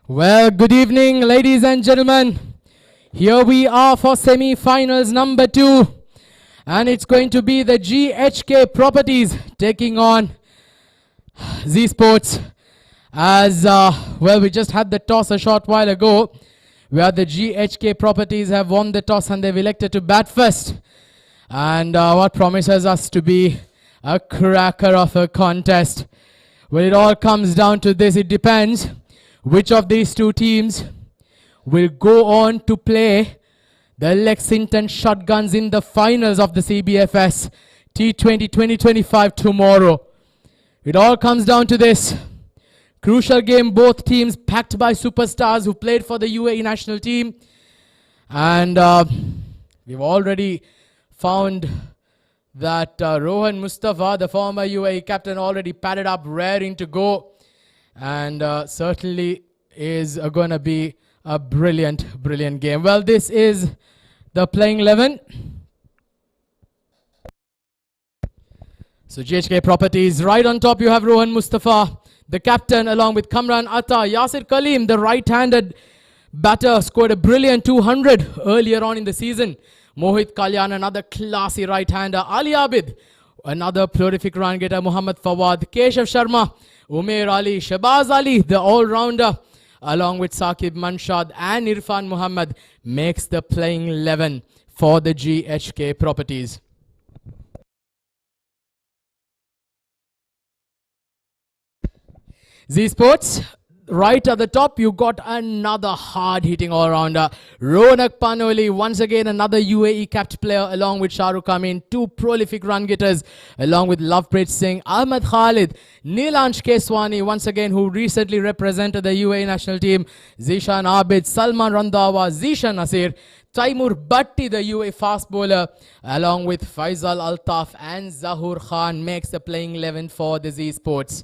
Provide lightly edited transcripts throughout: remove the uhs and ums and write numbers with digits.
Well, good evening, ladies and gentlemen. Here we are for semi-finals number 2. And it's going to be the GHK Properties taking on Z Sports. As, well, we just had the toss a short while ago, where the GHK Properties have won the toss and they've elected to bat first. And what promises us to be a cracker of a contest. Well, it all comes down to this. It depends which of these two teams will go on to play the Lexington Shotguns in the finals of the CBFS T20 2025 tomorrow. It all comes down to this. Crucial game, both teams packed by superstars who played for the UAE national team. And we've already found that Rohan Mustafa, the former UAE captain, already padded up, raring to go. And certainly is going to be a brilliant, brilliant game. Well, this is the playing 11. So GHK Properties, right on top you have Rohan Mustafa, the captain, along with Kamran Atta. Yasir Kaleem, the right-handed batter, scored a brilliant 200 earlier on in the season. Mohit Kalyan, another classy right-hander. Ali Abid, another prolific run-getter. Muhammad Fawad, Keshav Sharma, Umair Ali, Shabaz Ali, the all-rounder, along with Saqib Manshad and Irfan Muhammad, makes the playing 11 for the GHK Properties. Z Sports, right at the top, you got another hard-hitting all-rounder. Ronak Panoli, once again another UAE-capped player, along with Shahrukh Amin, two prolific run-getters, along with Lovepreet Singh, Ahmed Khalid, Nilansh Keswani, once again, who recently represented the UAE national team, Zishan Abid, Salman Randawa, Zishan Nasir, Taimur Bhatti, the UAE fast bowler, along with Faisal Altaf and Zahur Khan, makes the playing 11 for the Z Sports.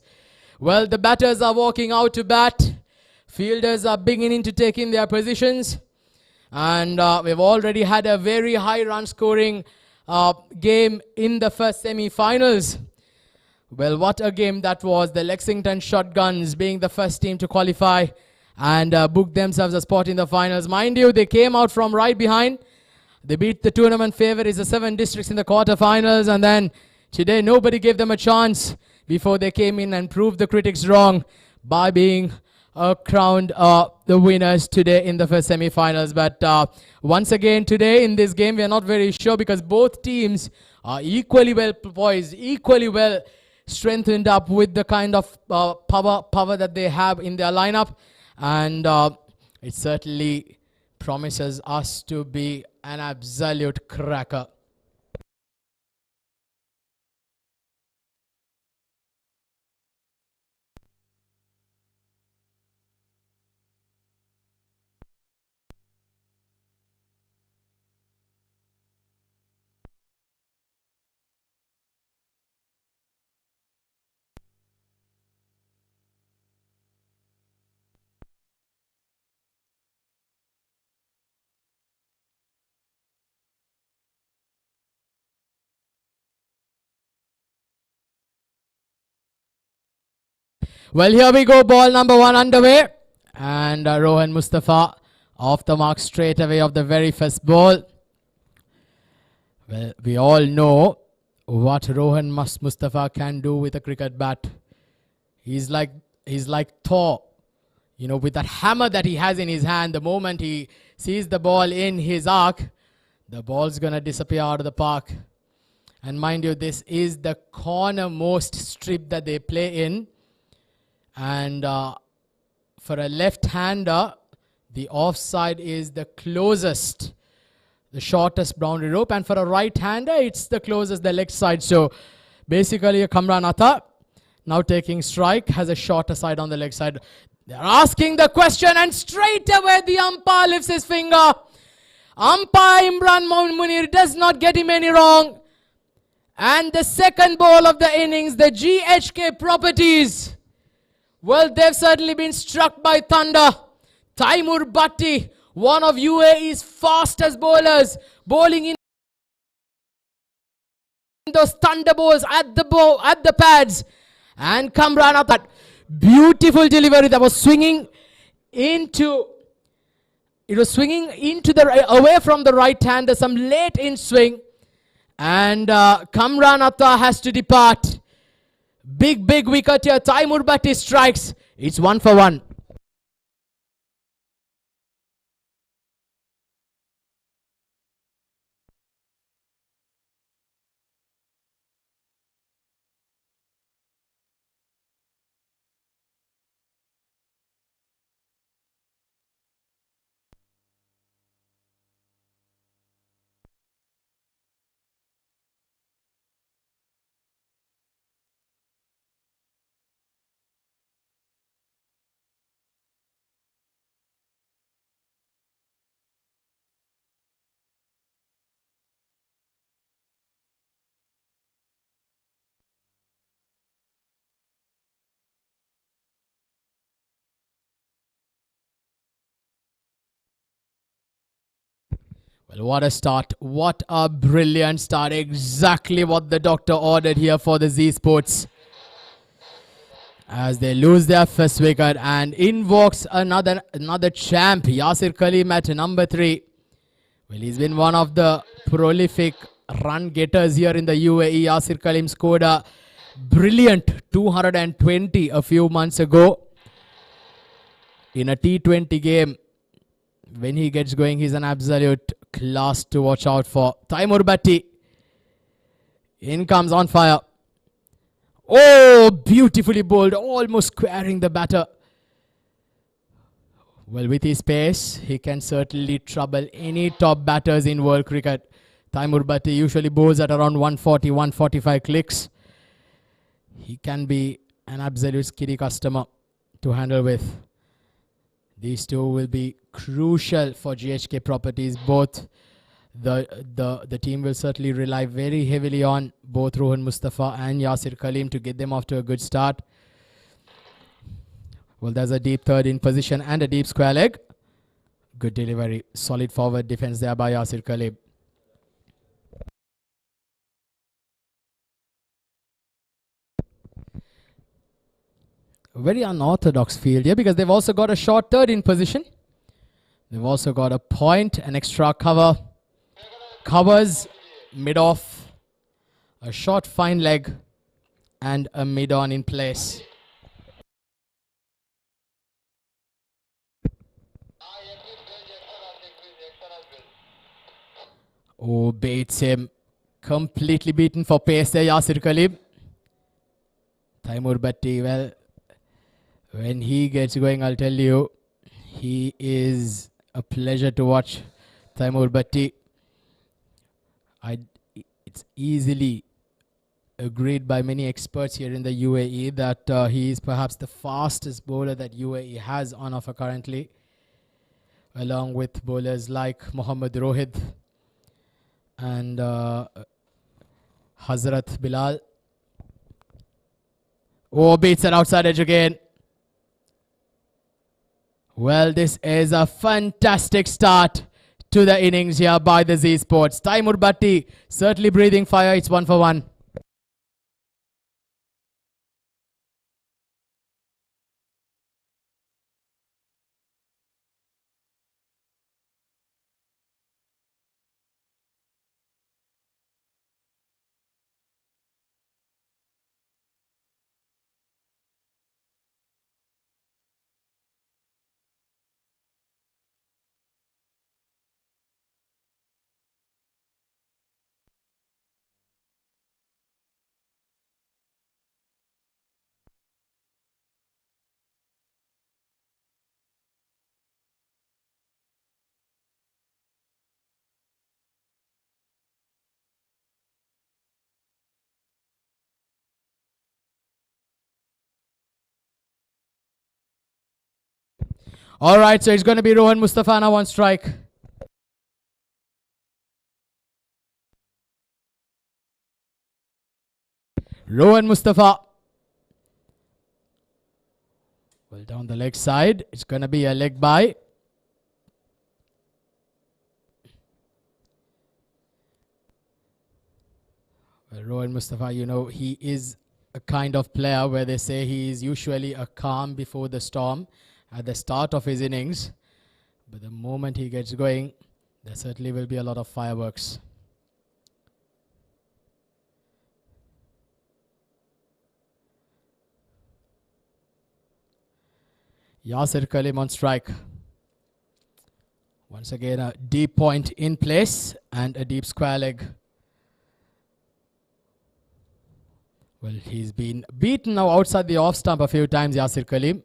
Well, the batters are walking out to bat. Fielders are beginning to take in their positions. And we've already had a very high run scoring game in the first semi-finals. Well, what a game that was. The Lexington Shotguns being the first team to qualify and book themselves a spot in the finals. Mind you, they came out from right behind. They beat the tournament favorites, the 7 districts in the quarterfinals. And then today, nobody gave them a chance before they came in and proved the critics wrong by being crowned the winners today in the first semi-finals. But once again today in this game, we are not very sure because both teams are equally well poised, equally well strengthened up with the kind of power that they have in their lineup. And it certainly promises us to be an absolute cracker. Well, here we go. Ball number 1 underway. And Rohan Mustafa off the mark straight away of the very first ball. Well, we all know what Rohan Mustafa can do with a cricket bat. He's like Thor. You know, with that hammer that he has in his hand, the moment he sees the ball in his arc, the ball's going to disappear out of the park. And mind you, this is the cornermost strip that they play in. And for a left-hander, the offside is the closest, the shortest boundary rope. And for a right-hander, it's the closest, the leg side. So basically, a Kamran Atta, now taking strike, has a shorter side on the leg side. They're asking the question, and straight away the umpire lifts his finger. Umpire Imran Munir does not get him any wrong. And the second ball of the innings, the GHK Properties, well, they've certainly been struck by thunder. Taimur Bhatti, one of UAE's fastest bowlers, bowling in those thunder balls at the pads. And Kamran Atta, beautiful delivery that was swinging into, it was swinging into the away from the right hand. There's some late in swing, and Kamran Atta has to depart. Big wicket here. Taimur Bhatti strikes. It's 1 for 1. Well, what a start. What a brilliant start. Exactly what the doctor ordered here for the Z Sports. As they lose their first wicket, and in walks another champ, Yasir Khalim at number 3. Well, he's been one of the prolific run getters here in the UAE. Yasir Khalim scored a brilliant 220 a few months ago in a T20 game. When he gets going, he's an absolute class to watch out for. Taimur Bhatti. In comes on fire. Oh, beautifully bowled, almost squaring the batter. Well, with his pace, he can certainly trouble any top batters in world cricket. Taimur Bhatti usually bowls at around 140, 145 clicks. He can be an absolute skiddy customer to handle with. These two will be crucial for GHK properties. Both the team will certainly rely very heavily on both Rohan Mustafa and Yasir Khalim to get them off to a good start. Well, there's a deep third in position and a deep square leg. Good delivery. Solid forward defense there by Yasir Khalim. Very unorthodox field here because they've also got a short third in position. They've also got a point, an extra cover. Covers, mid-off, a short fine leg, and a mid-on in place. Oh, baits him. Completely beaten for pace there, Yasir Khalim. Taimur Bhatti, well, when he gets going, I'll tell you, he is a pleasure to watch. Taimur Bhatti. It's easily agreed by many experts here in the UAE that he is perhaps the fastest bowler that UAE has on offer currently, along with bowlers like Mohammad Rohid and Hazrat Bilal. Oh, beats an outside edge again. Well, this is a fantastic start to the innings here by the Z Sports. Taimur Bhatti certainly breathing fire. It's 1 for 1. All right, so it's going to be Rohan Mustafa now on strike. Rohan Mustafa. Well, down the leg side. It's going to be a leg by. Well, Rohan Mustafa, you know, he is a kind of player where they say he is usually a calm before the storm. at the start of his innings. But the moment he gets going, there certainly will be a lot of fireworks. Yasir Khalim on strike. Once again, a deep point in place and a deep square leg. Well, he's been beaten now outside the off stump a few times, Yasir Khalim.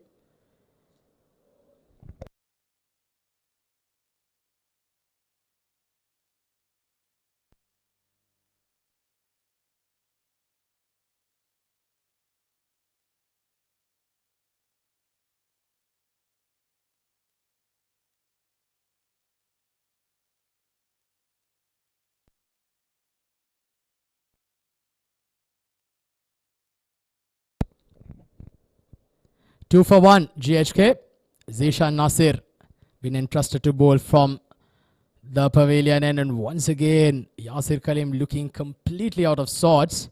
Two for one, GHK. Zishan Nasir been entrusted to bowl from the pavilion end, and once again Yasir Khalim looking completely out of sorts.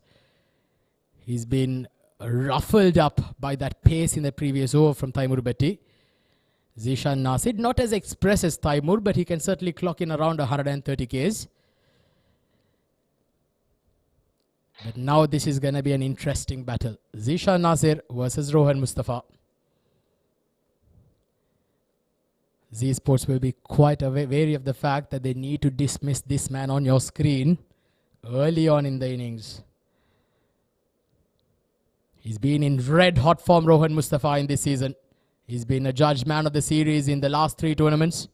He's been ruffled up by that pace in the previous over from Taimur Betty. Zishan Nasir, not as express as Taimur, but he can certainly clock in around 130 Ks. But now this is going to be an interesting battle. Zishan Nasir versus Rohan Mustafa. Z Sports will be quite wary of the fact that they need to dismiss this man on your screen early on in the innings. He's been in red hot form, Rohan Mustafa, in this season. He's been a judged man of the series in the last 3 tournaments.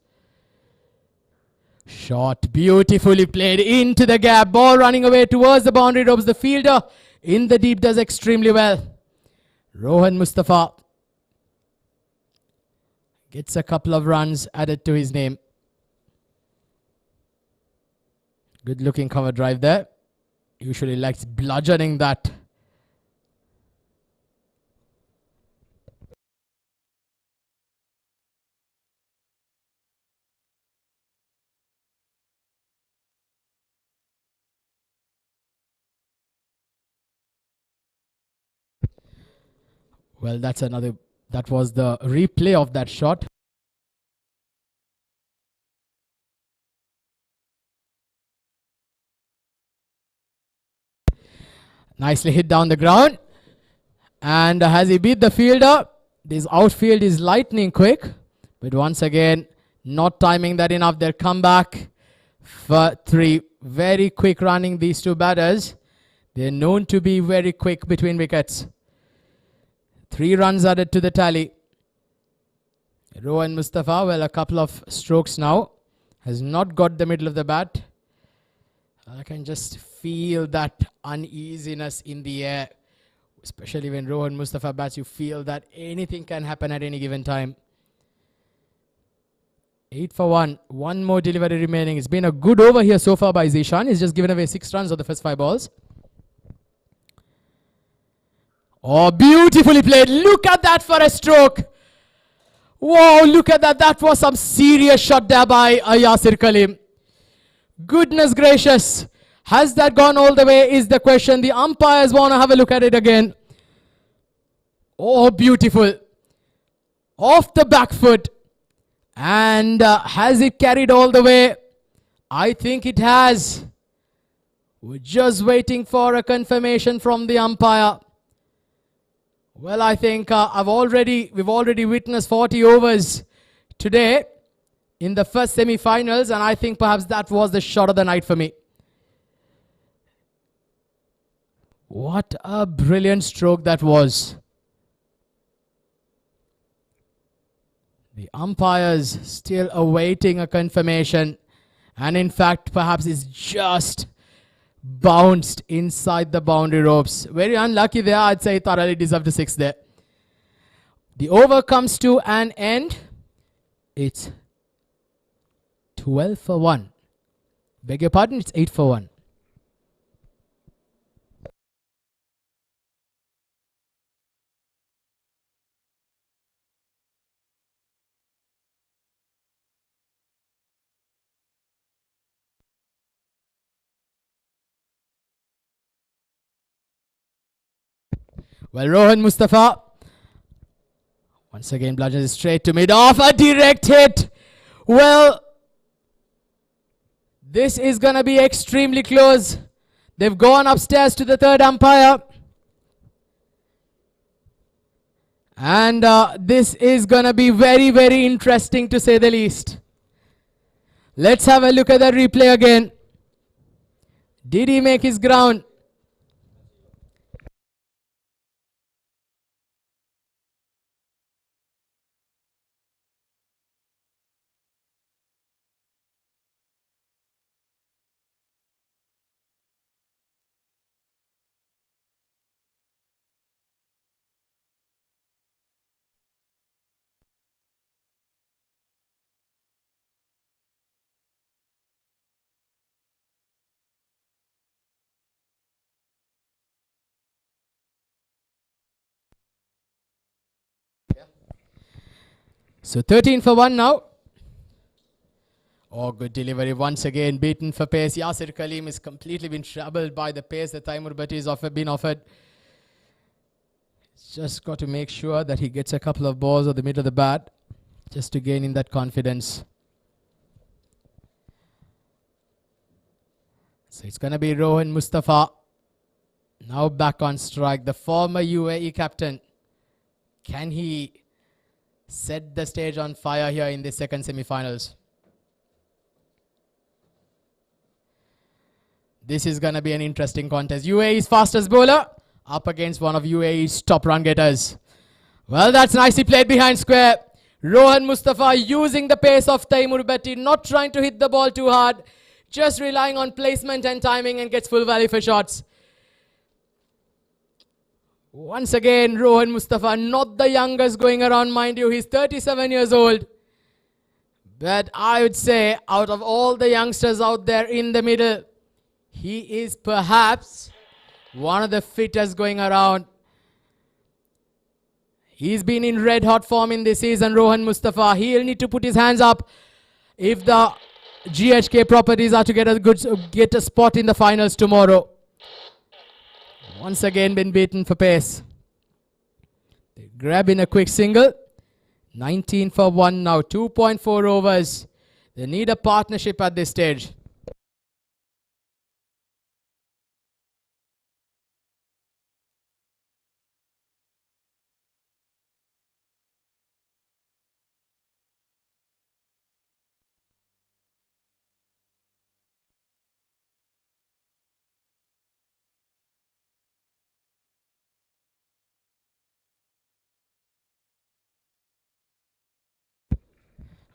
Shot beautifully played into the gap. Ball running away towards the boundary ropes. The fielder in the deep does extremely well. Rohan Mustafa gets a couple of runs added to his name. Good looking cover drive there. Usually likes bludgeoning that. Well, that was the replay of that shot. Nicely hit down the ground. And has he beat the fielder? This outfield is lightning quick. But once again, not timing that enough. They'll come back for 3. Very quick running, these two batters. They're known to be very quick between wickets. 3 runs added to the tally. Rohan Mustafa, well, a couple of strokes now. Has not got the middle of the bat. I can just feel that uneasiness in the air. Especially when Rohan Mustafa bats, you feel that anything can happen at any given time. 8 for 1. One more delivery remaining. It's been a good over here so far by Zishan. He's just given away 6 runs on the first 5 balls. Oh, beautifully played. Look at that for a stroke. Wow, look at that. That was some serious shot there by Yasir Khalim. Goodness gracious. Has that gone all the way is the question. The umpires want to have a look at it again. Oh, beautiful. Off the back foot. And has it carried all the way? I think it has. We're just waiting for a confirmation from the umpire. Well, I think we've already witnessed 40 overs today in the first semi-finals, and I think perhaps that was the shot of the night for me. What a brilliant stroke that was. The umpires still awaiting a confirmation, and in fact perhaps it's just bounced inside the boundary ropes. Very unlucky there. I'd say thoroughly deserved a 6 there. The over comes to an end. It's 12 for 1. Beg your pardon, it's 8 for 1. Well, Rohan Mustafa Once again, bludgeons straight to mid-off. A direct hit. Well, this is going to be extremely close. They've gone upstairs to the third umpire. And this is going to be very, very interesting to say the least. Let's have a look at the replay again. Did he make his ground? So 13 for 1 now. Oh, good delivery. Once again, beaten for pace. Yasir Kaleem is completely been troubled by the pace that Taimur Bhatti has been offered. He's just got to make sure that he gets a couple of balls at the middle of the bat just to gain in that confidence. So it's going to be Rohan Mustafa. Now back on strike. The former UAE captain. Can he set the stage on fire here in the second semi-finals? This is going to be an interesting contest. UAE's fastest bowler up against one of UAE's top run getters. Well, that's nicely played behind square. Rohan Mustafa using the pace of Taimur Bhatti, not trying to hit the ball too hard, just relying on placement and timing, and gets full value for shots. Once again, Rohan Mustafa, not the youngest going around, mind you. He's 37 years old. But I would say, out of all the youngsters out there in the middle, he is perhaps one of the fittest going around. He's been in red hot form in this season, Rohan Mustafa. He'll need to put his hands up if the GHK properties are to get a spot in the finals tomorrow. Once again been beaten for pace. They grab in a quick single. 19 for 1 now. 2.4 overs. They need a partnership at this stage.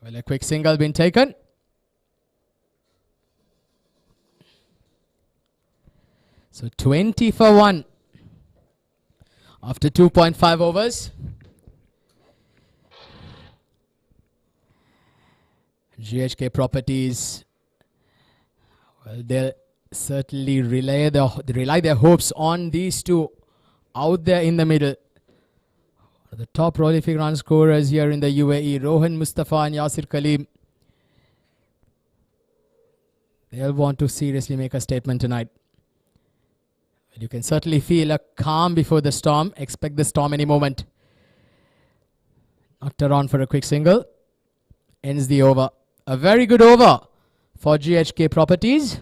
Well, a quick single been taken. So 20 for 1 after 2.5 overs. GHK properties, well, they'll certainly rely their hopes on these two out there in the middle. The top prolific run scorers here in the UAE, Rohan Mustafa and Yasir Kaleem. They'll want to seriously make a statement tonight. You can certainly feel a calm before the storm. Expect the storm any moment. Knocked around for a quick single. Ends the over. A very good over for GHK properties.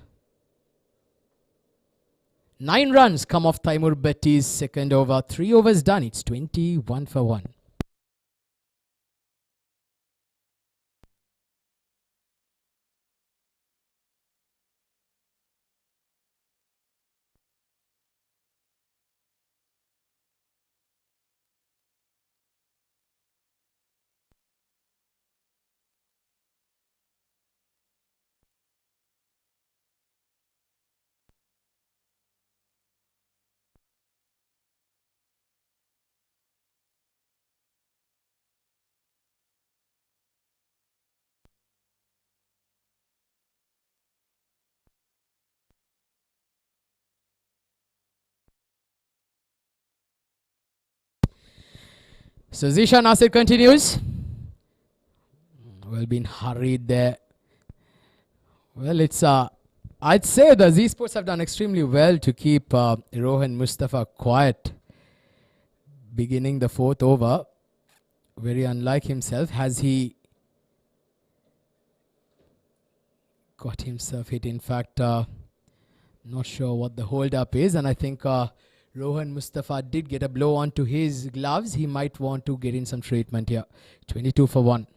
9 runs come off Taimur Bhatti's second over. 3 overs done. It's 21 for 1. So Zishan Nasir continues. Well, been hurried there. Well, it's I'd say the Z Sports have done extremely well to keep Rohan Mustafa quiet beginning the 4th over. very unlike himself. Has he got himself hit? In fact, not sure what the hold up is, and I think Rohan Mustafa did get a blow onto his gloves. He might want to get in some treatment here. 22 for 1.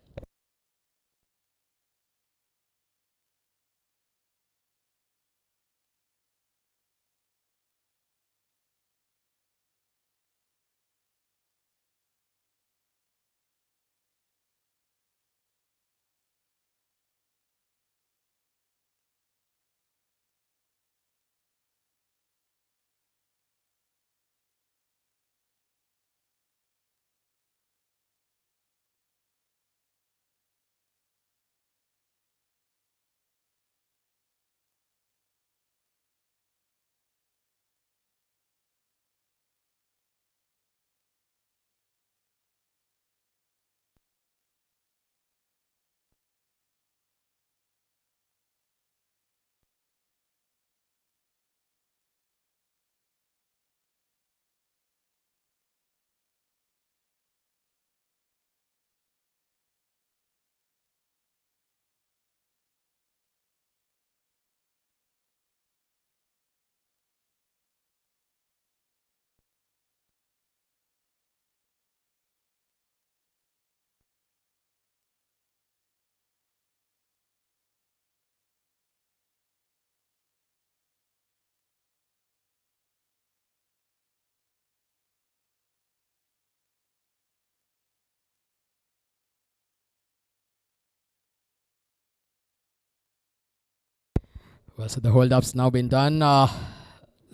Well, so the hold-up's now been done.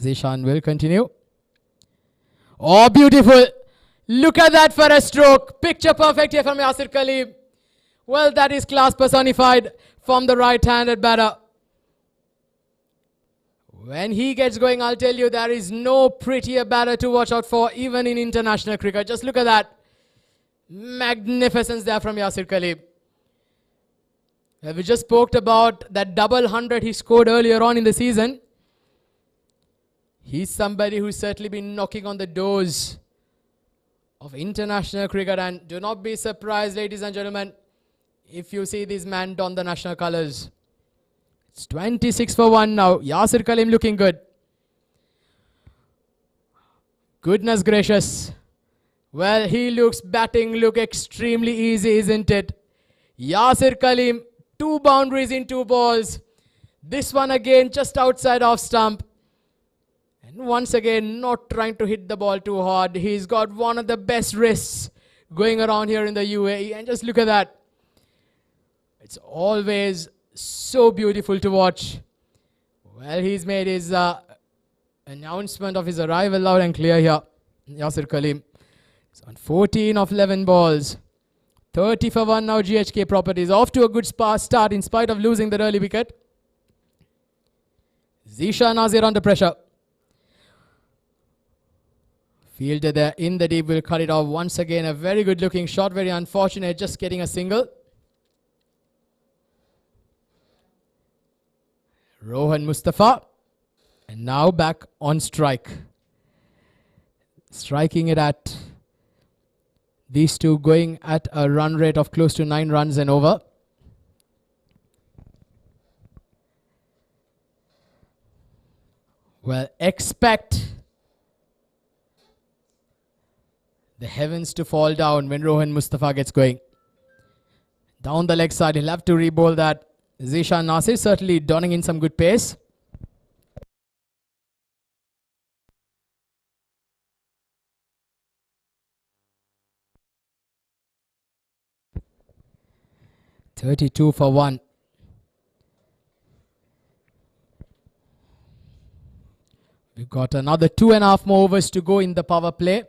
Zishan will continue. Oh, beautiful. Look at that for a stroke. Picture perfect here from Yasir Khalib. Well, that is class personified from the right-handed batter. When he gets going, I'll tell you, there is no prettier batter to watch out for, even in international cricket. Just look at that. Magnificence there from Yasir Khalib. We just spoke about that double 100 he scored earlier on in the season. He's somebody who's certainly been knocking on the doors of international cricket, and do not be surprised, ladies and gentlemen, if you see this man don the national colours. It's 26 for 1 now. Yasir Khalib looking good. Goodness gracious. Well, he looks batting look extremely easy, isn't it? Yasir Khalib, 2 boundaries in 2 balls. This one again just outside off stump. And once again, not trying to hit the ball too hard. He's got one of the best wrists going around here in the UAE. And just look at that. It's always so beautiful to watch. Well, he's made his announcement of his arrival loud and clear here. Yasir Khalib. He's on 14 of 11 balls. 30 for 1 now. GHK Properties off to a good start in spite of losing the early wicket. Zishan Nazir under pressure. Fielder there in the deep will cut it off. Once again, a very good looking shot. Very unfortunate, just getting a single. Rohan Mustafa. And now back on strike. Striking it at these two, going at a run rate of close to 9 runs and over. Well, expect the heavens to fall down when Rohan Mustafa gets going. Down the leg side, he'll have to re-bowl that. Zishan Nasir certainly donning in some good pace. .32 for 1. We've got another 2.5 more overs to go in the power play.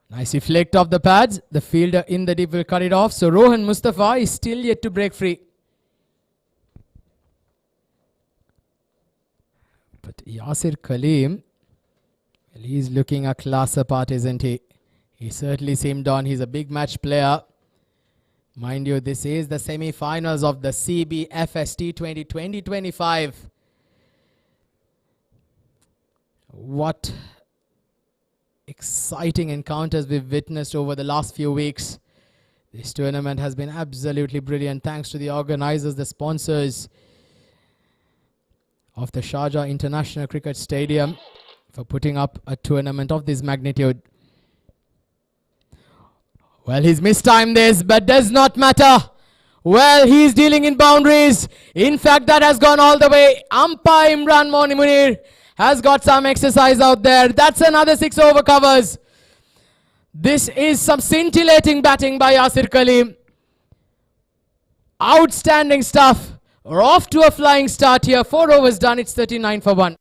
Nicely flicked off the pads. The fielder in the deep will cut it off. So Rohan Mustafa is still yet to break free. But Yasir Khalib, well, he's looking a class apart, isn't he? He certainly seemed on. He's a big match player. Mind you, this is the semi-finals of the CBFS T20 2025. What exciting encounters we've witnessed over the last few weeks. This tournament has been absolutely brilliant, thanks to the organizers, the sponsors of the Sharjah International Cricket Stadium for putting up a tournament of this magnitude. Well, he's mistimed this, but does not matter. Well, he's dealing in boundaries. In fact, that has gone all the way. Umpire Imran Munir has got some exercise out there. That's another 6 over covers. This is some scintillating batting by Yasir Kaleem. Outstanding stuff. We're off to a flying start here. 4 overs done. It's 39 for 1.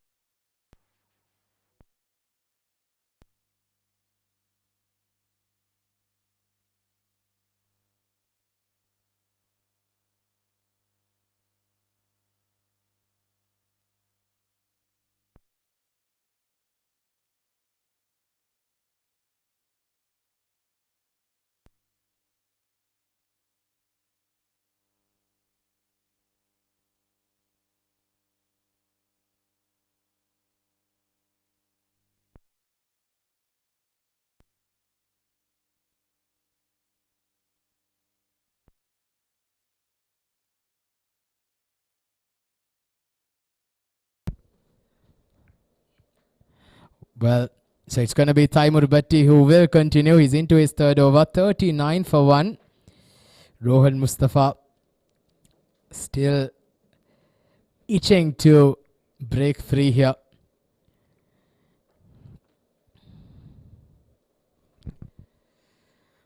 Well, so it's going to be Taimur Bhatti who will continue. He's into his third over. 39 for 1. Rohan Mustafa still itching to break free here.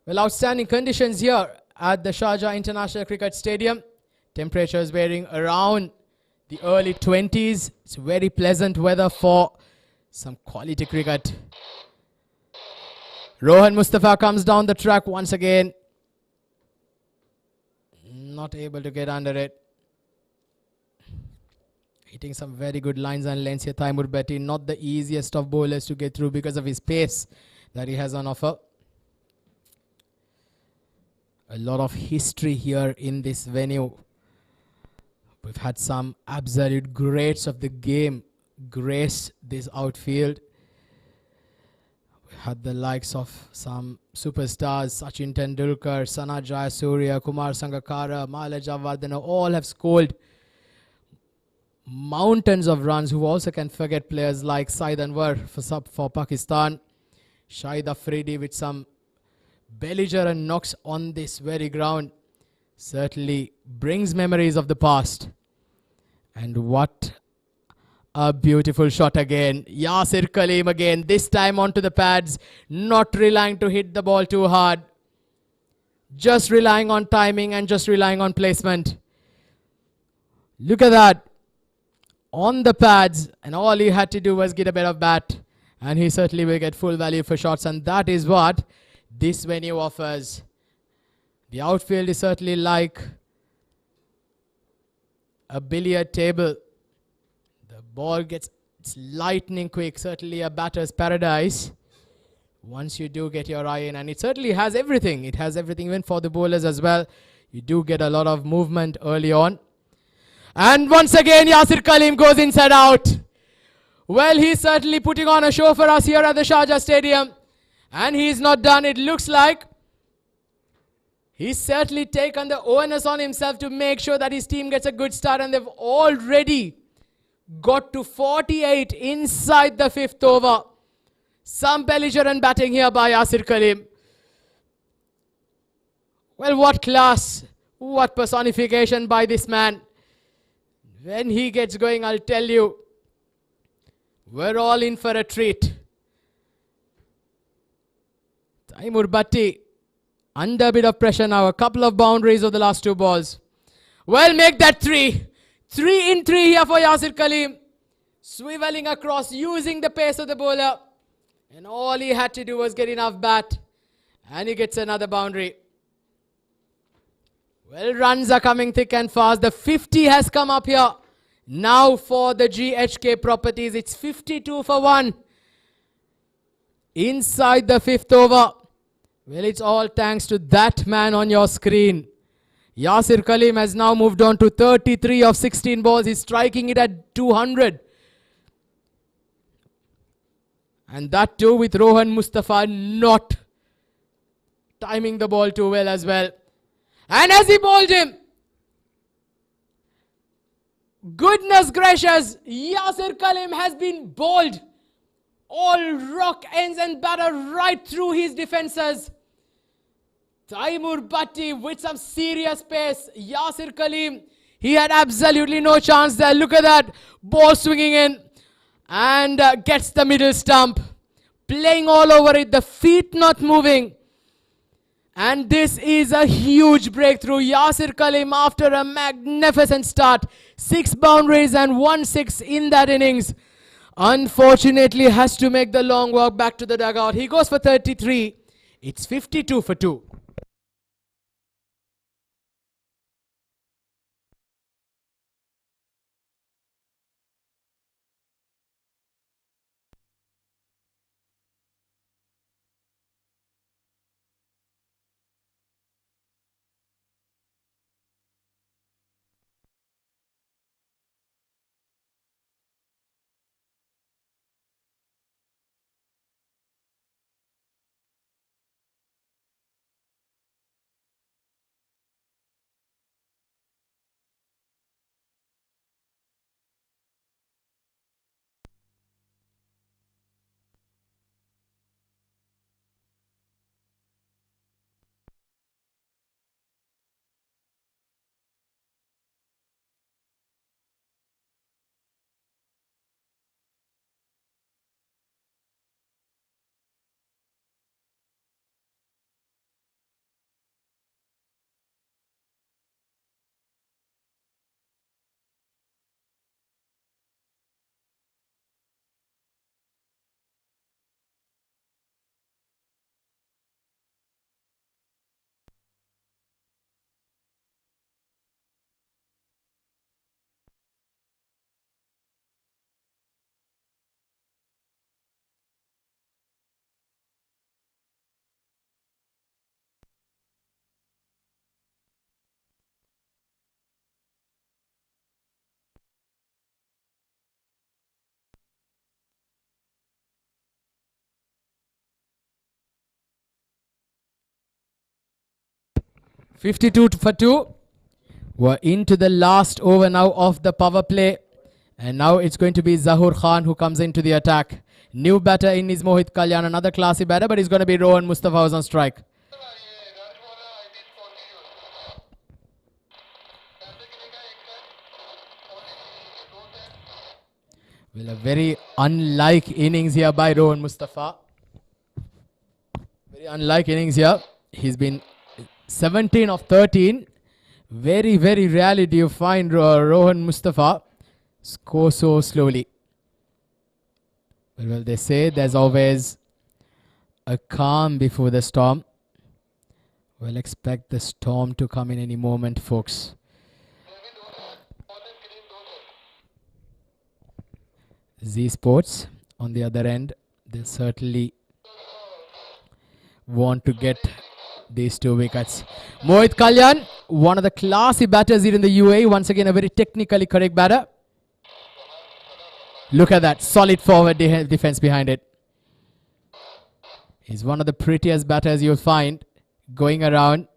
Well, outstanding conditions here at the Sharjah International Cricket Stadium. Temperatures varying around the early 20s. It's very pleasant weather for some quality cricket. Rohan Mustafa comes down the track once again. Not able to get under it. Hitting some very good lines and lengths here. Taimur Bhatti, not the easiest of bowlers to get through because of his pace that he has on offer. A lot of history here in this venue. We've had some absolute greats of the game grace this outfield. We had the likes of some superstars, Sachin Tendulkar, Sanat Jayasuriya, Kumar Sangakkara, Mahela Jayawardene, all have scored mountains of runs. Who also can forget players like Saeed Anwar for Pakistan, Shahid Afridi with some belligerent knocks on this very ground. Certainly brings memories of the past. And what a beautiful shot again. Yasir Kaleem again, this time onto the pads, not relying to hit the ball too hard. Just relying on timing and just relying on placement. Look at that. On the pads, and all he had to do was get a bit of bat. And he certainly will get full value for shots, and that is what this venue offers. The outfield is certainly like a billiard table. The ball gets lightning quick, certainly a batter's paradise once you do get your eye in, and it certainly has everything. It has everything even for the bowlers as well. You do get a lot of movement early on. And once again Yasir Kaleem goes inside out. Well, he's certainly putting on a show for us here at the Sharjah Stadium, and he's not done. It looks like he's certainly taken the onus on himself to make sure that his team gets a good start, and they've already got to 48 inside the 5th over. Some belligerent batting here by Yasir Kaleem. Well, what class, what personification by this man. When he gets going, I'll tell you, we're all in for a treat. Taimur Bhatti under a bit of pressure now. A couple of boundaries of the last 2 balls. Well, make that 3. 3 in 3 here for Yasir Kaleem. Swiveling across, using the pace of the bowler. And all he had to do was get enough bat. And he gets another boundary. Well, runs are coming thick and fast. The 50 has come up here. Now for the GHK properties, it's 52 for 1. Inside the 5th over. Well, it's all thanks to that man on your screen. Yasir Khalim has now moved on to 33 of 16 balls. He's striking it at 200. And that too with Rohan Mustafa not timing the ball too well as well. And as he bowled him, goodness gracious, Yasir Khalim has been bowled all rock, ends and batter right through his defences. Taimur Bhatti with some serious pace. Yasir Khalim, he had absolutely no chance there. Look at that, ball swinging in and gets the middle stump. Playing all over it, the feet not moving. And this is a huge breakthrough. Yasir Khalim after a magnificent start. 6 boundaries and 1 6 in that innings. Unfortunately has to make the long walk back to the dugout. He goes for 33. It's 52 for 2. $52 for 2. We're into the last over now of the power play. And now it's going to be Zahur Khan who comes into the attack. New batter in is Mohit Kalyan, another classy batter, but it's going to be Rohan Mustafa who's on strike. Well, a very unlike innings here by Rohan Mustafa. Very unlike innings here. He's been 17 of 13. Very, very rarely do you find Rohan Mustafa score so slowly. Well, they say there's always a calm before the storm. We'll expect the storm to come in any moment, folks. Z Sports, on the other end, they certainly want to get these 2 wickets. Mohit Kalyan, one of the classy batters here in the UAE. Once again, a very technically correct batter. Look at that, solid forward defense behind it. He's one of the prettiest batters you'll find going around.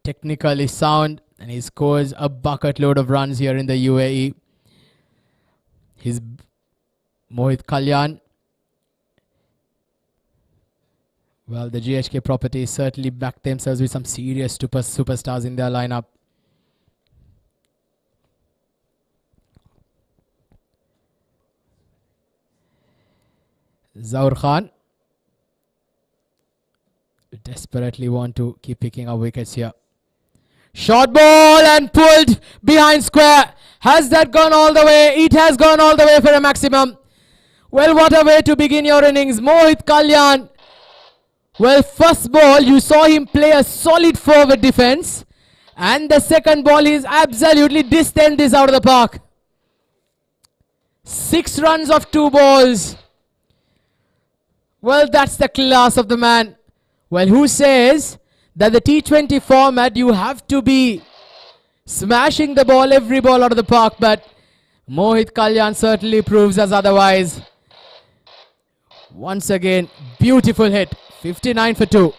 Technically sound, and he scores a bucket load of runs here in the UAE. He's Mohit Kalyan. Well, the GHK properties certainly back themselves with some serious superstars in their lineup. Zahur Khan desperately want to keep picking up wickets here. Short ball and pulled behind square. Has that gone all the way? It has gone all the way for a maximum. Well, what a way to begin your innings. Mohit Kalyan. Well, first ball, you saw him play a solid forward defense. And the second ball, he's absolutely distant this out of the park. 6 runs of 2 balls. Well, that's the class of the man. Well, who says that the T20 format you have to be smashing the ball, every ball out of the park, but Mohit Kalyan certainly proves us otherwise. Once again, beautiful hit, 59 for 2.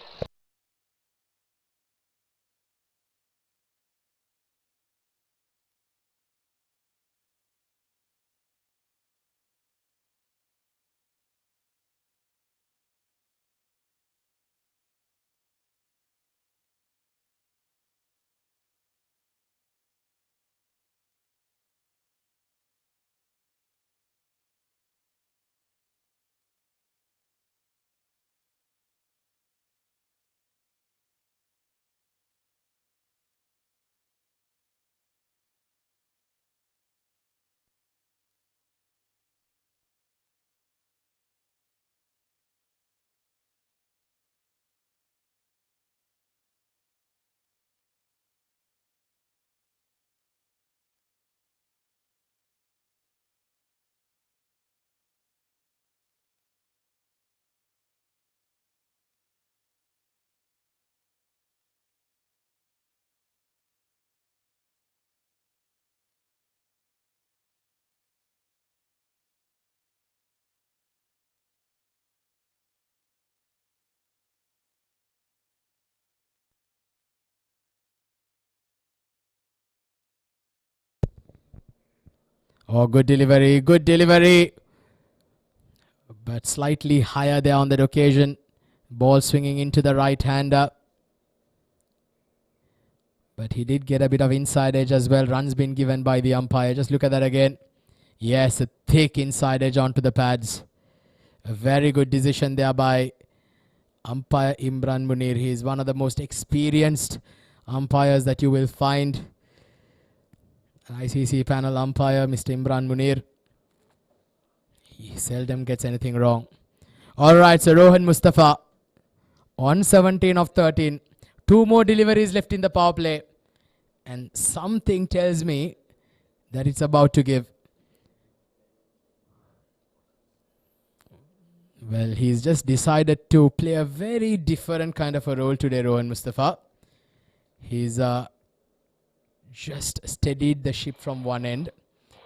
Oh, good delivery, good delivery. But slightly higher there on that occasion. Ball swinging into the right hander. But he did get a bit of inside edge as well. Runs been given by the umpire. Just look at that again. Yes, a thick inside edge onto the pads. A very good decision there by umpire Imran Munir. He is one of the most experienced umpires that you will find. ICC panel umpire, Mr. Imran Munir. He seldom gets anything wrong. Alright, so Rohan Mustafa on 17 of 13. 2 more deliveries left in the power play. And something tells me that it's about to give. Well, he's just decided to play a very different kind of a role today, Rohan Mustafa. He's just steadied the ship from one end.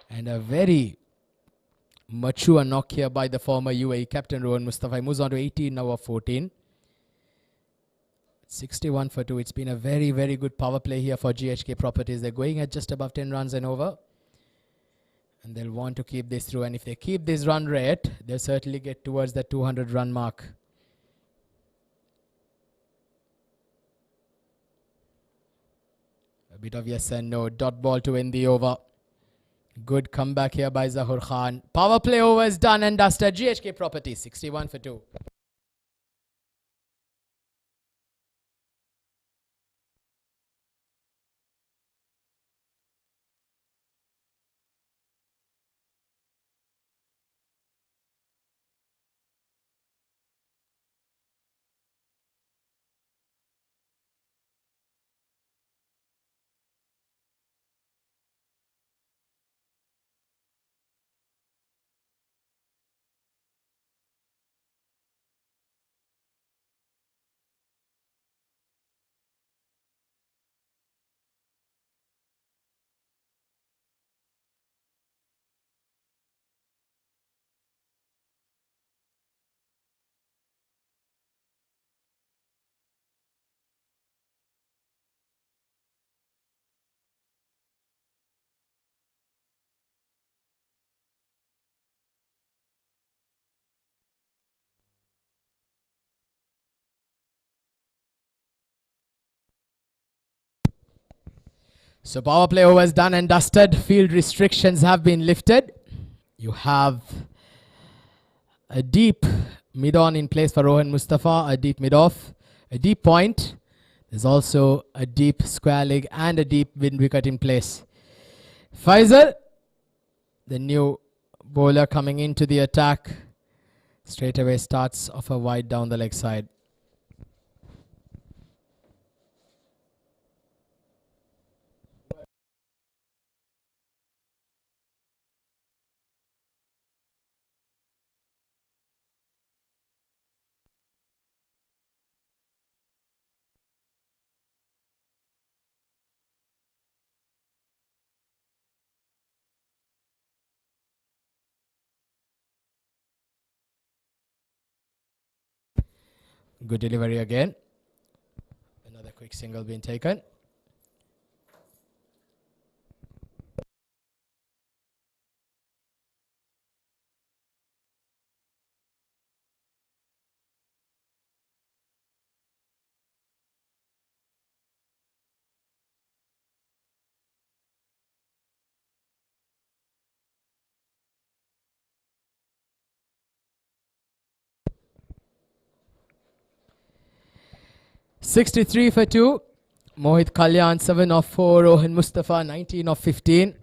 And a very mature knock here by the former UAE captain Rohan Mustafa. He moves on to 18 now of 14. 61 for 2. It's been a very, very good power play here for GHK Properties. They're going at just above 10 runs and over. And they'll want to keep this through. And if they keep this run rate, they'll certainly get towards the 200 run mark. A bit of yes and no. Dot ball to end the over. Good comeback here by Zahur Khan. Power play over is done and dusted. GHK Properties 61 for 2. So power play over is done and dusted. Field restrictions have been lifted. You have a deep mid-on in place for Rohan Mustafa, a deep mid-off, a deep point. There's also a deep square leg and a deep wind wicket in place. Faisal, the new bowler coming into the attack, straight away starts off a wide down the leg side. Good delivery again. Another quick single being taken. $63 for 2. Mohit Kalyan 7 of 4. Rohan Mustafa 19 of 15.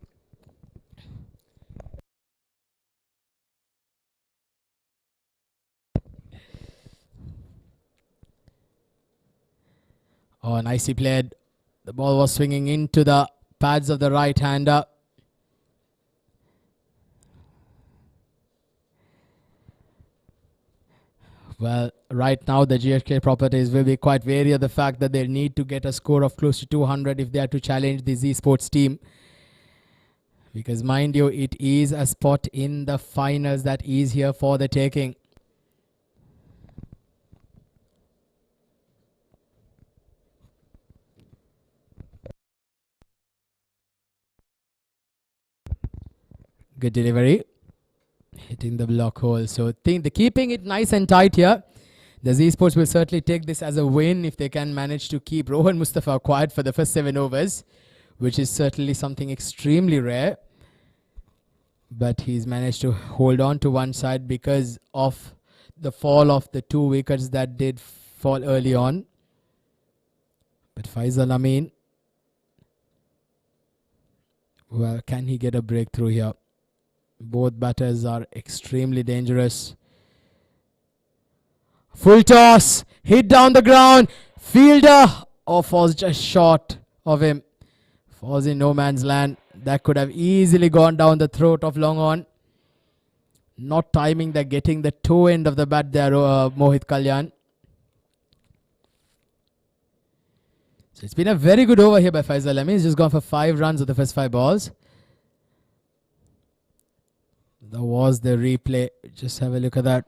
Oh, nicely played. The ball was swinging into the pads of the right-hander. Well, right now the GHK properties will be quite wary of the fact that they need to get a score of close to 200 if they are to challenge the Z Sports team. Because mind you, it is a spot in the finals that is here for the taking. Good delivery. Hitting the block hole. So keeping it nice and tight here. The Z Sports will certainly take this as a win if they can manage to keep Rohan Mustafa quiet for the first 7 overs, which is certainly something extremely rare. But he's managed to hold on to one side because of the fall of the 2 wickets that did fall early on. But Faisal Amin, well, can he get a breakthrough here? Both batters are extremely dangerous. Full toss, hit down the ground. Fielder, falls just short of him. Falls in no man's land. That could have easily gone down the throat of long on. Not timing the getting the toe end of the bat there, Mohit Kalyan. So it's been a very good over here by Faisal Amin. He's just gone for 5 runs of the first 5 balls. There was the replay. Just have a look at that.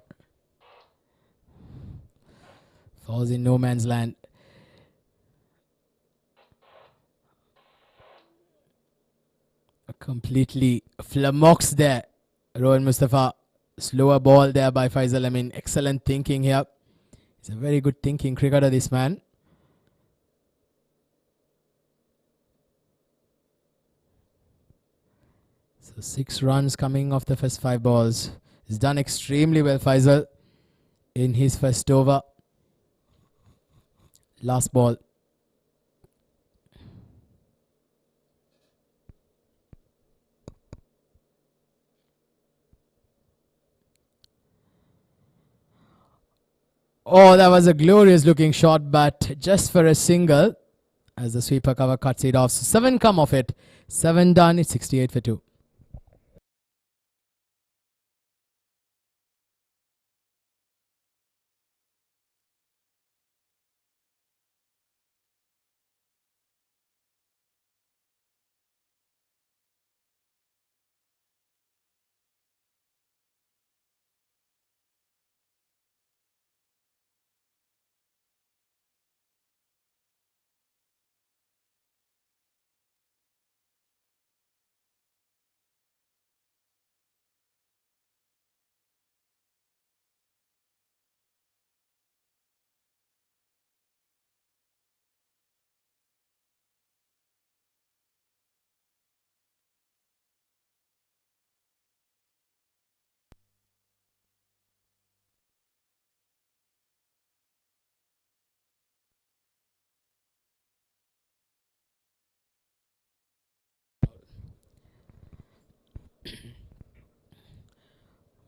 Falls in no man's land. Completely flummoxed there. Rohan Mustafa. Slower ball there by Faisal Amin. Excellent thinking here. He's a very good thinking cricketer, this man. So 6 runs coming off the first 5 balls. He's done extremely well, Faisal, in his first over. Last ball. Oh, that was a glorious looking shot, but just for a single as the sweeper cover cuts it off. So 7 come off it. 7 done. It's 68 for 2.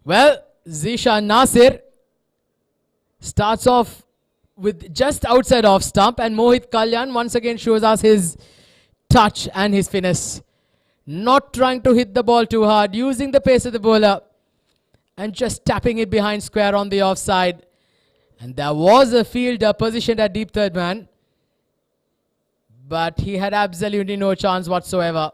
Well, Zishan Nasir starts off with just outside off stump, and Mohit Kalyan once again shows us his touch and his finesse. Not trying to hit the ball too hard, using the pace of the bowler and just tapping it behind square on the offside. And there was a fielder positioned at deep third man, but he had absolutely no chance whatsoever.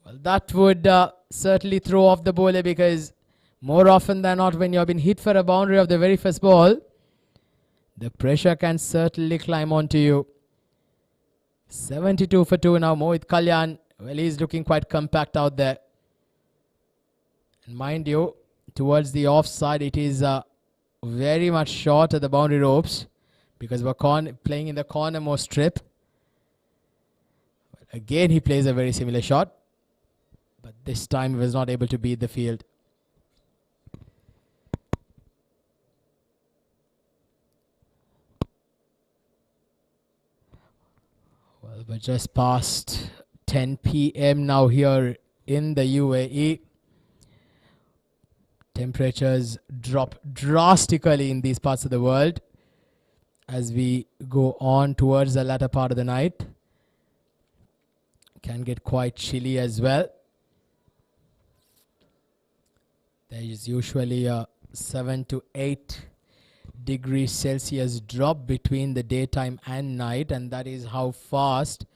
Well, that would certainly throw off the bowler, because more often than not, when you have been hit for a boundary of the very first ball, The pressure can certainly climb onto you. 72 for 2 now. Mohit Kalyan. Well, he's looking quite compact out there. And mind you, towards the offside, it is very much short at the boundary ropes because we're playing in the cornermost strip. Again, he plays a very similar shot, but this time he was not able to beat the field. Well, we're just past 10 p.m. now here in the UAE. Temperatures drop drastically in these parts of the world as we go on towards the latter part of the night. Can get quite chilly as well. There is usually a 7 to 8 degrees Celsius drop between the daytime and night, and that is how fast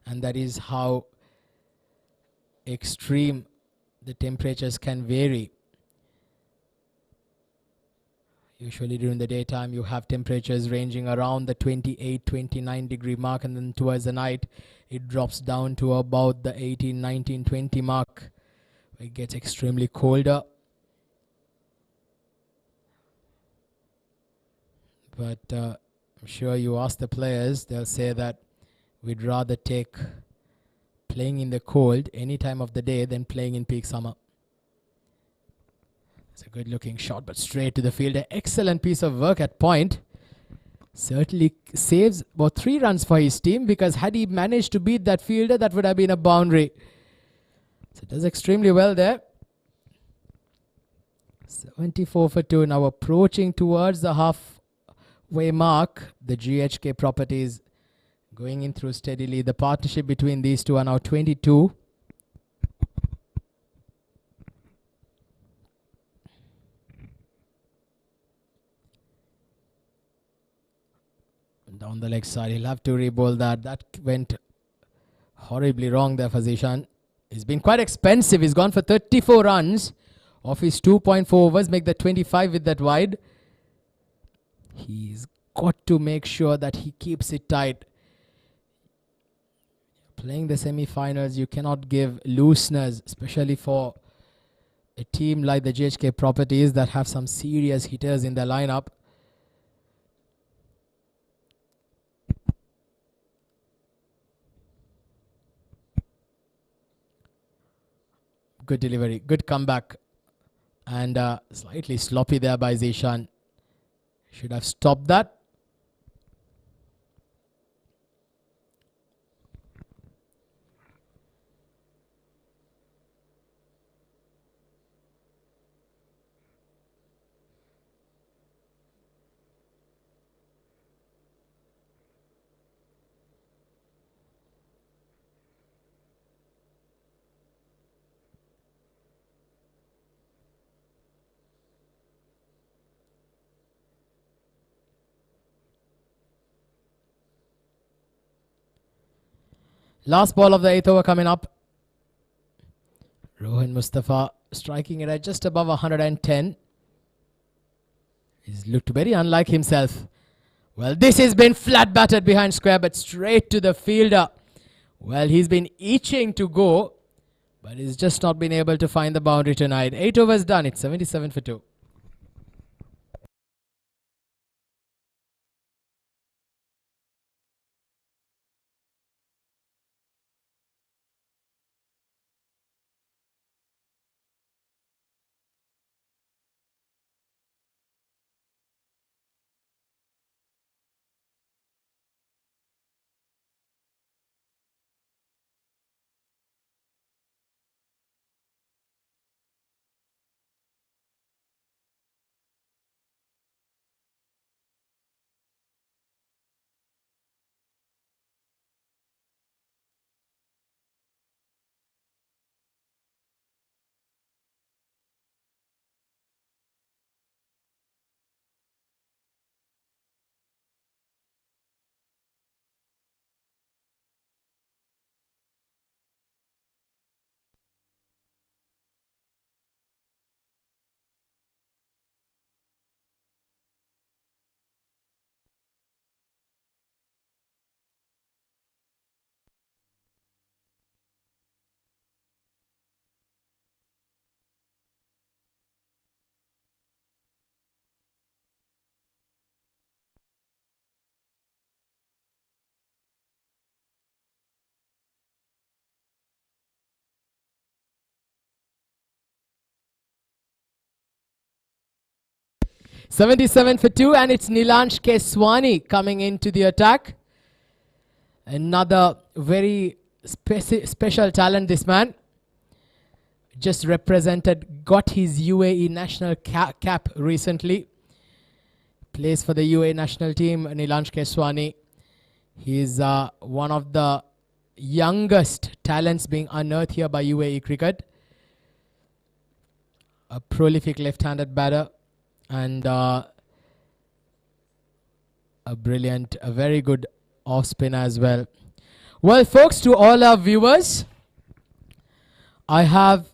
and that is how extreme the temperatures can vary. Usually during the daytime you have temperatures ranging around the 28-29 degree mark, and then towards the night it drops down to about the 18-19-20 mark. It gets extremely colder. But I'm sure you ask the players, they'll say that we'd rather take playing in the cold any time of the day than playing in peak summer. It's a good looking shot, but straight to the field. An excellent piece of work at point. Certainly saves about 3 runs for his team, because had he managed to beat that fielder, that would have been a boundary. So does extremely well there. 74 for 2 now, approaching towards the halfway mark. The GHK properties going in through steadily. The partnership between these two are now 22. Down the leg side, he'll have to re-bowl that. That went horribly wrong there for Zishan. He's been quite expensive. He's gone for 34 runs off his 2.4 overs, make that 25 with that wide. He's got to make sure that he keeps it tight. Playing the semi-finals, you cannot give looseness, especially for a team like the GHK properties that have some serious hitters in their lineup. Good delivery, good comeback, and slightly sloppy there by Zishan. Should have stopped that. Last ball of the 8th over coming up. Rohan Mustafa striking it at just above 110. He's looked very unlike himself. Well, this has been flat batted behind square, but straight to the fielder. Well, he's been itching to go, but he's just not been able to find the boundary tonight. 8 overs done. It's 77 for 2. 77 for 2, and it's Nilansh Keswani coming into the attack. Another very special talent, this man. Just represented, got his UAE national cap recently. Plays for the UAE national team, Nilansh Keswani. He's one of the youngest talents being unearthed here by UAE cricket. A prolific left-handed batter and a very good off-spinner as well. Well, folks, to all our viewers, I have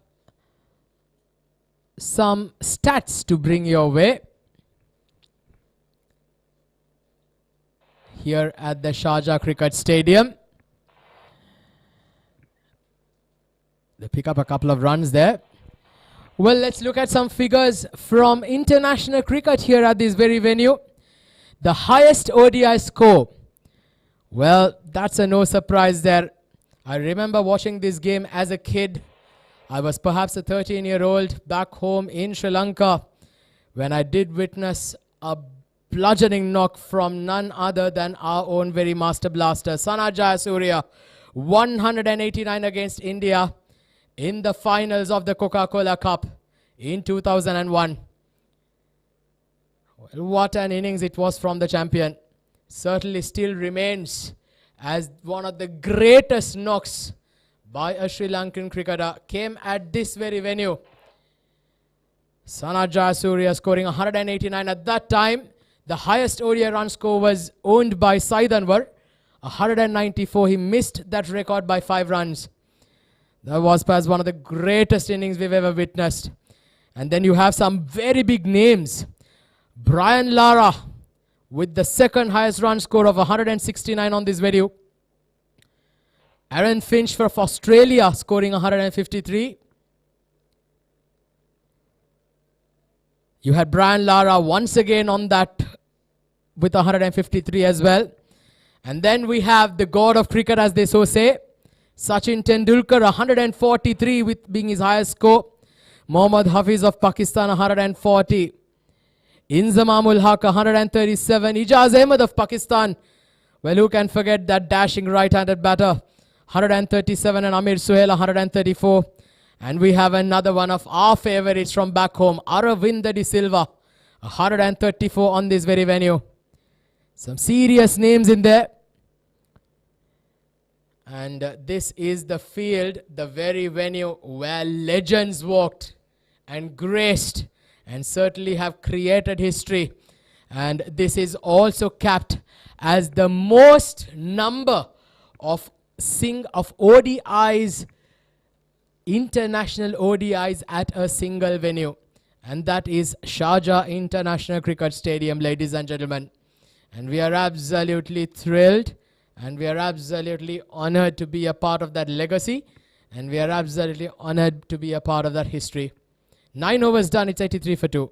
some stats to bring your way here at the Sharjah Cricket Stadium. They pick up a couple of runs there. Well, let's look at some figures from international cricket here at this very venue. The highest ODI score. Well, that's a no surprise there. I remember watching this game as a kid. I was perhaps a 13-year-old back home in Sri Lanka when I did witness a bludgeoning knock from none other than our own very master blaster, Sharjah Jayasuriya, 189 against India in the finals of the Coca-Cola Cup in 2001. Well, what an innings it was from the champion. Certainly still remains as one of the greatest knocks by a Sri Lankan cricketer. Came at this very venue. Sharjah Jayasuriya scoring 189 at that time. The highest ODI run score was owned by Saeed Anwar, 194. He missed that record by 5 runs. That was perhaps one of the greatest innings we've ever witnessed. And then you have some very big names. Brian Lara with the second highest run score of 169 on this video. Aaron Finch for Australia scoring 153. You had Brian Lara once again on that with 153 as well. And then we have the god of cricket, as they so say, Sachin Tendulkar, 143 with being his highest score. Mohammad Hafiz of Pakistan, 140. Inzamamul Haq, 137. Ijaz Ahmed of Pakistan. Well, who can forget that dashing right-handed batter? 137, and Amir Suhail, 134. And we have another one of our favorites from back home, Aravinda De Silva, 134 on this very venue. Some serious names in there. And this is the field, the very venue where legends walked and graced and certainly have created history. And this is also capped as the most number of ODIs, international ODIs at a single venue. And that is Sharjah International Cricket Stadium, ladies and gentlemen. And we are absolutely thrilled and we are absolutely honored to be a part of that legacy. And we are absolutely honored to be a part of that history. 9 overs done, it's 83 for 2.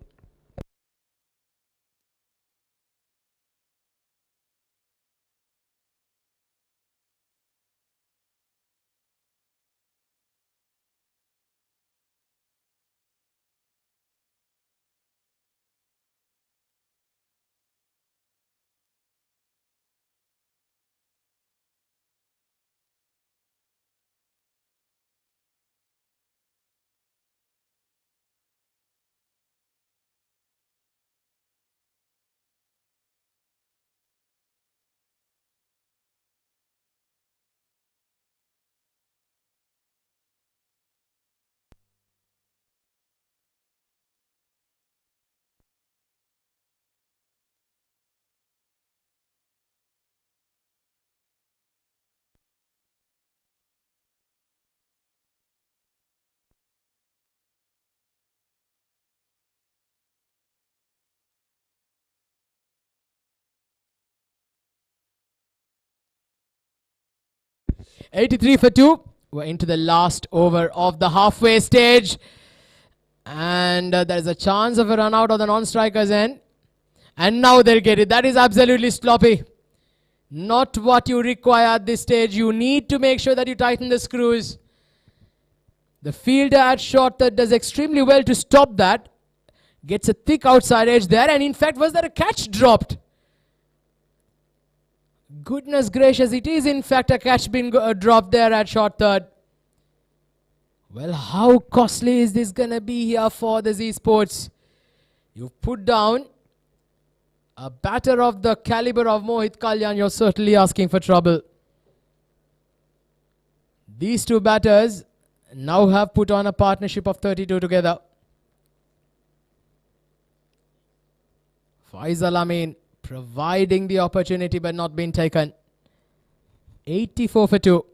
$83 for 2. We're into the last over of the halfway stage. And there's a chance of a run out of the non-strikers end. And now they'll get it. That is absolutely sloppy. Not what you require at this stage. You need to make sure that you tighten the screws. The fielder at short third does extremely well to stop that. Gets a thick outside edge there, and in fact, was there a catch dropped? Goodness gracious, it is in fact a catch being dropped there at short third. Well, how costly is this gonna be here for the Z Sports? You've put down a batter of the caliber of Mohit Kalyan, you're certainly asking for trouble. These two batters now have put on a partnership of 32 together. Faisal Amin providing the opportunity but not being taken. 84 for 2.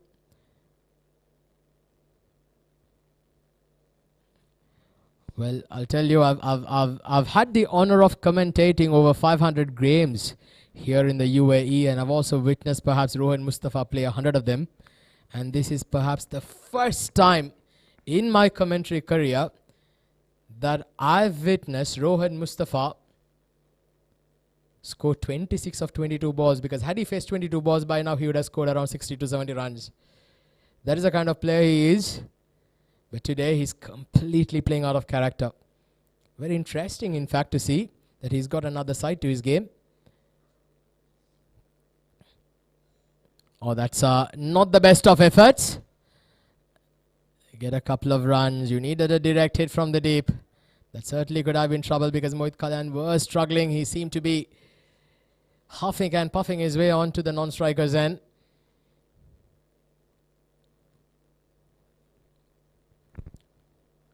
Well, I'll tell you, I've had the honor of commentating over 500 games here in the UAE, and I've also witnessed perhaps Rohan Mustafa play 100 of them. And this is perhaps the first time in my commentary career that I've witnessed Rohan Mustafa score 26 of 22 balls, because had he faced 22 balls by now, he would have scored around 60 to 70 runs. That is the kind of player he is. But today he's completely playing out of character. Very interesting, in fact, to see that he's got another side to his game. Oh, that's not the best of efforts. Get a couple of runs. You needed a direct hit from the deep. That certainly could have been trouble, because Mohit Kalyan was struggling. He seemed to be huffing and puffing his way on to the non-strikers end.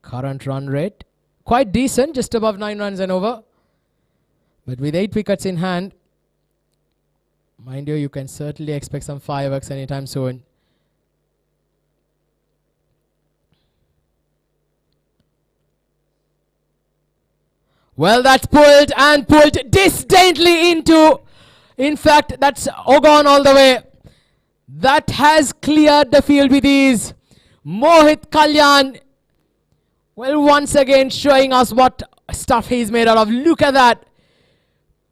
Current run rate quite decent, just above 9 runs and over. But with 8 wickets in hand, mind you can certainly expect some fireworks anytime soon. Well, that's pulled and pulled disdainfully into. In fact, that's gone all the way. That has cleared the field with ease. Mohit Kalyan, well, once again showing us what stuff he's made out of. Look at that.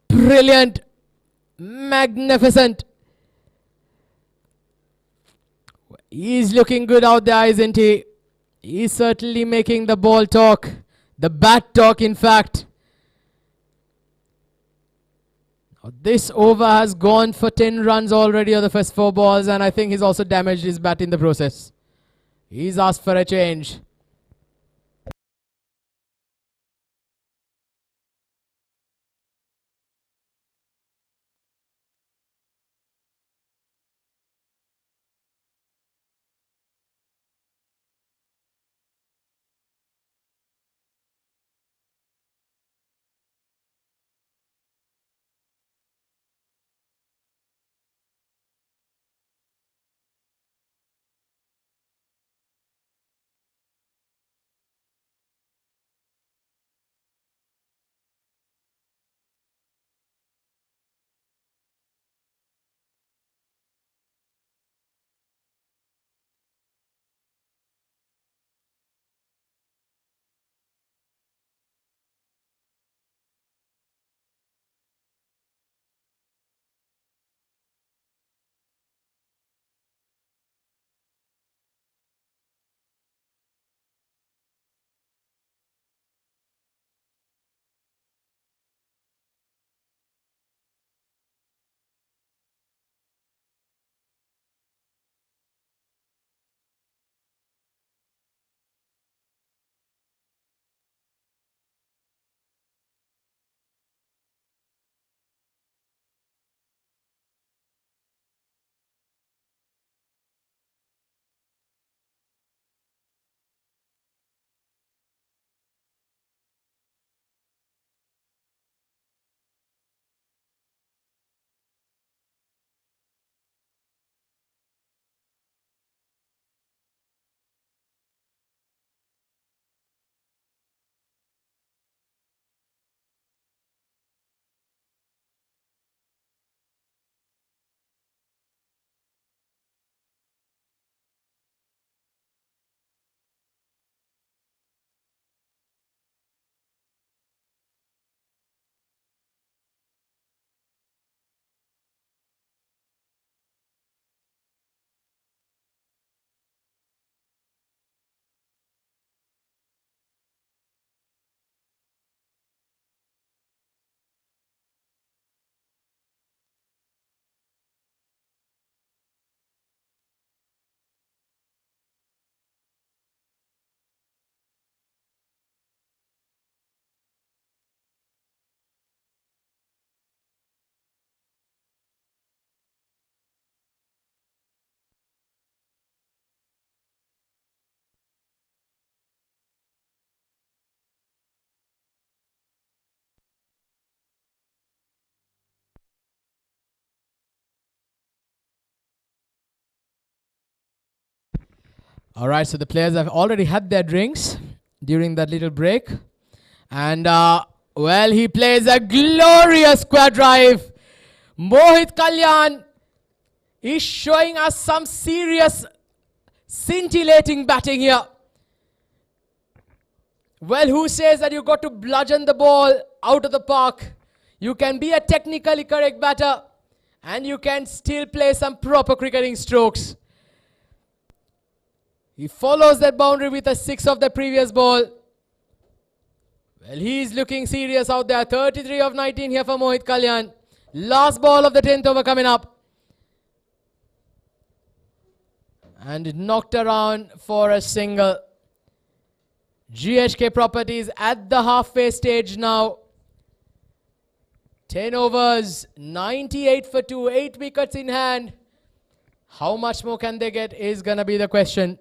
Brilliant. Magnificent. He's looking good out there, isn't he? He's certainly making the ball talk. The bat talk, in fact. This over has gone for 10 runs already on the first 4 balls, and I think he's also damaged his bat in the process. He's asked for a change. All right, so the players have already had their drinks during that little break. And, well, he plays a glorious square drive. Mohit Kalyan is showing us some serious scintillating batting here. Well, who says that you got to bludgeon the ball out of the park? You can be a technically correct batter and you can still play some proper cricketing strokes. He follows that boundary with a 6 of the previous ball. Well, he's looking serious out there. 33 of 19 here for Mohit Kalyan. Last ball of the 10th over coming up. And knocked around for a single. GHK Properties at the halfway stage now. 10 overs, 98 for 2, 8 wickets in hand. How much more can they get is going to be the question.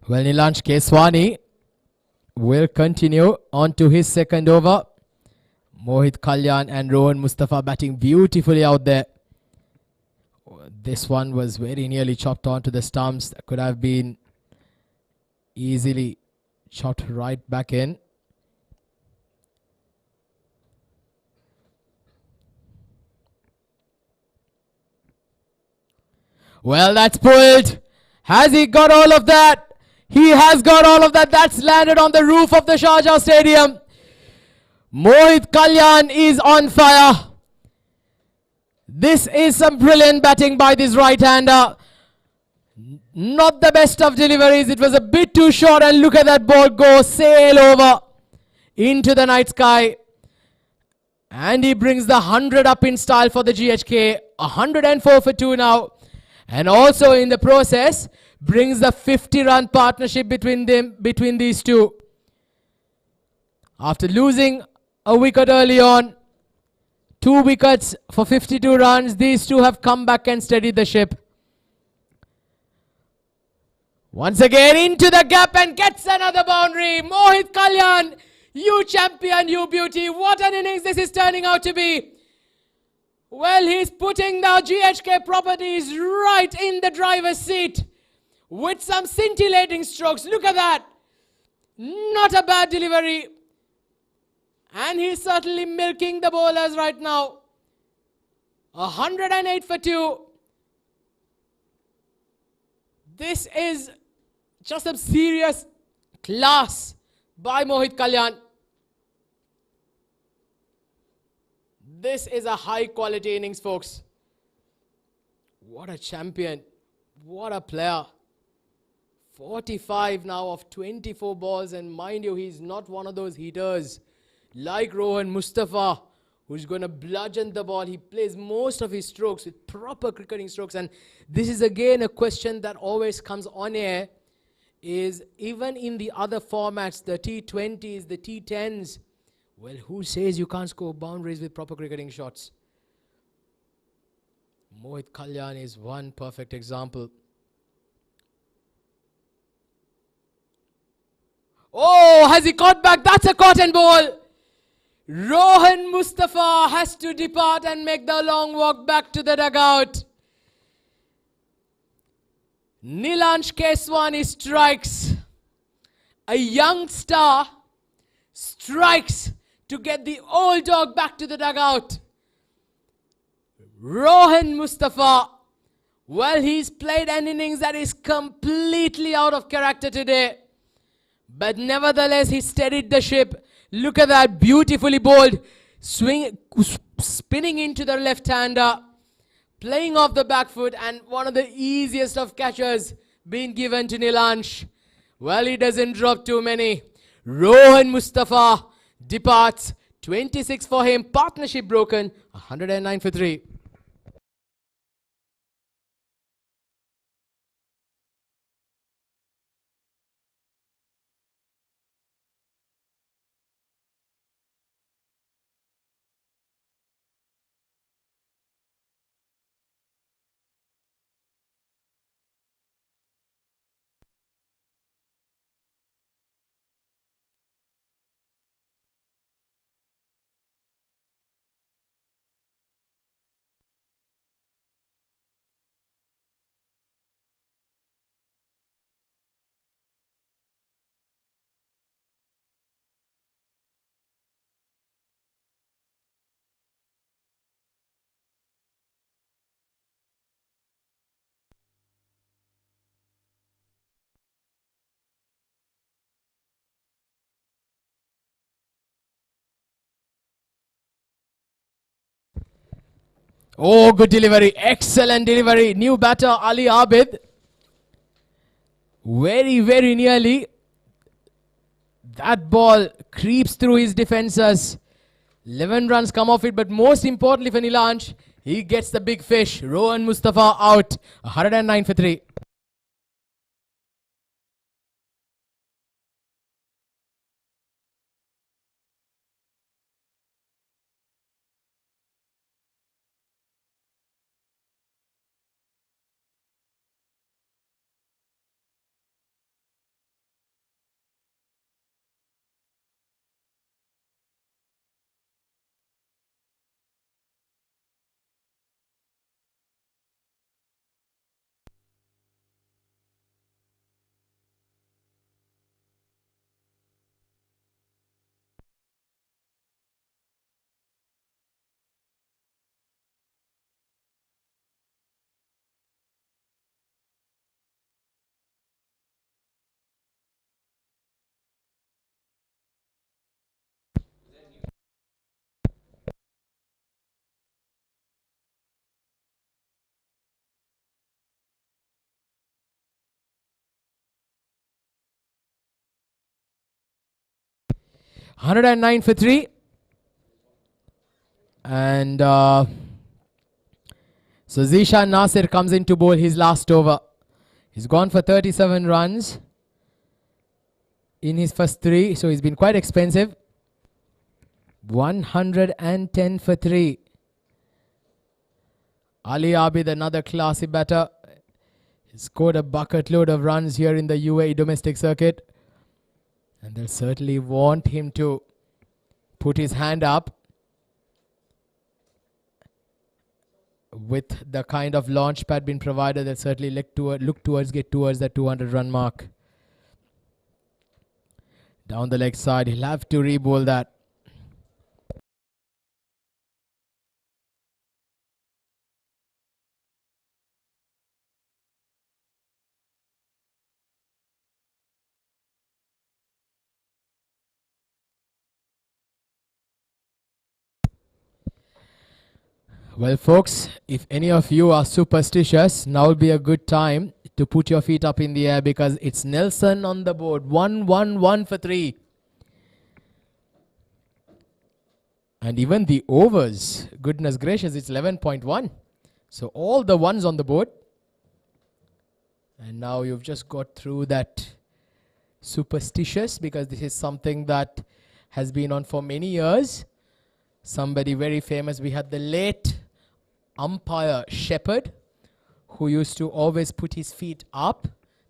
Well, Nilansh Keswani will continue on to his second over. Mohit Kalyan and Rohan Mustafa batting beautifully out there. This one was very nearly chopped onto the stumps. That could have been easily shot right back in. Well, that's pulled. Has he got all of that? He has got all of that. That's landed on the roof of the Sharjah Stadium. Mohit Kalyan is on fire. This is some brilliant batting by this right-hander. Not the best of deliveries. It was a bit too short, and look at that ball go sail over into the night sky. And he brings the 100 up in style for the GHK. 104 for 2 now. And also in the process, brings the 50-run partnership between these two. After losing a wicket early on, 2 wickets for 52 runs, these two have come back and steadied the ship. Once again into the gap and gets another boundary. Mohit Kalyan, you champion, you beauty. What an innings this is turning out to be. Well, he's putting the GHK Properties right in the driver's seat with some scintillating strokes. Look at that. Not a bad delivery. And he's certainly milking the bowlers right now. 108 for 2. This is just some serious class by Mohit Kalyan. This is a high quality innings, folks. What a champion. What a player. 45 now of 24 balls, and mind you, he's not one of those heaters like Rohan Mustafa, who's going to bludgeon the ball. He plays most of his strokes with proper cricketing strokes, and this is again a question that always comes on air, is even in the other formats, the T20s, the T10s, well, who says you can't score boundaries with proper cricketing shots? Mohit Kalyan is one perfect example. Oh, has he caught back? That's a cotton ball. Rohan Mustafa has to depart and make the long walk back to the dugout. Nilansh Keswani strikes. A young star strikes to get the old dog back to the dugout. Rohan Mustafa, well, he's played an innings that is completely out of character today. But nevertheless, he steadied the ship, Look at that, beautifully bowled. Spinning into the left-hander. Playing off the back foot, and one of the easiest of catches being given to Nilansh. Well, he doesn't drop too many. Rohan Mustafa departs. 26 for him. Partnership broken. 109 for 3. Oh, good delivery. Excellent delivery. New batter, Ali Abid. Very, very nearly. That ball creeps through his defenses. 11 runs come off it, but most importantly for Nilansh, he gets the big fish. Rohan Mustafa out. 109 for 3. Hundred and nine for 3. And so Zishan Nasir comes in to bowl his last over. He's gone for 37 runs in his first 3, so he's been quite expensive. 110 for 3. Ali Abid, another classy batter. He scored a bucket load of runs here in the UAE domestic circuit. And they'll certainly want him to put his hand up. With the kind of launch pad being provided, they'll certainly get towards that 200 run mark. Down the leg side, he'll have to re-bowl that. Well, folks, if any of you are superstitious, now will be a good time to put your feet up in the air, because it's Nelson on the board. 111 for 3. And even the overs, goodness gracious, it's 11.1. So all the ones on the board. And now you've just got through that superstitious, because this is something that has been on for many years. Somebody very famous, we had the late umpire Shepherd, who used to always put his feet up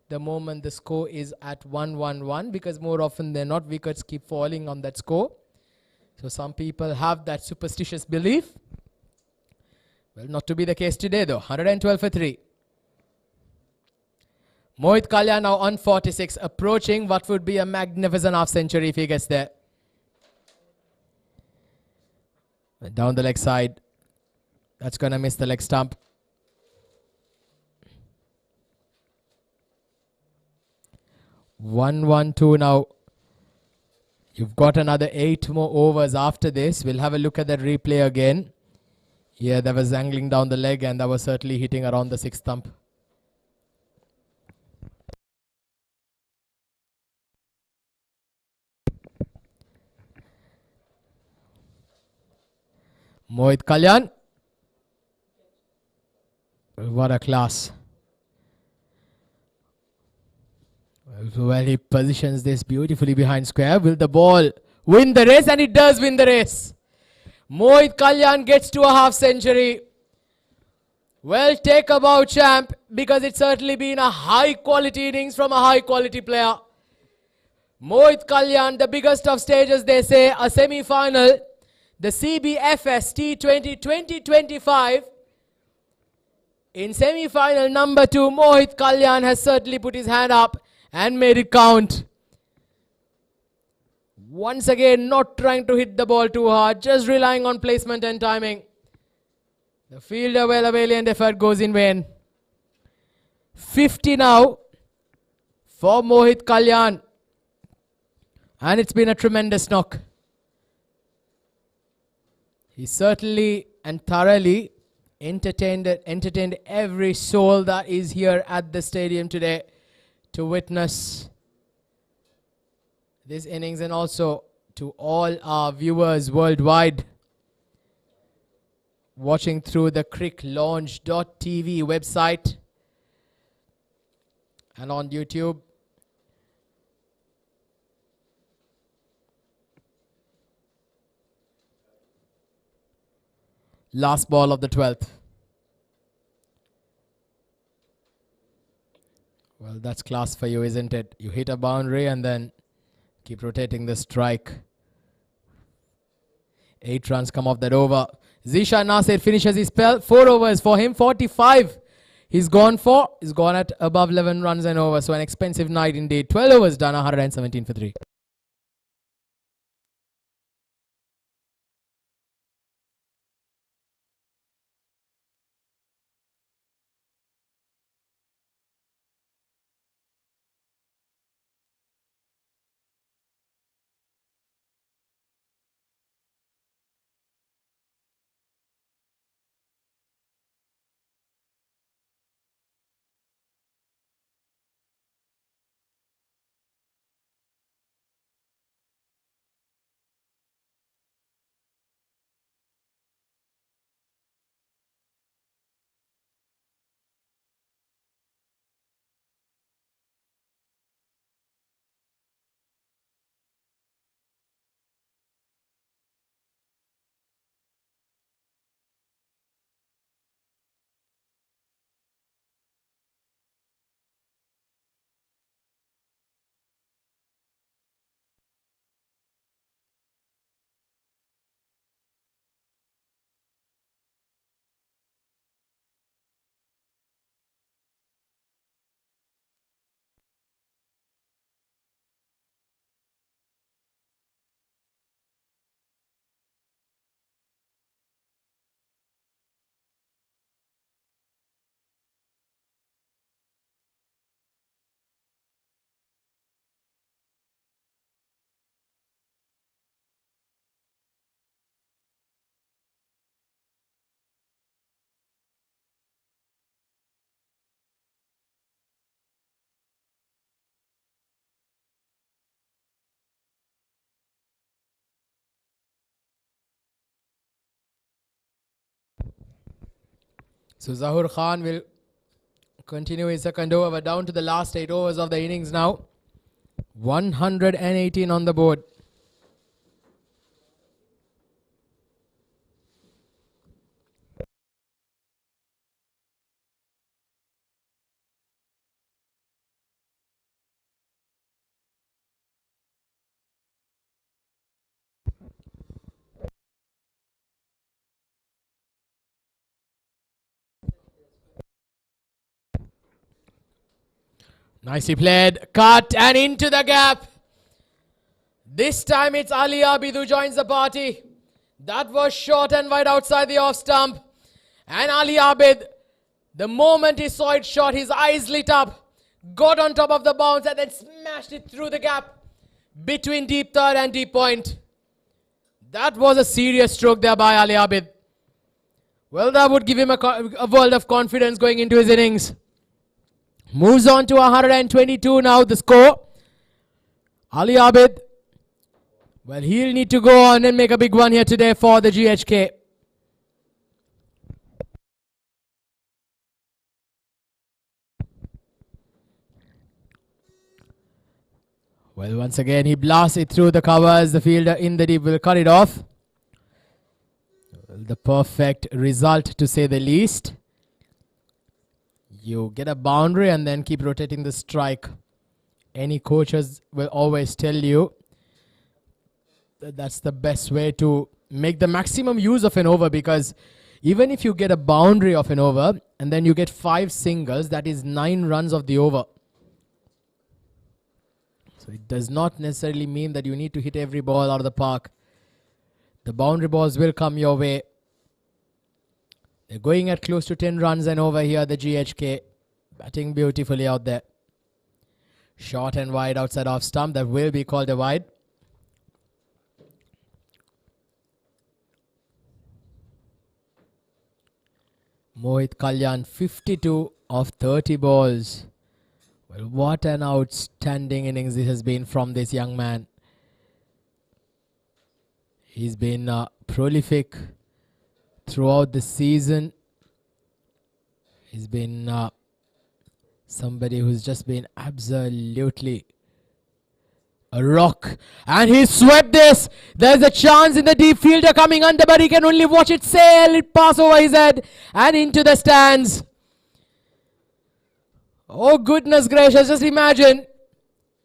the moment the score is at 111, because more often than not wickets keep falling on that score. So some people have that superstitious belief. Well, not to be the case today though. 112 for 3. Mohit Kalya now on 46, approaching what would be a magnificent half century if he gets there. Down the leg side. That's going to miss the leg stump. One, 1, 2 now. You've got another 8 more overs after this. We'll have a look at that replay again. Yeah, that was angling down the leg and that was certainly hitting around the 6th stump. Mohit Kalyan. What a class. Well, he positions this beautifully behind square. Will the ball win the race? And it does win the race. Mohit Kalyan gets to a half century. Well, take a bow, champ, because it's certainly been a high quality innings from a high quality player. Mohit Kalyan, the biggest of stages, they say, a semi-final, the CBFS T20 2025. In semi-final number 2, Mohit Kalyan has certainly put his hand up and made it count. Once again, not trying to hit the ball too hard, just relying on placement and timing. The fielder, well, a valiant effort goes in vain. 50 now for Mohit Kalyan. And it's been a tremendous knock. He certainly and thoroughly entertained every soul that is here at the stadium today to witness this innings, and also to all our viewers worldwide watching through the cricklaunch.tv website and on YouTube. Last ball of the 12th. Well, that's class for you, isn't it? You hit a boundary and then keep rotating the strike. 8 runs come off that over. Zishan Nasir finishes his spell. 4 overs for him, 45. He's gone at above 11 runs and over. So an expensive night indeed. 12 overs done, 117 for 3. So Zahur Khan will continue his second over. We're down to the last 8 overs of the innings now. 118 on the board. Nicely played. Cut and into the gap. This time it's Ali Abid who joins the party. That was short and wide outside the off stump. And Ali Abid, the moment he saw it shot, his eyes lit up. Got on top of the bounce and then smashed it through the gap. between deep third and deep point. That was a serious stroke there by Ali Abid. Well, that would give him a world of confidence going into his innings. Moves on to 122 now, the score. Ali Abid, well, he'll need to go on and make a big one here today for the GHK. Well, once again, he blasts it through the covers. The fielder in the deep will cut it off. The perfect result, to say the least. You get a boundary and then keep rotating the strike. Any coaches will always tell you that that's the best way to make the maximum use of an over, because even if you get a boundary of an over and then you get 5 singles, that is 9 runs of the over. So it does not necessarily mean that you need to hit every ball out of the park. The boundary balls will come your way. They're going at close to 10 runs and over here, the GHK. Batting beautifully out there. Short and wide outside off stump. That will be called a wide. Mohit Kalyan, 52 of 30 balls. Well, what an outstanding innings this has been from this young man. He's been prolific throughout the season. He's been somebody who's just been absolutely a rock. And he swept this. There's a chance in the deep fielder coming under, but he can only watch it sail. It pass over his head and into the stands. Oh, goodness gracious. Just imagine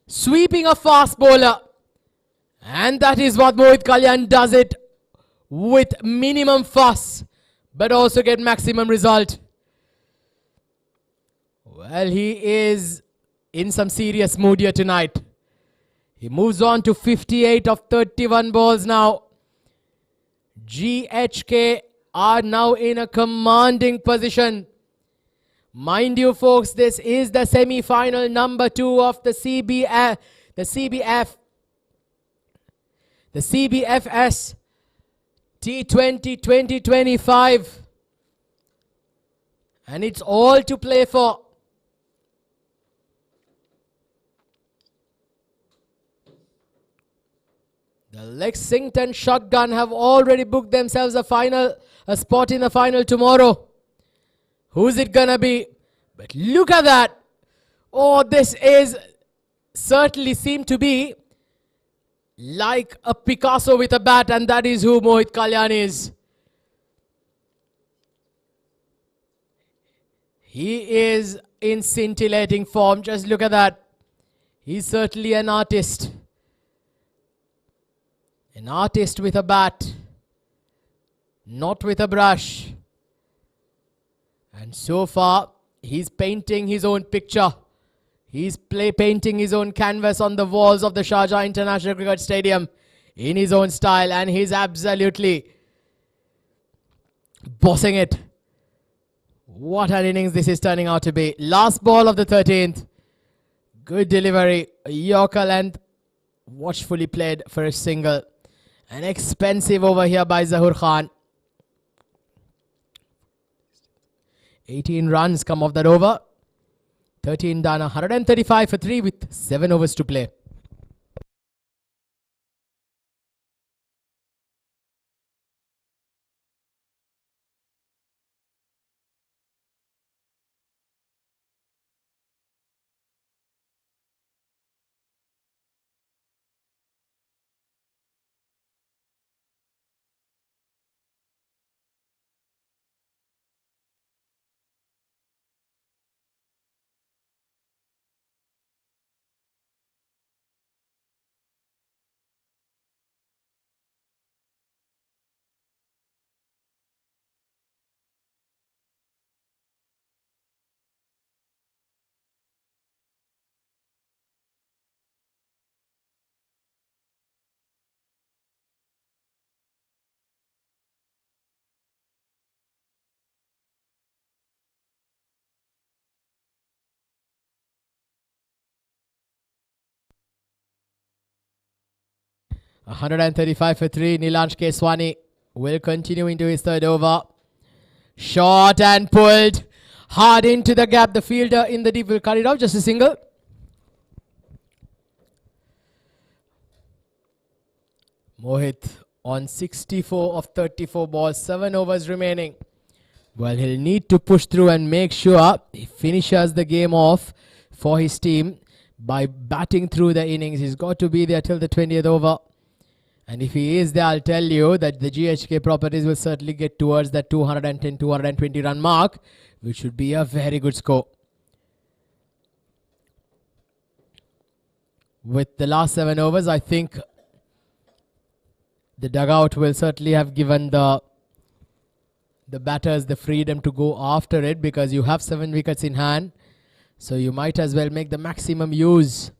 sweeping a fast bowler. And that is what Mohit Kalyan does it with minimum fuss, but also get maximum result. Well, he is in some serious mood here tonight. He moves on to 58 of 31 balls now. GHK are now in a commanding position. Mind you, folks, this is the semi-final number 2 of the CBFS T20 2025. And it's all to play for. The Lexington Shotgun have already booked themselves a spot in the final tomorrow. Who's it gonna be? But look at that. Oh, this is certainly seemed to be like a Picasso with a bat, and that is who Mohit Kalyan is. He is in scintillating form. Just look at that. He's certainly an artist. An artist with a bat, not with a brush. And so far, he's painting his own picture. He's painting his own canvas on the walls of the Sharjah International Cricket Stadium in his own style. And he's absolutely bossing it. What an innings this is turning out to be. Last ball of the 13th. Good delivery. A Yorker length. Watchfully played for a single. An expensive over here by Zahur Khan. 18 runs come off that over. 13 done, 135 for 3 with 7 overs to play. 135 for 3. Nilansh Keswani will continue into his third over. Shot and pulled hard into the gap. The fielder in the deep will cut it off. Just a single. Mohit on 64 of 34 balls. 7 overs remaining. Well, he'll need to push through and make sure he finishes the game off for his team by batting through the innings. He's got to be there till the 20th over. And if he is there, I'll tell you that the GHK properties will certainly get towards that 210, 220 run mark, which should be a very good score. With the last 7 overs, I think the dugout will certainly have given the batters the freedom to go after it, because you have 7 wickets in hand. So you might as well make the maximum use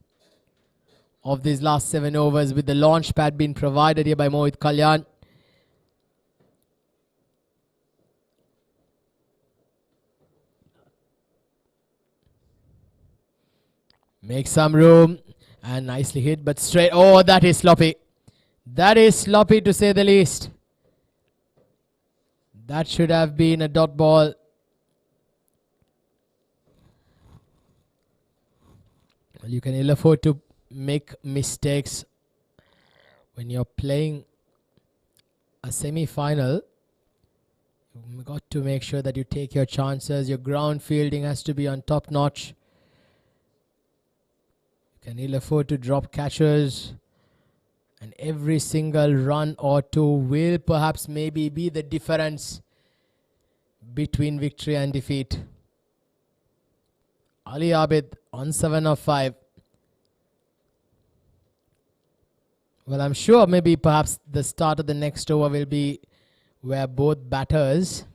of these last 7 overs, with the launch pad being provided here by Mohit Kalyan. Make some room, and nicely hit, but straight. Oh, that is sloppy. That is sloppy to say the least. That should have been a dot ball. Well, you can ill afford to make mistakes when you're playing a semi-final. You've got to make sure that you take your chances. Your ground fielding has to be on top notch. You can ill afford to drop catches, and every single run or two will perhaps maybe be the difference between victory and defeat. Ali Abid on 7 of 5. Well, I'm sure maybe perhaps the start of the next over will be where both batters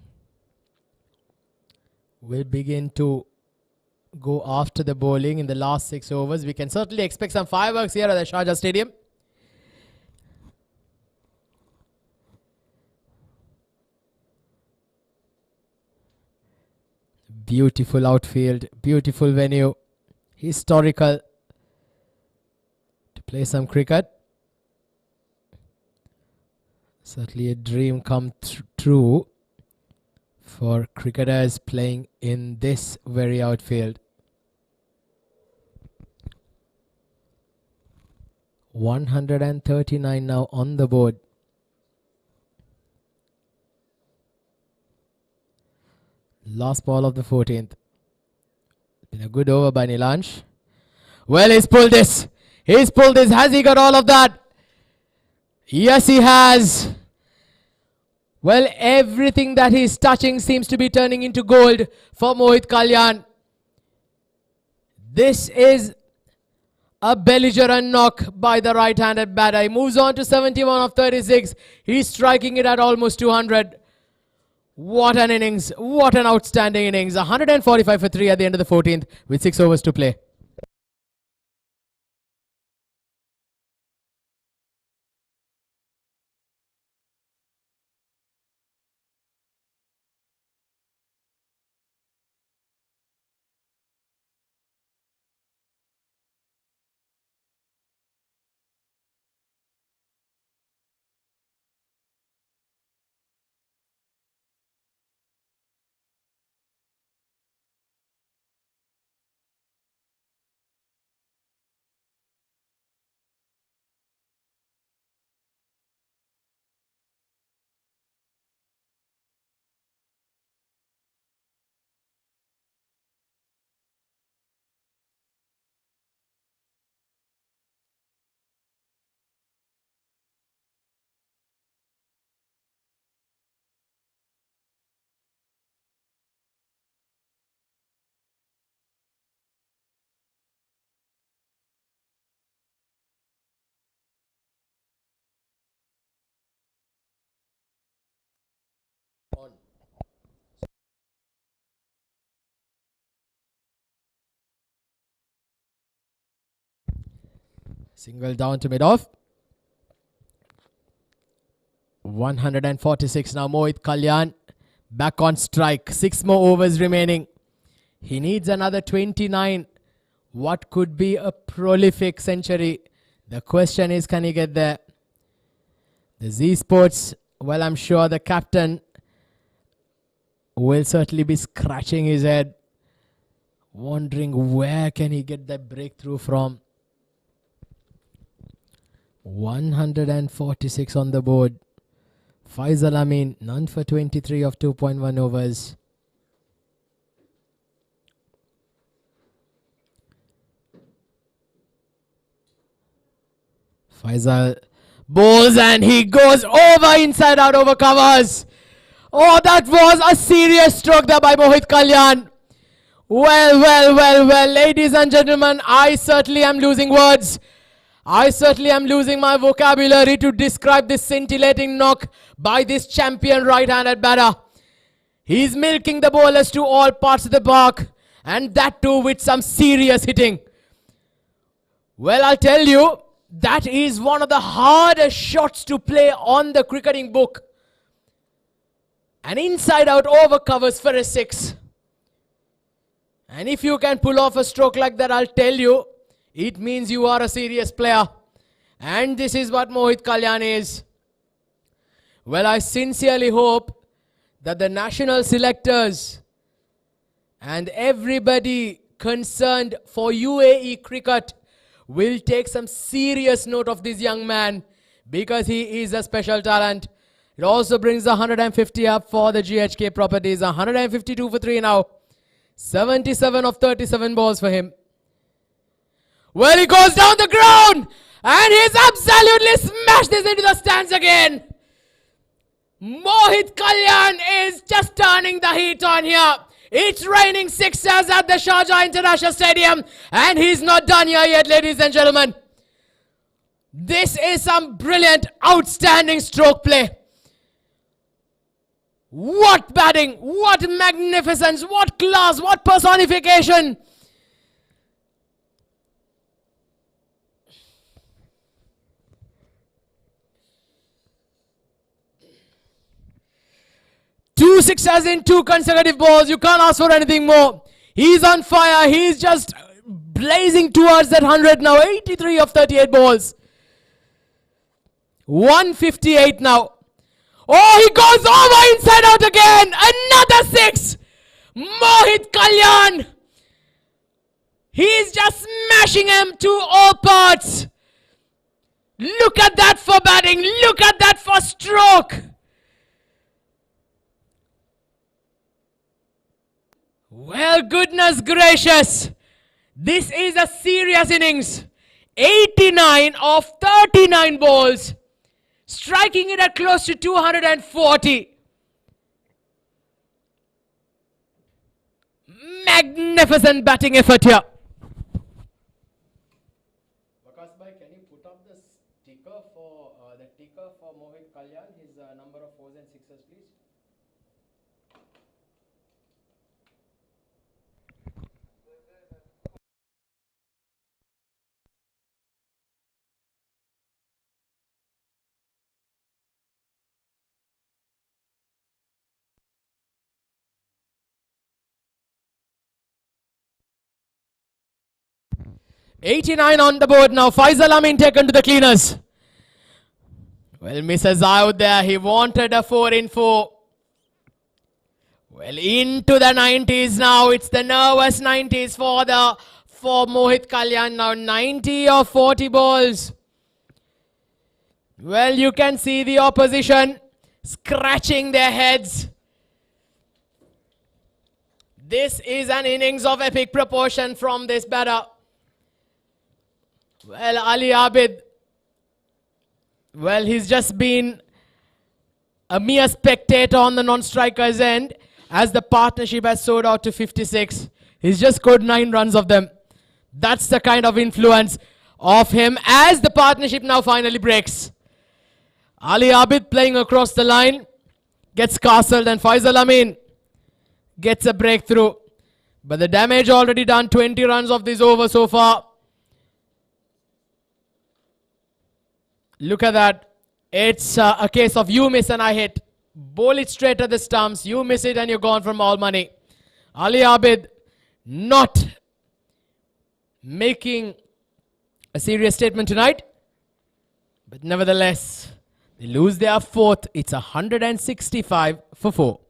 will begin to go after the bowling in the last 6 overs. We can certainly expect some fireworks here at the Sharjah Stadium. Beautiful outfield, beautiful venue, historical to play some cricket. Certainly a dream come true for cricketers playing in this very outfield. 139 now on the board. Last ball of the 14th. Been a good over by Nilansh. Well, he's pulled this. He's pulled this. Has he got all of that? Yes, he has. Well, everything that he's touching seems to be turning into gold for Mohit Kalyan. This is a belligerent knock by the right-handed batter. He moves on to 71 of 36. He's striking it at almost 200. What an innings. What an outstanding innings. 145 for 3 at the end of the 14th with 6 overs to play. Single down to mid-off. 146 now. Mohit Kalyan back on strike. 6 more overs remaining. He needs another 29. What could be a prolific century? The question is, can he get there? The Z Sports, well, I'm sure the captain will certainly be scratching his head, wondering where can he get that breakthrough from. 146 on the board. Faisal Amin, none for 23 of 2.1 overs. Faisal bowls and he goes over, inside out, over covers. Oh, that was a serious stroke there by Mohit Kalyan. Well, ladies and gentlemen, I certainly am losing words. I certainly am losing my vocabulary to describe this scintillating knock by this champion right-handed batter. He's milking the bowlers to all parts of the park, and that too with some serious hitting. Well, I'll tell you, that is one of the hardest shots to play on the cricketing book. An inside-out over covers for a 6. And if you can pull off a stroke like that, I'll tell you, it means you are a serious player. And this is what Mohit Kalyan is. Well, I sincerely hope that the national selectors and everybody concerned for UAE cricket will take some serious note of this young man, because he is a special talent. It also brings the 150 up for the GHK properties. 152 for 3 now. 77 of 37 balls for him. Well, he goes down the ground and he's absolutely smashed this into the stands again. Mohit Kalyan is just turning the heat on here. It's raining sixers at the Sharjah International Stadium, and he's not done here yet, ladies and gentlemen. This is some brilliant, outstanding stroke play. What batting, what magnificence, what class, what personification. Two sixers in 2 consecutive balls. You can't ask for anything more. He's on fire. He's just blazing towards that 100 now. 83 of 38 balls. 158 now. Oh, he goes over, inside out again. Another 6. Mohit Kalyan. He's just smashing him to all parts. Look at that for batting. Look at that for stroke. Well, goodness gracious. This is a serious innings. 89 of 39 balls. Striking it at close to 240. Magnificent batting effort here. Vikas bhai, can you put up the ticker for Mohit Kalyan, his number of 4s and 6s, please? .89 on the board now. Faisal Amin taken to the cleaners. Well, misses out there. He wanted a 4 in 4. Well, into the 90s now. It's the nervous 90s for Mohit Kalyan now. 90 of 40 balls. Well, you can see the opposition scratching their heads. This is an innings of epic proportion from this batter. Well, Ali Abid, well, he's just been a mere spectator on the non-striker's end as the partnership has soared out to 56. He's just scored 9 runs of them. That's the kind of influence of him as the partnership now finally breaks. Ali Abid playing across the line, gets castled, and Faisal Amin gets a breakthrough. But the damage already done. 20 runs of this over so far. Look at that. It's a case of you miss and I hit. Bowl it straight at the stumps. You miss it and you're gone from all money. Ali Abid not making a serious statement tonight. But nevertheless, They lose their fourth. It's 165 for 4.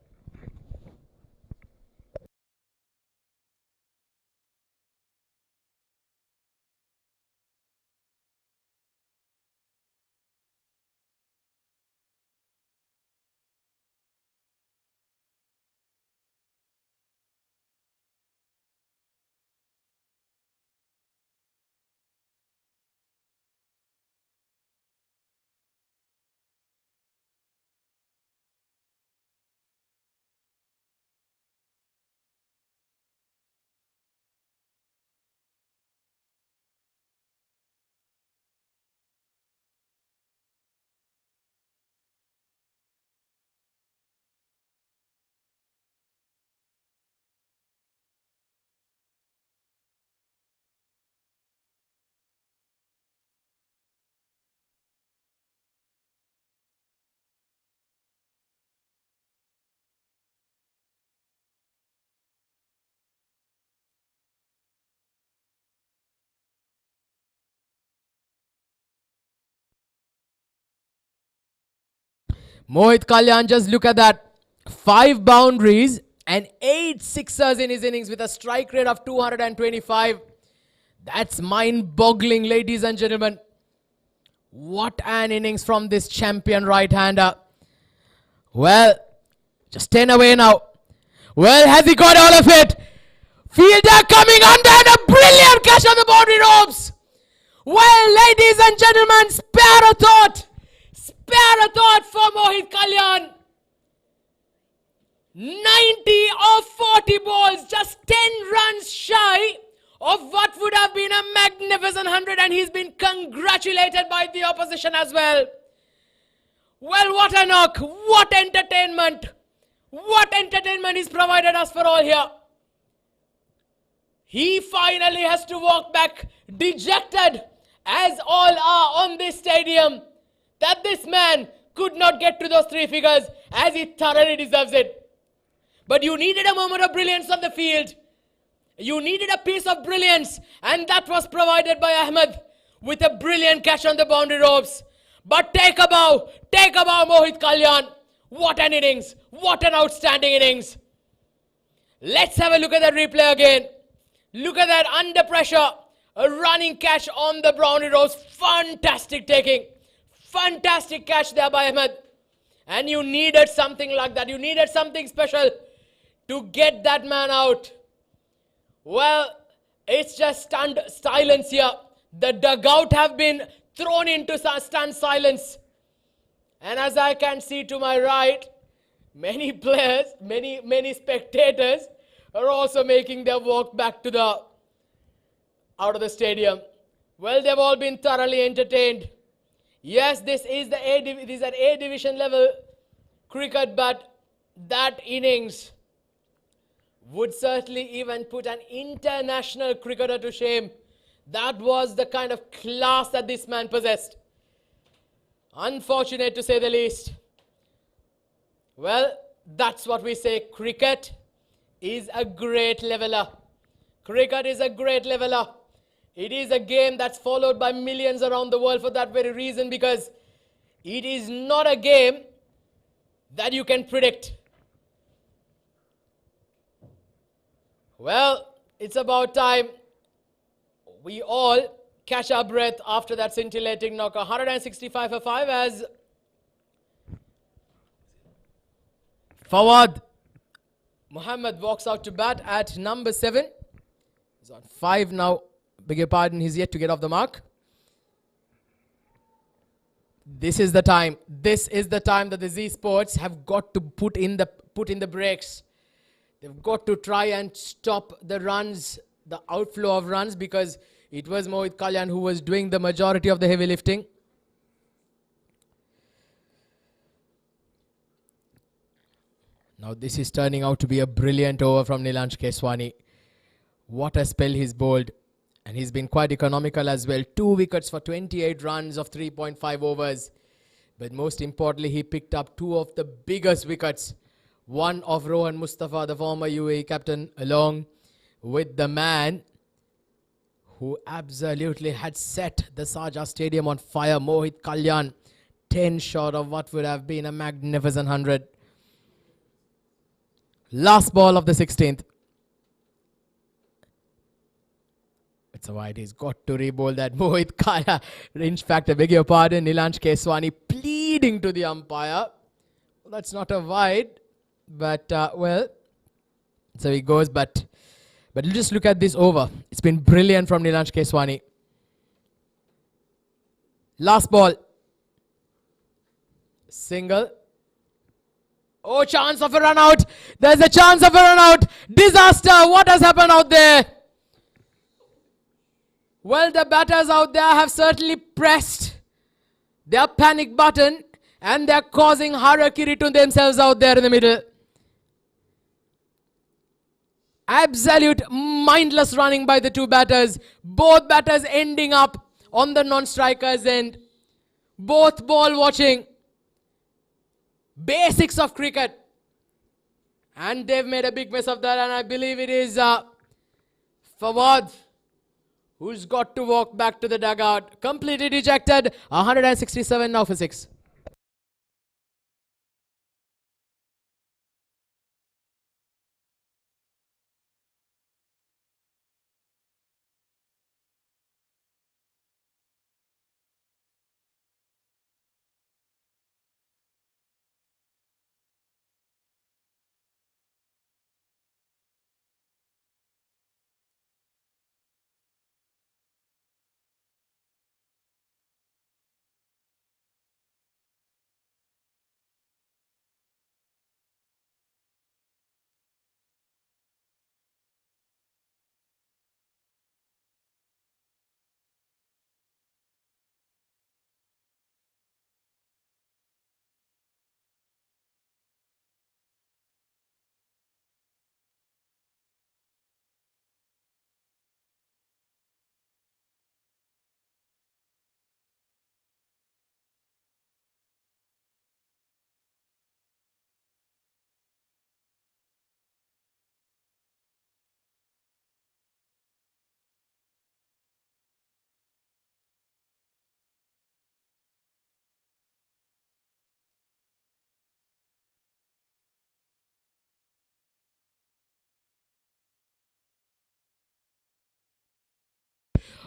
Mohit Kalyan, just look at that. 5 boundaries and 8 sixers in his innings with a strike rate of 225. That's mind-boggling, ladies and gentlemen. What an innings from this champion right-hander. Well, just 10 away now. Well, has he got all of it? Fielder coming under and a brilliant catch on the boundary ropes. Well, ladies and gentlemen, spare a thought. Spare a thought for Mohit Kalyan. 90 of 40 balls, just 10 runs shy of what would have been a magnificent 100, and he's been congratulated by the opposition as well. Well, what a knock, what entertainment he's provided us for all here. He finally has to walk back dejected, as all are on this stadium, that this man could not get to those 3 figures, as he thoroughly deserves it. But you needed a moment of brilliance on the field. You needed a piece of brilliance, and that was provided by Ahmed with a brilliant catch on the boundary ropes. But take a bow, Mohit Kalyan. What an innings, what an outstanding innings. Let's have a look at that replay again. Look at that, under pressure, a running catch on the boundary ropes. Fantastic taking, fantastic catch there by Ahmed. And you needed something like that. You needed something special to get that man out. Well, it's just stunned silence here. The dugout have been thrown into stunned silence. And as I can see to my right, many players, many spectators are also making their walk back to the out of the stadium. Well, they've all been thoroughly entertained. Yes, this is an A division level cricket, but that innings would certainly even put an international cricketer to shame. That was the kind of class that this man possessed. Unfortunate to say the least. Well, that's what we say. Cricket is a great leveler. Cricket is a great leveler. It is a game that's followed by millions around the world for that very reason, because it is not a game that you can predict. Well, it's about time we all catch our breath after that scintillating knock. 165 for 5 as Fawad Muhammad walks out to bat at number 7. He's on 5 now. Beg your pardon, he's yet to get off the mark. This is the time. This is the time that the Z Sports have got to put in the brakes. They've got to try and stop the runs, the outflow of runs, because it was Mohit Kalyan who was doing the majority of the heavy lifting. Now this is turning out to be a brilliant over from Nilansh Keswani. What a spell he's bowled. And he's been quite economical as well. 2 wickets for 28 runs of 3.5 overs. But most importantly, he picked up 2 of the biggest wickets. One of Rohan Mustafa, the former UAE captain, along with the man who absolutely had set the Sharjah Stadium on fire, Mohit Kalyan. 10 short of what would have been a magnificent 100. Last ball of the 16th. It's a wide. He's got to re-bowl that. Mohit Kaya. In fact, I beg your pardon. Nilansh Keswani pleading to the umpire. Well, that's not a wide. But, well, so he goes. But just look at this over. It's been brilliant from Nilansh Keswani. Last ball. Single. Oh, chance of a run out. There's a chance of a run out. Disaster. What has happened out there? Well, the batters out there have certainly pressed their panic button and they're causing harakiri to themselves out there in the middle. Absolute mindless running by the two batters. Both batters ending up on the non-strikers end. Both ball watching. Basics of cricket. And they've made a big mess of that, and I believe it is Fawad who's got to walk back to the dugout. Completely dejected. 167 now for 6.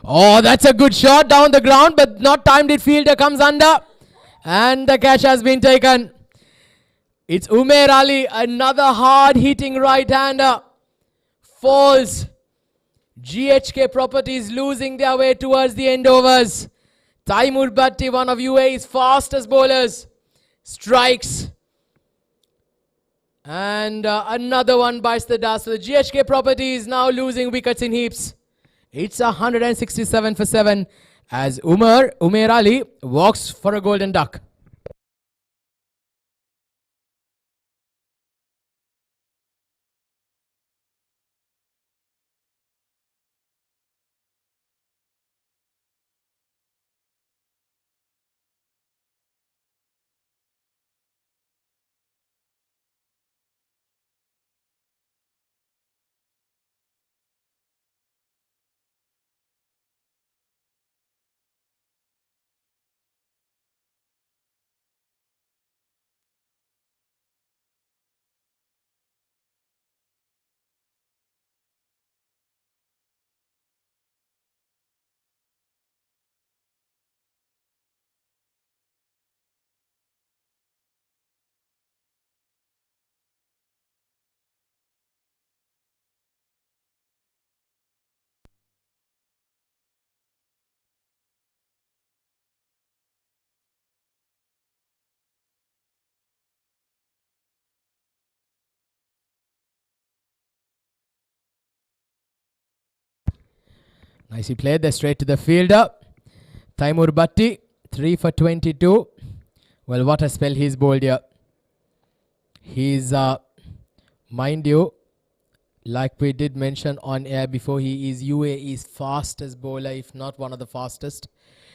Oh, that's a good shot down the ground, but not timed it. Fielder comes under. And the catch has been taken. It's Umair Ali, another hard-hitting right-hander. Falls. GHK Properties losing their way towards the end overs. Taimur Bhatti, one of UAE's fastest bowlers, strikes. And another one bites the dust. So the GHK Properties now losing wickets in heaps. It's 167 for 7 as Umair Ali walks for a golden duck. Nicely played. They're straight to the fielder. Taimur Bhatti, 3 for 22. Well, what a spell he's bowled here. He's, mind you, like we did mention on air before, he is UAE's fastest bowler, if not one of the fastest.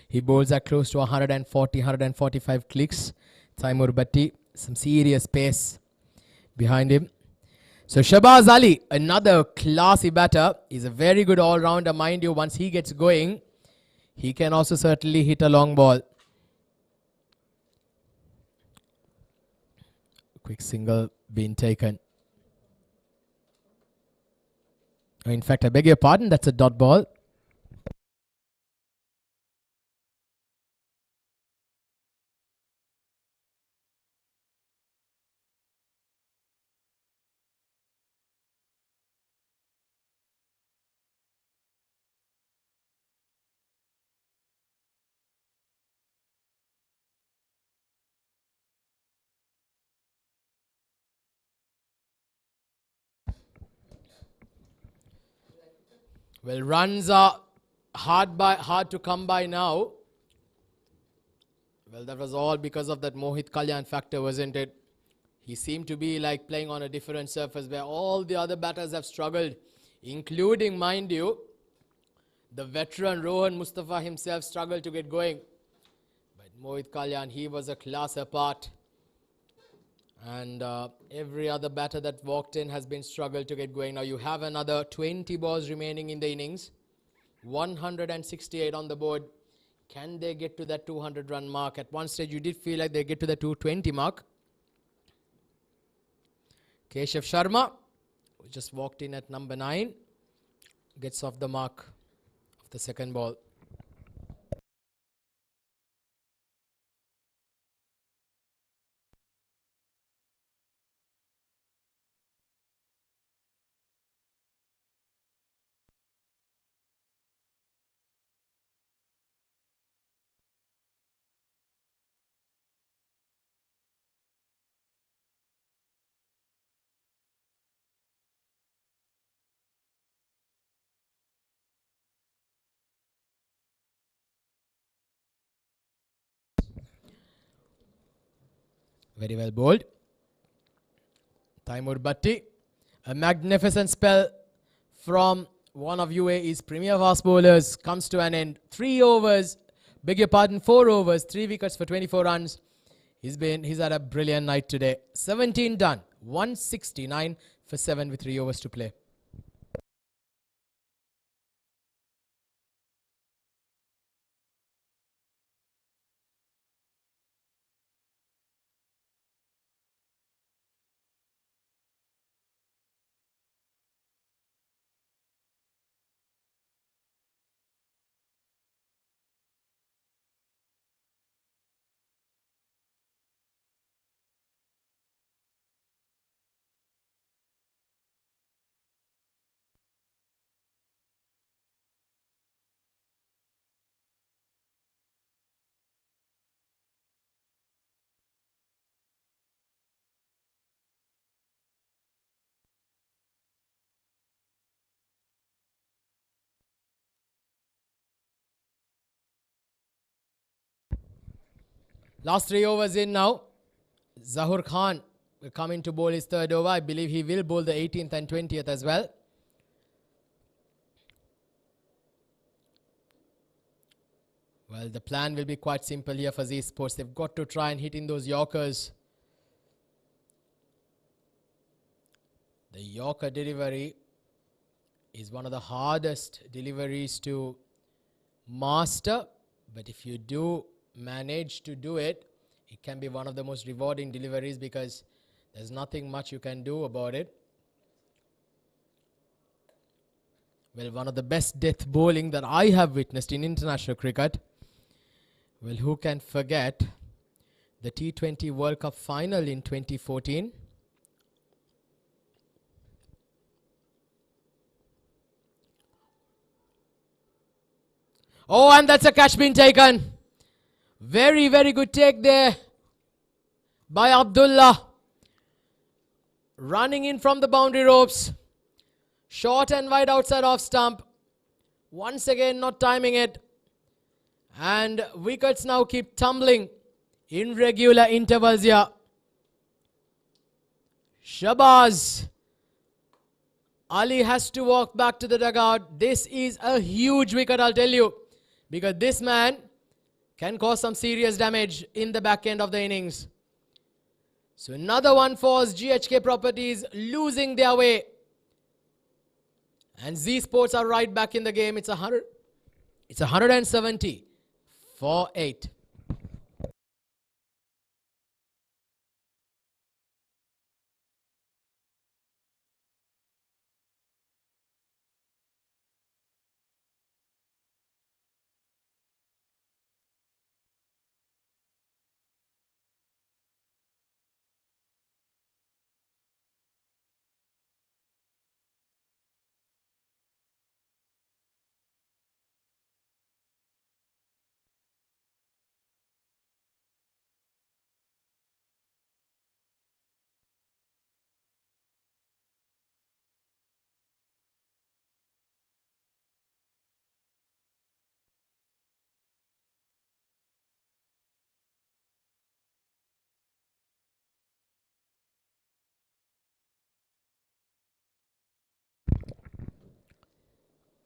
He bowls at close to 140, 145 clicks. Taimur Bhatti, some serious pace behind him. So Shahbaz Ali, another classy batter, is a very good all-rounder. Mind you, once he gets going, he can also certainly hit a long ball. Quick single being taken. In fact, I beg your pardon, that's a dot ball. Well, runs are hard to come by now. Well, that was all because of that Mohit Kalyan factor, wasn't it? He seemed to be like playing on a different surface where all the other batters have struggled, including, mind you, the veteran Rohan Mustafa himself struggled to get going. But Mohit Kalyan, he was a class apart. And every other batter that walked in has been struggled to get going. Now you have another 20 balls remaining in the innings. 168 on the board. Can they get to that 200 run mark? At one stage you did feel like they get to the 220 mark. Keshav Sharma, who just walked in at number 9, gets off the mark of the second ball. Very well bowled. Taimur Bhatti. A magnificent spell from one of UAE's premier fast bowlers comes to an end. 3 overs, beg your pardon, 4 overs, 3 wickets for 24 runs. He's had a brilliant night today. 17 done, 169 for 7 with 3 overs to play. Last 3 overs in now. Zahur Khan will come in to bowl his 3rd over. I believe he will bowl the 18th and 20th as well. Well, the plan will be quite simple here for Zee Sports. They've got to try and hit in those Yorkers. The Yorker delivery is one of the hardest deliveries to master. But if you do manage to do it, it can be one of the most rewarding deliveries because there's nothing much you can do about it. Well, one of the best death bowling that I have witnessed in international cricket. Well, who can forget the T20 World Cup final in 2014? Oh, and that's a catch being taken. Very, very good take there by Abdullah. Running in from the boundary ropes. Short and wide outside off stump. Once again, not timing it. And wickets now keep tumbling in regular intervals here. Shabazz Ali has to walk back to the dugout. This is a huge wicket, I'll tell you. Because this man can cause some serious damage in the back end of the innings. So another one for GHK Properties losing their way. And Zee Sports are right back in the game. It's 170 for 8.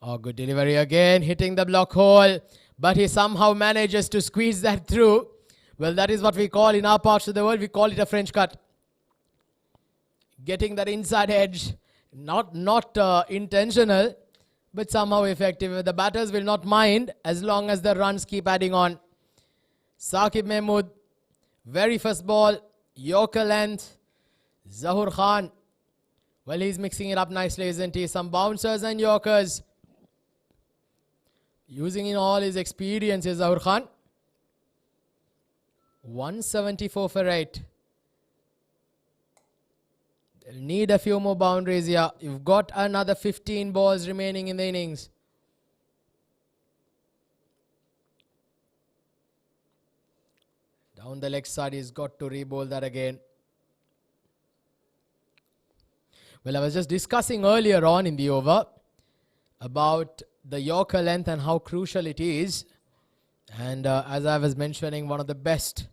Oh, good delivery again, hitting the block hole. But he somehow manages to squeeze that through. Well, that is what we call in our parts of the world, we call it a French cut. Getting that inside edge, not intentional, but somehow effective. The batters will not mind as long as the runs keep adding on. Saqib Mahmood, very first ball, Yorker length. Zahoor Khan, well, he's mixing it up nicely, isn't he? Some bouncers and Yorkers. Using in all his experiences, Zahoor Khan. 174 for 8. They'll need a few more boundaries here. You've got another 15 balls remaining in the innings. Down the leg side, he's got to re-bowl that again. Well, I was just discussing earlier on in the over about the Yorker length and how crucial it is. And as I was mentioning, one of the best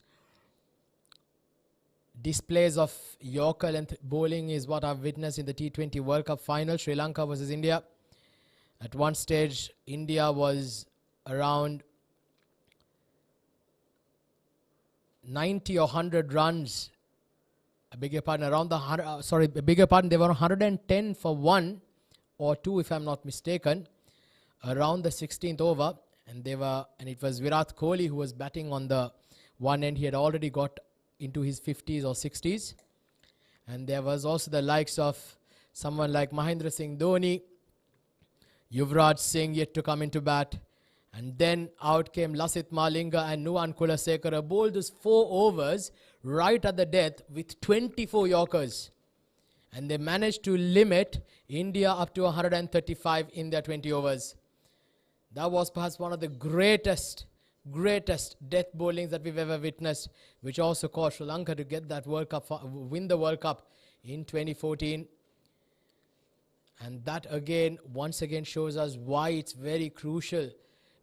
displays of Yorker length bowling is what I've witnessed in the T20 World Cup final, Sri Lanka versus India. At one stage, India was around 90 or 100 runs. I beg your pardon, around the 100, I beg your pardon, they were 110 for 1 or 2 if I'm not mistaken, around the 16th over. And it was Virat Kohli who was batting on the one end. He had already got into his 50s or 60s. And there was also the likes of someone like Mahendra Singh Dhoni, Yuvraj Singh yet to come into bat. And then out came Lasith Malinga and Nuwan Kulasekara, bowled those 4 overs right at the death with 24 Yorkers. And they managed to limit India up to 135 in their 20 overs. That was perhaps one of the greatest death bowlings that we've ever witnessed, which also caused Sri Lanka to get that World Cup, win the World Cup in 2014. And that again, once again shows us why it's very crucial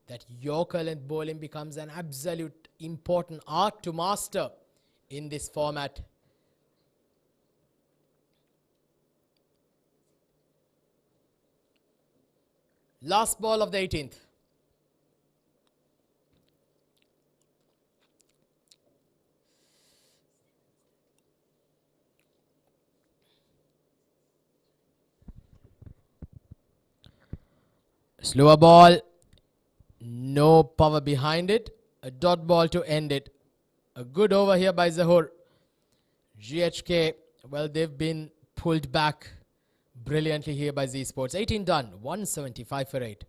that Yorker length bowling becomes an absolute important art to master in this format. Last ball of the 18th. Slower ball. No power behind it. A dot ball to end it. A good over here by Zahoor. GHK, well, they've been pulled back brilliantly here by Z Sports. 18 done. 175 for 8.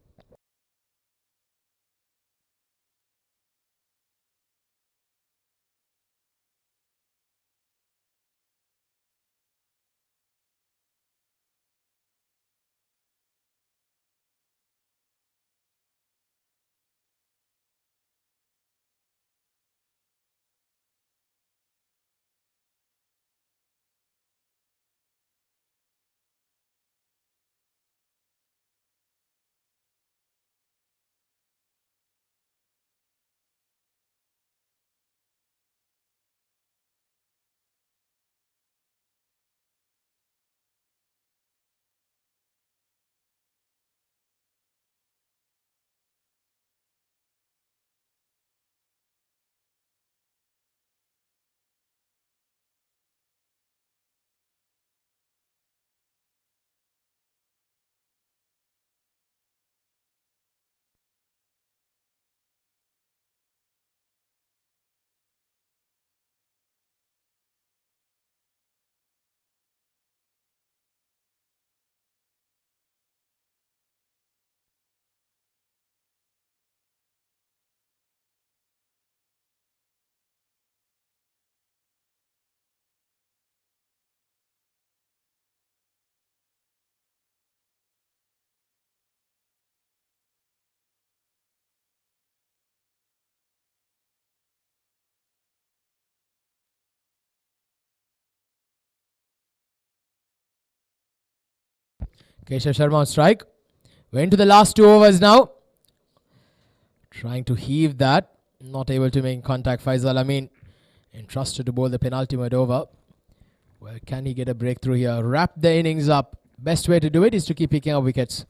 Keshav Sharma on strike. We're into the last 2 overs now. Trying to heave that. Not able to make contact. Faisal Amin entrusted to bowl the penultimate over. Well, can he get a breakthrough here? Wrap the innings up. Best way to do it is to keep picking up wickets.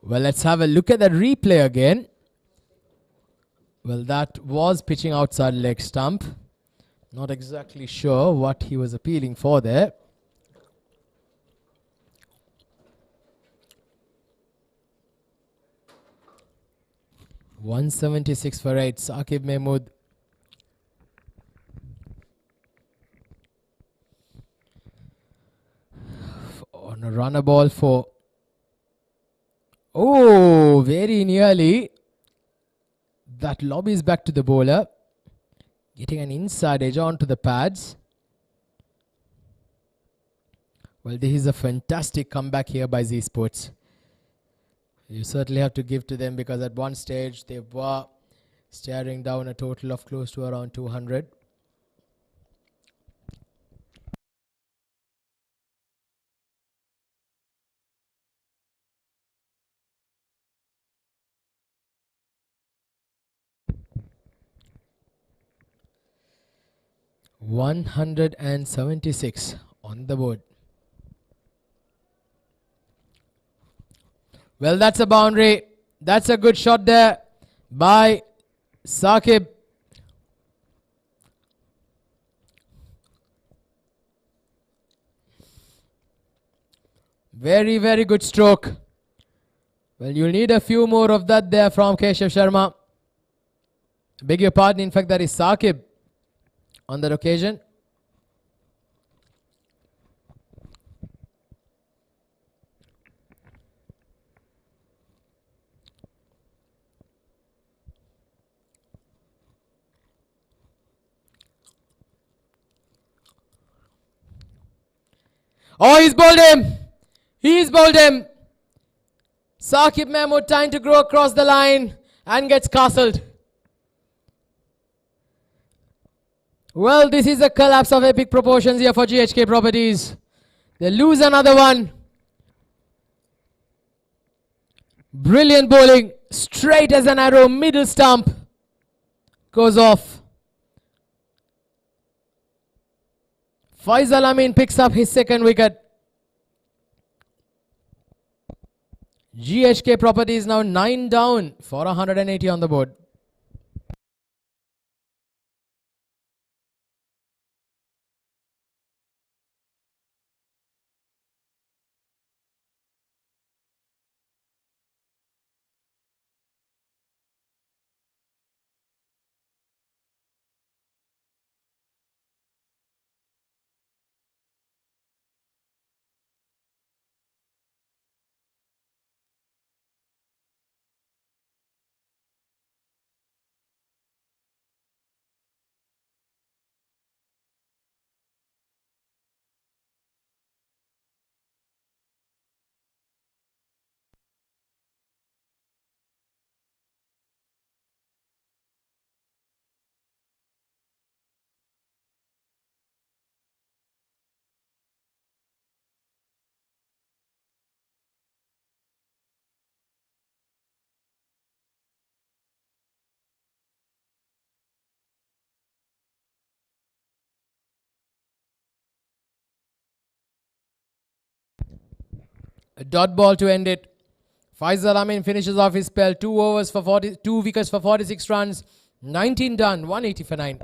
Well, let's have a look at the replay again. Well, that was pitching outside leg stump. Not exactly sure what he was appealing for there. .176 for 8. Saqib Mahmood. On a runner ball for... Oh, very nearly. That lob is back to the bowler. Getting an inside edge onto the pads. Well, this is a fantastic comeback here by Z Sports. You certainly have to give to them, because at one stage they were staring down a total of close to around 200. .176 on the board. Well, that's a boundary. That's a good shot there by Saqib. Very, very good stroke. Well, you'll need a few more of that there from Keshav Sharma. Beg your pardon, in fact, that is Saqib on that occasion. Oh, he's bowled him. He's bowled him. Saqib Mahmood trying to grow across the line and gets castled. Well, this is a collapse of epic proportions here for GHK Properties. They lose another one. Brilliant bowling. Straight as an arrow. Middle stump. Goes off. Faisal Amin picks up his second wicket. GHK Properties now 9 down for 180 on the board. A dot ball to end it. Faisal Amin finishes off his spell. 2 wickets for 46 runs. 19 done. 180 for 9.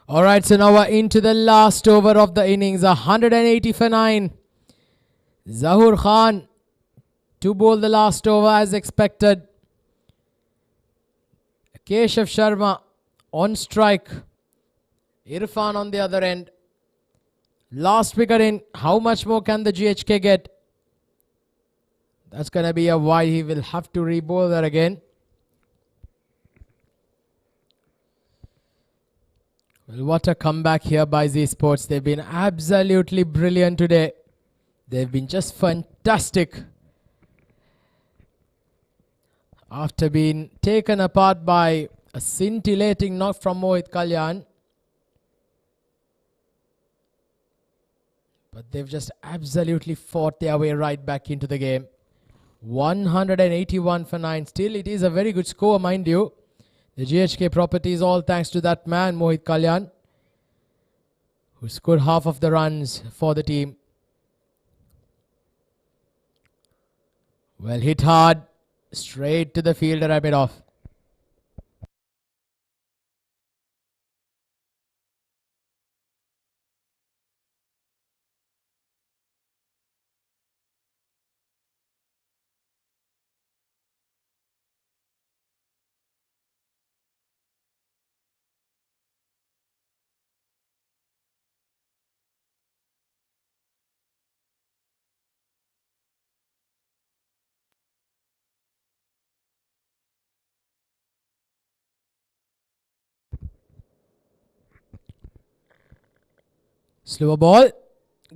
Alright, so now we're into the last over of the innings. 180 for 9. Zahoor Khan to bowl the last over as expected. Keshav Sharma on strike. Irfan on the other end. Last wicket in. How much more can the GHK get? That's going to be a wide. He will have to re-bowl that again. Well, what a comeback here by Z Sports. They've been absolutely brilliant today. They've been just fantastic. After being taken apart by a scintillating knock from Mohit Kalyan. But they've just absolutely fought their way right back into the game. 181 for 9. Still, it is a very good score, mind you. The GHK properties all thanks to that man, Mohit Kalyan, who scored half of the runs for the team. Well, hit hard. Straight to the fielder, a bit off. Slower ball.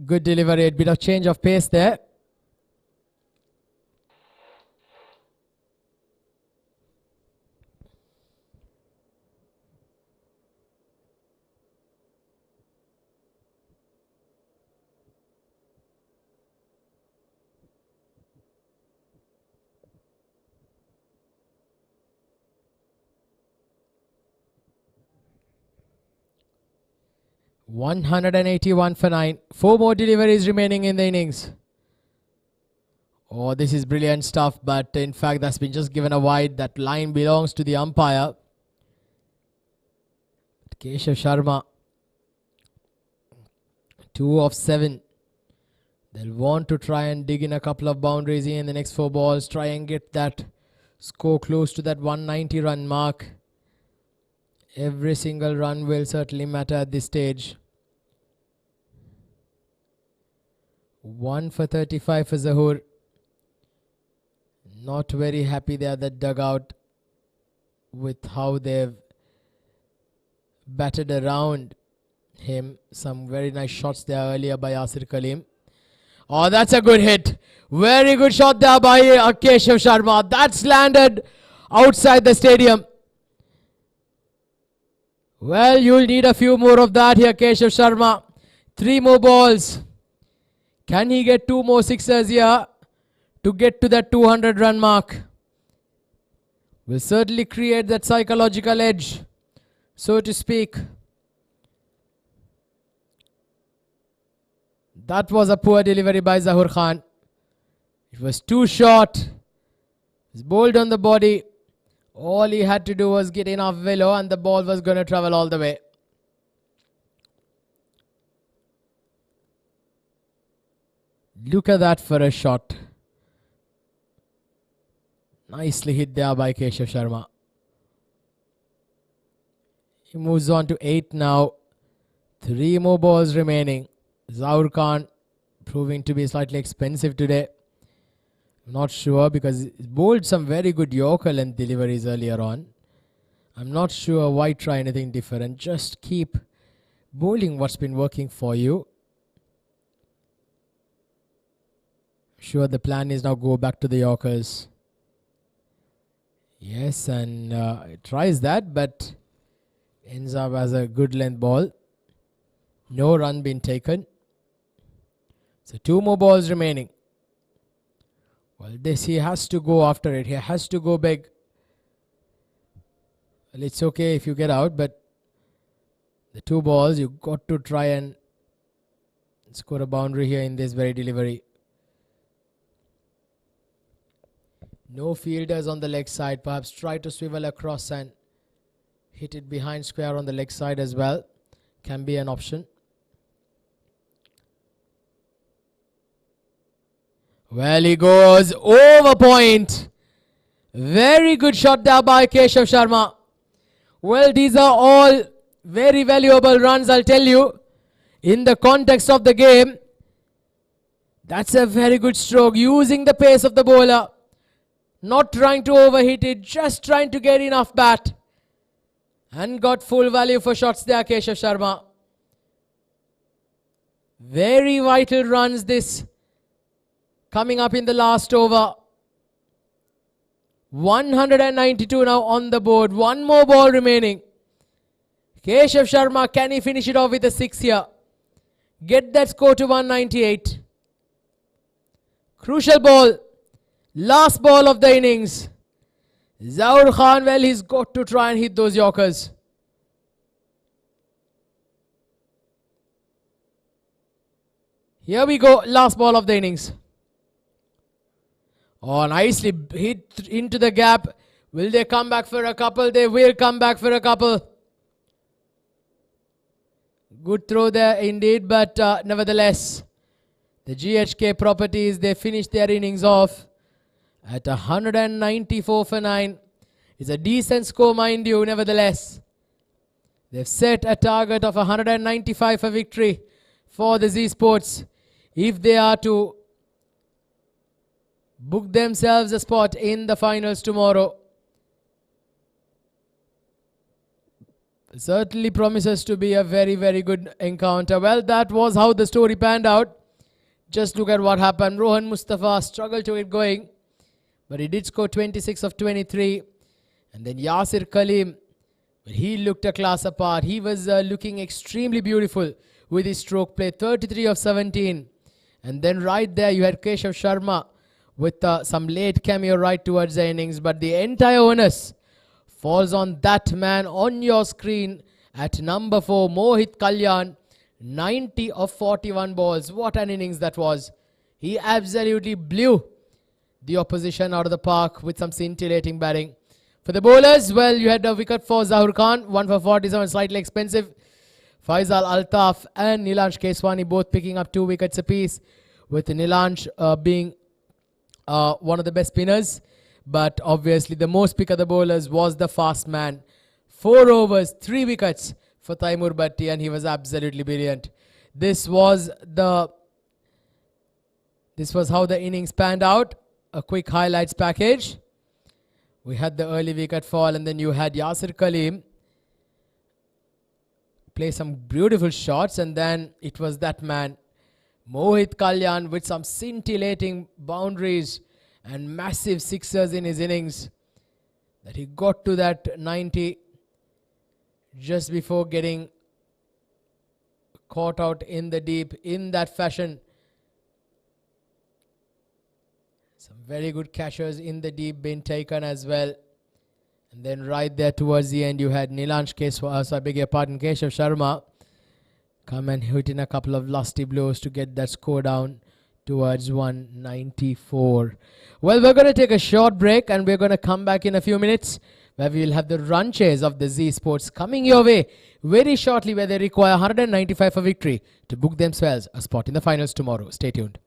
Good delivery. A bit of change of pace there. $181 for 9. 4 more deliveries remaining in the innings. Oh, this is brilliant stuff, but in fact that's been just given a wide. That line belongs to the umpire. Keshav Sharma, 2 of 7. They'll want to try and dig in a couple of boundaries in the next 4 balls. Try and get that score close to that 190 run mark. Every single run will certainly matter at this stage. 1 for 35 for Zahoor. Not very happy there, the dugout, with how they've batted around him. Some very nice shots there earlier by Yasir Kaleem. Oh, that's a good hit. Very good shot there by Keshav Sharma. That's landed outside the stadium. Well, you'll need a few more of that here, Keshav Sharma. 3 more balls. Can he get 2 more sixers here to get to that 200 run mark? Will certainly create that psychological edge, so to speak. That was a poor delivery by Zahoor Khan. It was too short. He's bowled on the body. All he had to do was get enough velo and the ball was going to travel all the way. Look at that for a shot. Nicely hit there by Keshav Sharma. He moves on to 8 now. 3 more balls remaining. Zahoor Khan proving to be slightly expensive today. Not sure, because he bowled some very good Yorker length deliveries earlier on. I'm not sure why try anything different. Just keep bowling what's been working for you. Sure, the plan is now go back to the Yorkers. Yes, and tries that, but ends up as a good length ball. No run been taken. So 2 more balls remaining. Well, this he has to go after it. He has to go big. Well, it's okay if you get out, but the 2 balls, you got to try and score a boundary here in this very delivery. No fielders on the leg side. Perhaps try to swivel across and hit it behind square on the leg side as well. can be an option. Well, he goes over point. Very good shot there by Keshav Sharma. Well, these are all very valuable runs, I'll tell you. In the context of the game, that's a very good stroke. Using the pace of the bowler. Not trying to overhit it, just trying to get enough bat. And got full value for shots there, Keshav Sharma. Very vital runs this. Coming up in the last over. 192 now on the board. One more ball remaining. Keshav Sharma, can he finish it off with a 6 here? Get that score to 198. Crucial ball. Last ball of the innings. Zaur Khan, well, he's got to try and hit those Yorkers. Here we go. Last ball of the innings. Oh, nicely hit into the gap. Will they come back for a couple? They will come back for a couple. Good throw there indeed, but nevertheless, the GHK properties, they finished their innings off at 194 for 9. It's a decent score, mind you, nevertheless. They've set a target of 195 for victory for the Z Sports if they are to book themselves a spot in the finals tomorrow. Certainly promises to be a very, very good encounter. Well, that was how the story panned out. Just look at what happened. Rohan Mustafa struggled to get going, but he did score 26 of 23. And then Yasir Kaleem, he looked a class apart. He was looking extremely beautiful with his stroke play, 33 of 17. And then right there you had Keshav Sharma with some late cameo right towards the innings. But the entire onus falls on that man on your screen at number 4, Mohit Kalyan. 90 of 41 balls. What an innings that was. He absolutely blew the opposition out of the park with some scintillating batting. For the bowlers, well, you had a wicket for Zaur Khan, 1 for 47, slightly expensive. Faisal Altaf and Nilansh Keswani both picking up 2 wickets apiece, with Nilansh being one of the best spinners. But obviously the most pick of the bowlers was the fast man. 4 overs, 3 wickets for Taimur Bhatti, and he was absolutely brilliant. This was how the innings panned out. A quick highlights package. We had the early wicket fall, and then you had Yasir Kaleem play some beautiful shots, and then it was that man, Mohit Kalyan, with some scintillating boundaries and massive sixers in his innings, that he got to that 90 just before getting caught out in the deep in that fashion. Some very good catchers in the deep being taken as well. And then right there towards the end you had Nilansh Keswani, I beg your pardon, Keshav Sharma come and hit in a couple of lusty blows to get that score down towards 194. Well, we're going to take a short break and we're going to come back in a few minutes, where we will have the run chase of the Z Sports coming your way very shortly, where they require 195 for victory to book themselves a spot in the finals tomorrow. Stay tuned.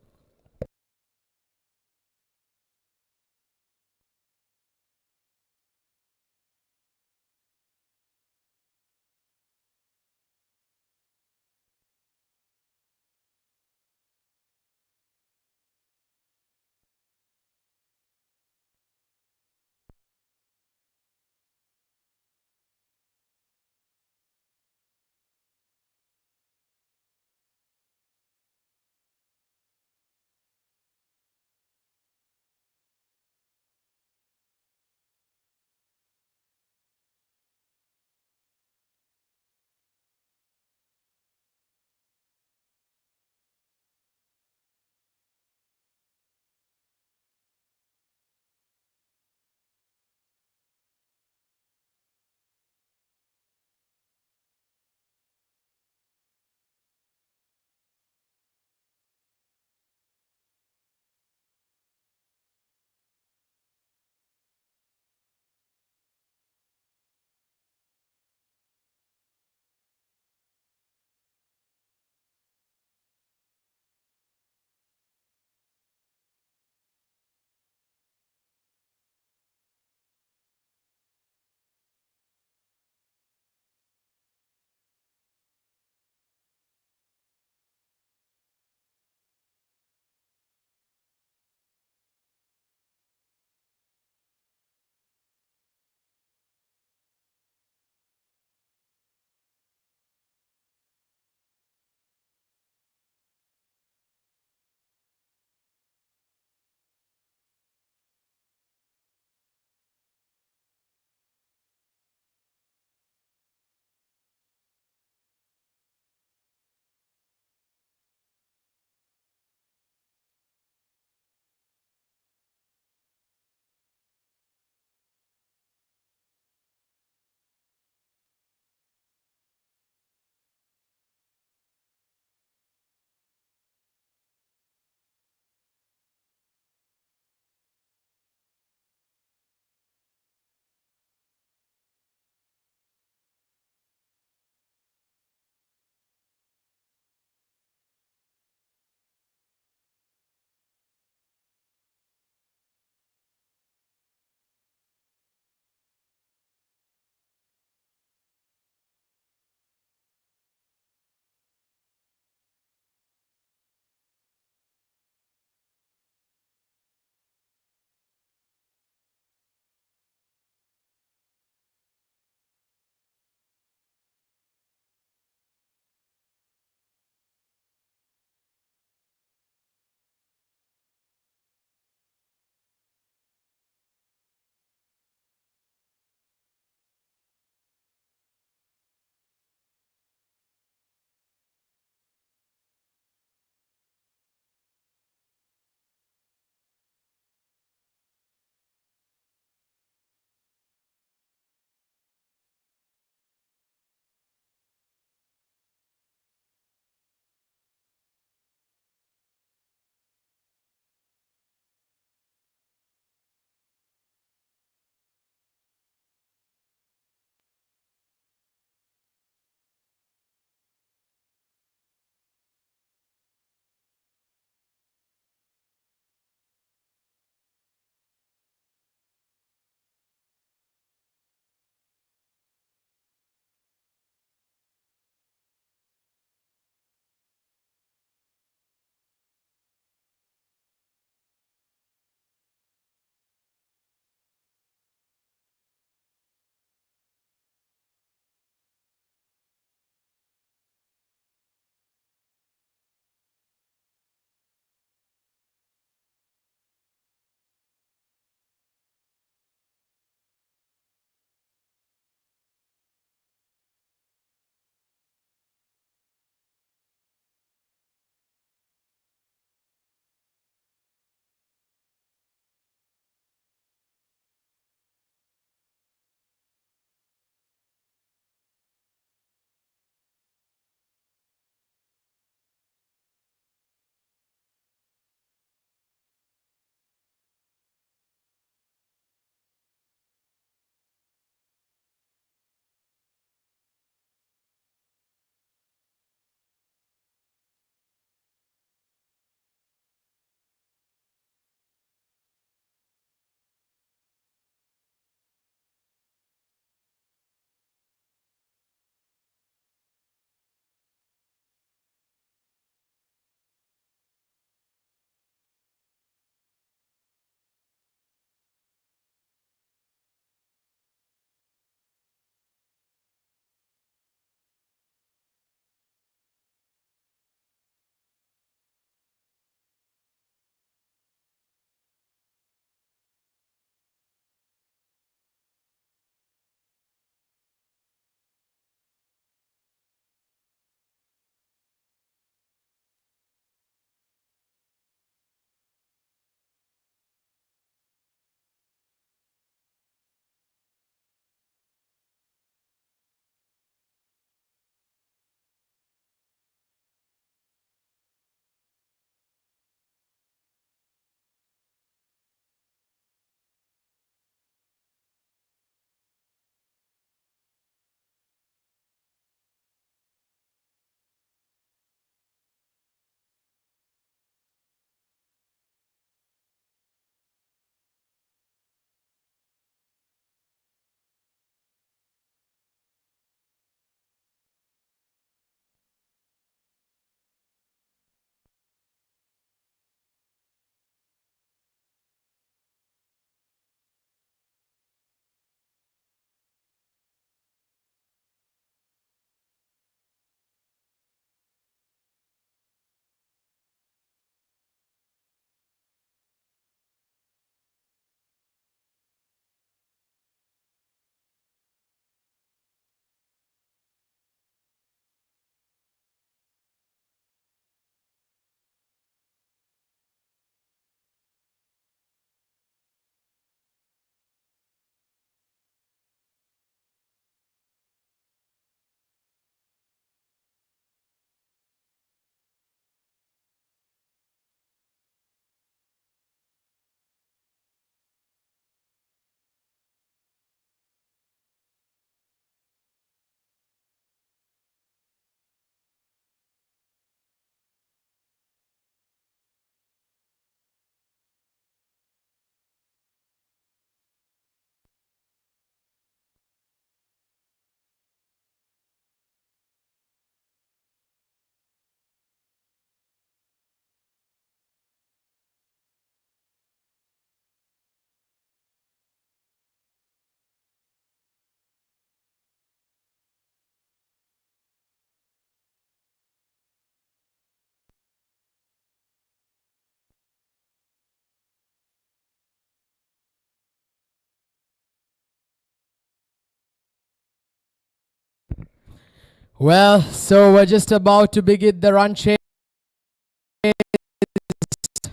Well, so we're just about to begin the run chase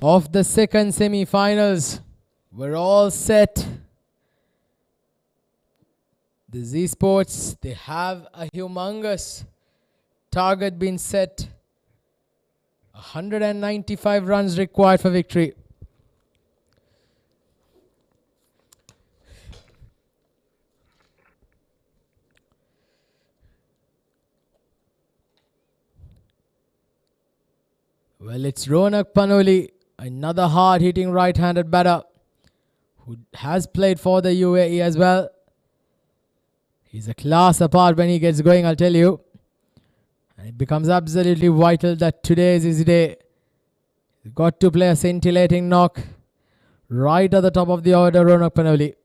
of the second semi-finals. We're all set. The Z Sports, they have a humongous target being set. 195 runs required for victory. Well, it's Ronak Panoli, another hard-hitting right-handed batter who has played for the UAE as well. He's a class apart when he gets going, I'll tell you. And it becomes absolutely vital that today is his day. He's got to play a scintillating knock right at the top of the order, Ronak Panoli.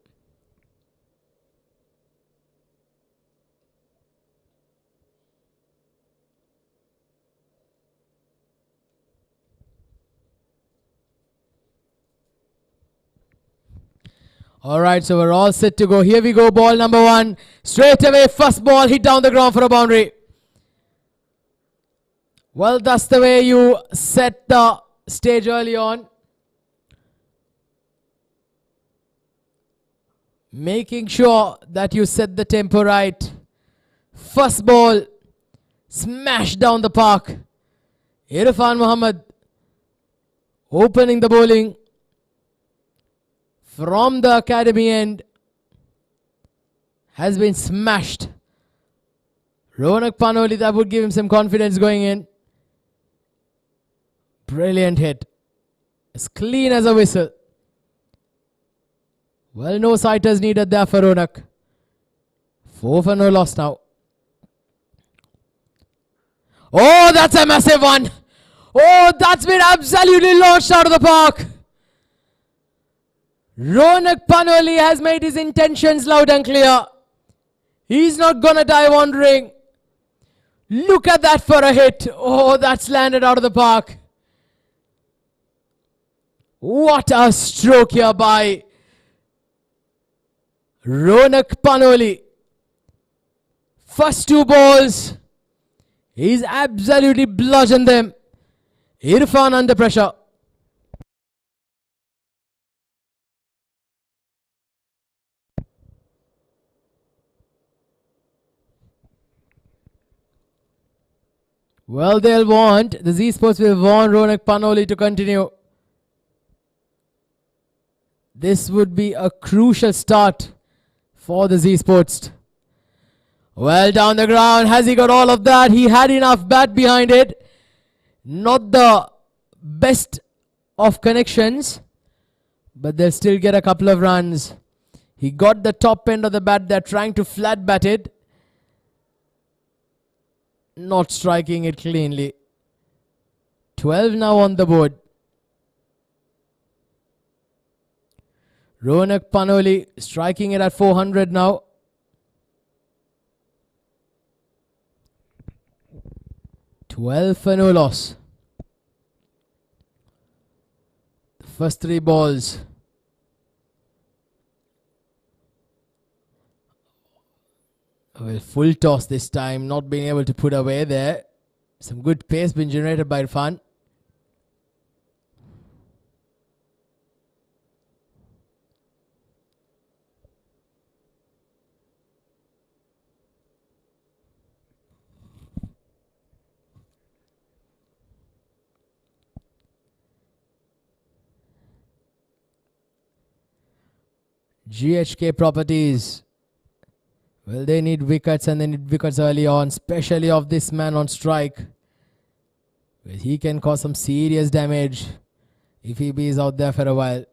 Alright, so we're all set to go. Here we go, ball number one. Straight away, first ball hit down the ground for a boundary. Well, that's the way you set the stage early on. Making sure that you set the tempo right. First ball, smash down the park. Irfan Muhammad opening the bowling from the academy end has been smashed. Ronak Panoli, that would give him some confidence going in. Brilliant hit. As clean as a whistle. Well, no sighters needed there for Ronak. 4 for no loss now. Oh, that's a massive one. Oh, that's been absolutely launched out of the park. Ronak Panoli has made his intentions loud and clear. He's not gonna die wandering. Look at that for a hit. Oh, that's landed out of the park. What a stroke here by Ronak Panoli. First two balls, he's absolutely bludgeoned them. Irfan under pressure. Well, they'll want, the Z Sports will want Ronak Panoli to continue. This would be a crucial start for the Z Sports. Well, down the ground, has he got all of that? He had enough bat behind it. Not the best of connections, but they'll still get a couple of runs. He got the top end of the bat. They're trying to flat bat it. Not striking it cleanly. 12 now on the board. Ronak Panoli striking it at 400 now. Twelve for no loss. The first three balls. Well, full toss this time, not being able to put away there. Some good pace being generated by Irfan. GHK Properties. Well, they need wickets and they need wickets early on, especially of this man on strike. Well, he can cause some serious damage if he is out there for a while.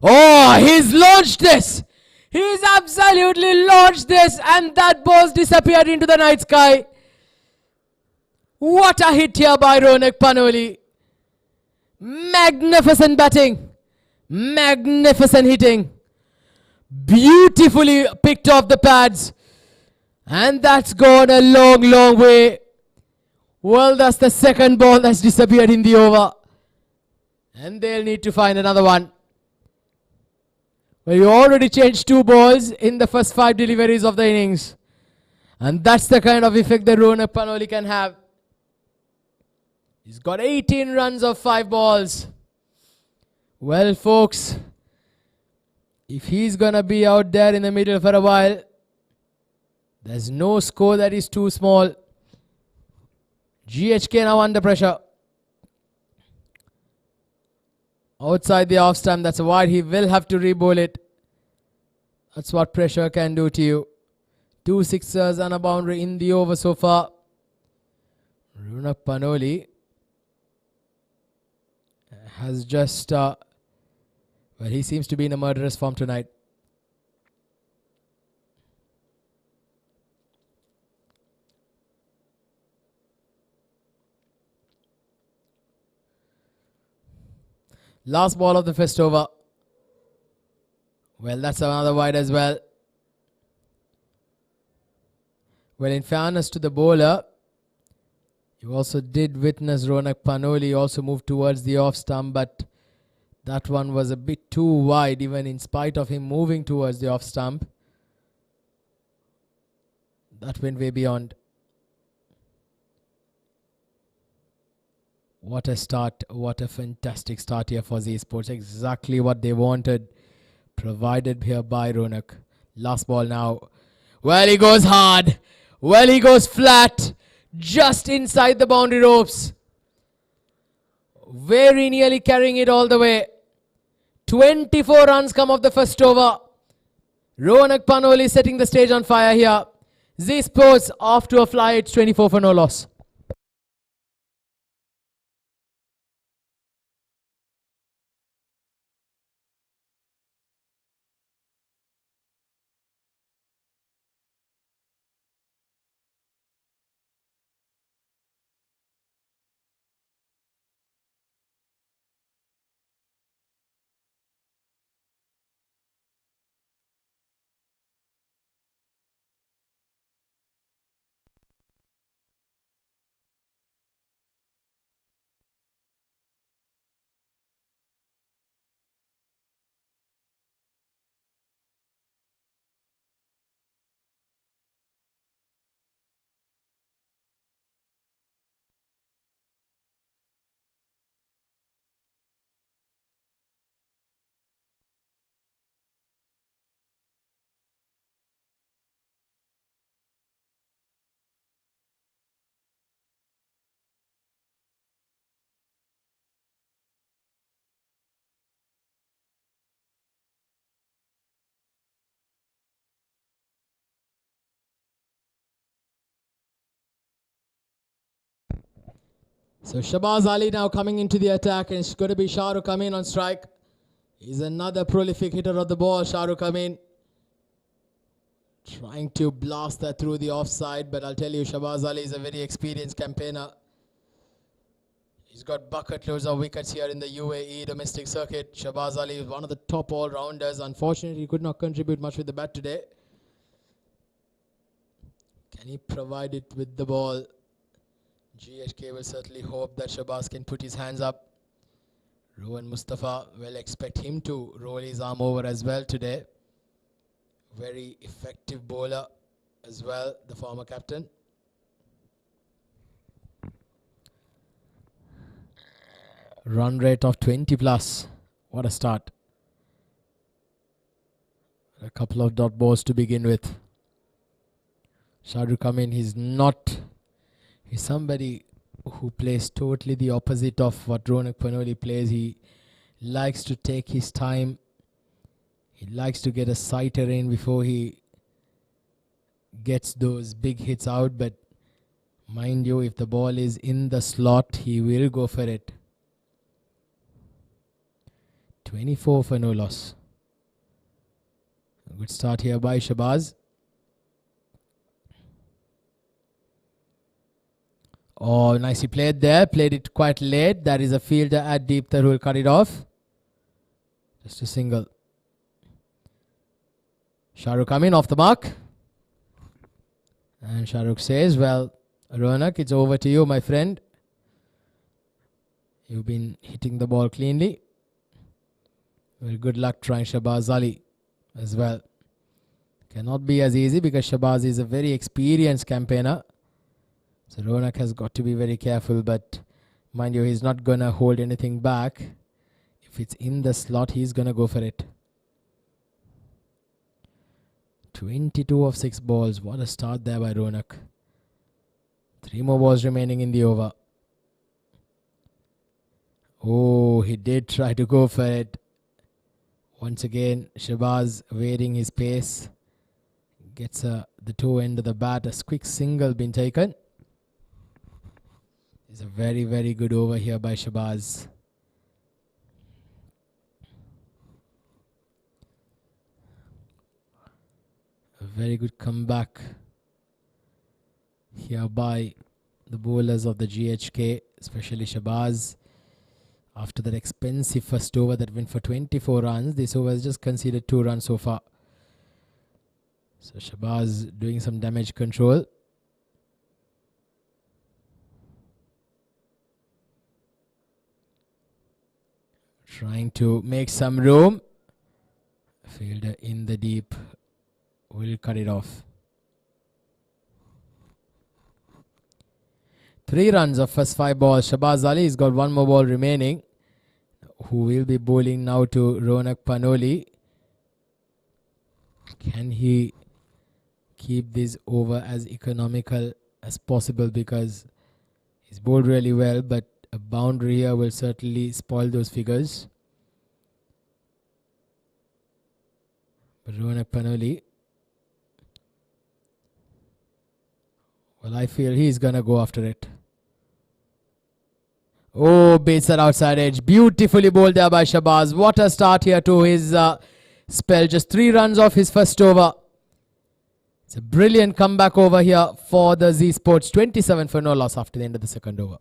Oh, he's launched this. He's absolutely launched this, and that ball's disappeared into the night sky. What a hit here by Ronak Panoli. Magnificent batting. Magnificent hitting. Beautifully picked off the pads. And that's gone a long, long way. Well, that's the second ball that's disappeared in the over. And they'll need to find another one. Well, you already changed 2 balls in the first 5 deliveries of the innings. And that's the kind of effect that Ronak Panoli can have. He's got 18 runs of 5 balls. Well, folks, if he's gonna be out there in the middle for a while, there's no score that is too small. GHK now under pressure. Outside the off stump, that's a wide. He will have to re-bowl it. That's what pressure can do to you. 2 sixers and a boundary in the over so far. Ronak Panoli has just... well, he seems to be in a murderous form tonight. Last ball of the first over. Well, that's another wide as well. Well, in fairness to the bowler, you also did witness Ronak Panoli also move towards the off stump, but that one was a bit too wide, even in spite of him moving towards the off stump. That went way beyond. What a start. What a fantastic start here for Z Sports. Exactly what they wanted. Provided here by Ronak. Last ball now. Well, he goes hard. Well, he goes flat. Just inside the boundary ropes. Very nearly carrying it all the way. 24 runs come off the first over. Ronak Panoli setting the stage on fire here. Z Sports off to a fly. It's 24 for no loss. So Shahbaz Ali now coming into the attack, and it's going to be Shah Rukh Amin on strike. He's another prolific hitter of the ball, Shah Rukh Amin. Trying to blast that through the offside, but I'll tell you, Shahbaz Ali is a very experienced campaigner. He's got bucket loads of wickets here in the UAE domestic circuit. Shahbaz Ali is one of the top all-rounders. Unfortunately, he could not contribute much with the bat today. Can he provide it with the ball? GHK will certainly hope that Shahbaz can put his hands up. Rohan Mustafa will expect him to roll his arm over as well today. Very effective bowler as well, the former captain. Run rate of 20 plus. What a start. A couple of dot balls to begin with. Shah Rukh Amin, he's somebody who plays totally the opposite of what Ronak Panoli plays. He likes to take his time. He likes to get a sighter in before he gets those big hits out. But mind you, if the ball is in the slot, he will go for it. 24 for no loss. A good start here by Shahbaz. Oh, nicely played there. Played it quite late. That is a fielder at deep that will cut it off. Just a single. Shah Rukh Amin off the mark. And Shah Rukh says, well, Ronak, it's over to you, my friend. You've been hitting the ball cleanly. Well, good luck trying Shahbaz Ali. as well. Cannot be as easy because Shabaz is a very experienced campaigner. So Ronak has got to be very careful, but mind you, he's not going to hold anything back. If it's in the slot, he's going to go for it. 22 of 6 balls. What a start there by Ronak. 3 more balls remaining in the over. Oh, he did try to go for it. Once again, Shabaz evading his pace. Gets the toe end of the bat. A quick single been taken. It's a very, very good over here by Shabaz. A very good comeback here by the bowlers of the GHK, especially Shabaz. After that expensive first over that went for 24 runs, this over has just conceded 2 runs so far. So Shabaz doing some damage control. Trying to make some room. Fielder in the deep will cut it off. 3 runs of first 5 balls. Shabaz Ali has got 1 more ball remaining, who will be bowling now to Ronak Panoli. Can he keep this over as economical as possible, because he's bowled really well, but a boundary here will certainly spoil those figures. But Ronak Panoli, well, I feel he's gonna go after it. Oh, baits that outside edge. Beautifully bowled there by Shabaz. What a start here to his spell. Just 3 runs off his first over. It's a brilliant comeback over here for the Z Sports. 27 for no loss after the end of the second over.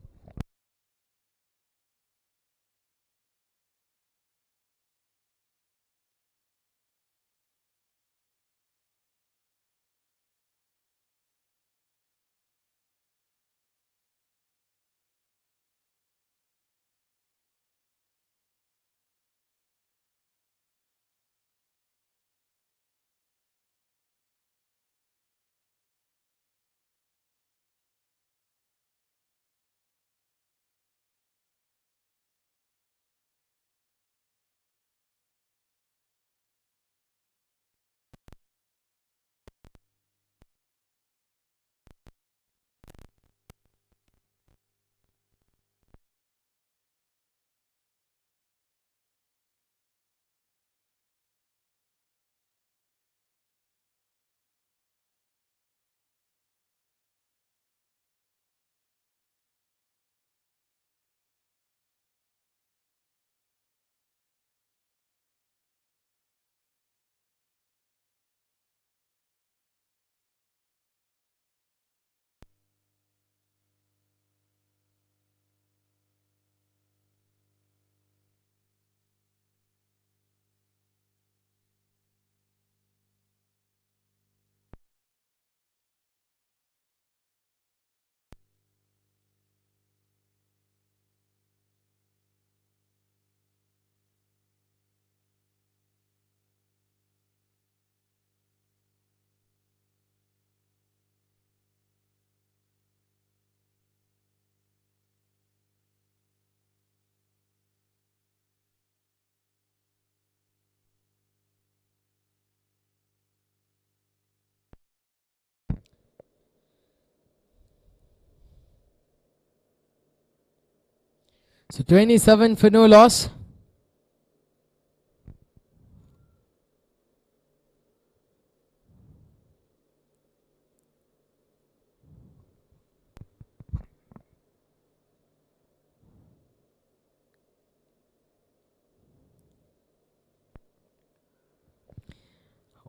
So 27 for no loss.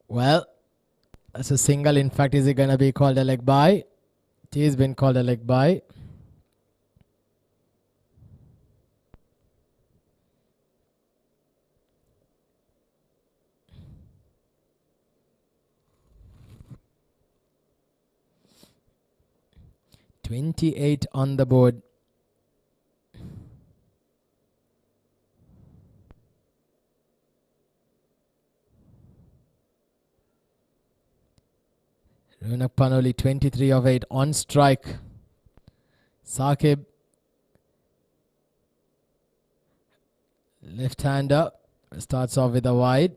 Well, that's a single. In fact, is it going to be called a leg bye? It has been called a leg bye. $28 on the board. Ronak Panoli 23 of 8 on strike. Saqib, left-hander, starts off with a wide.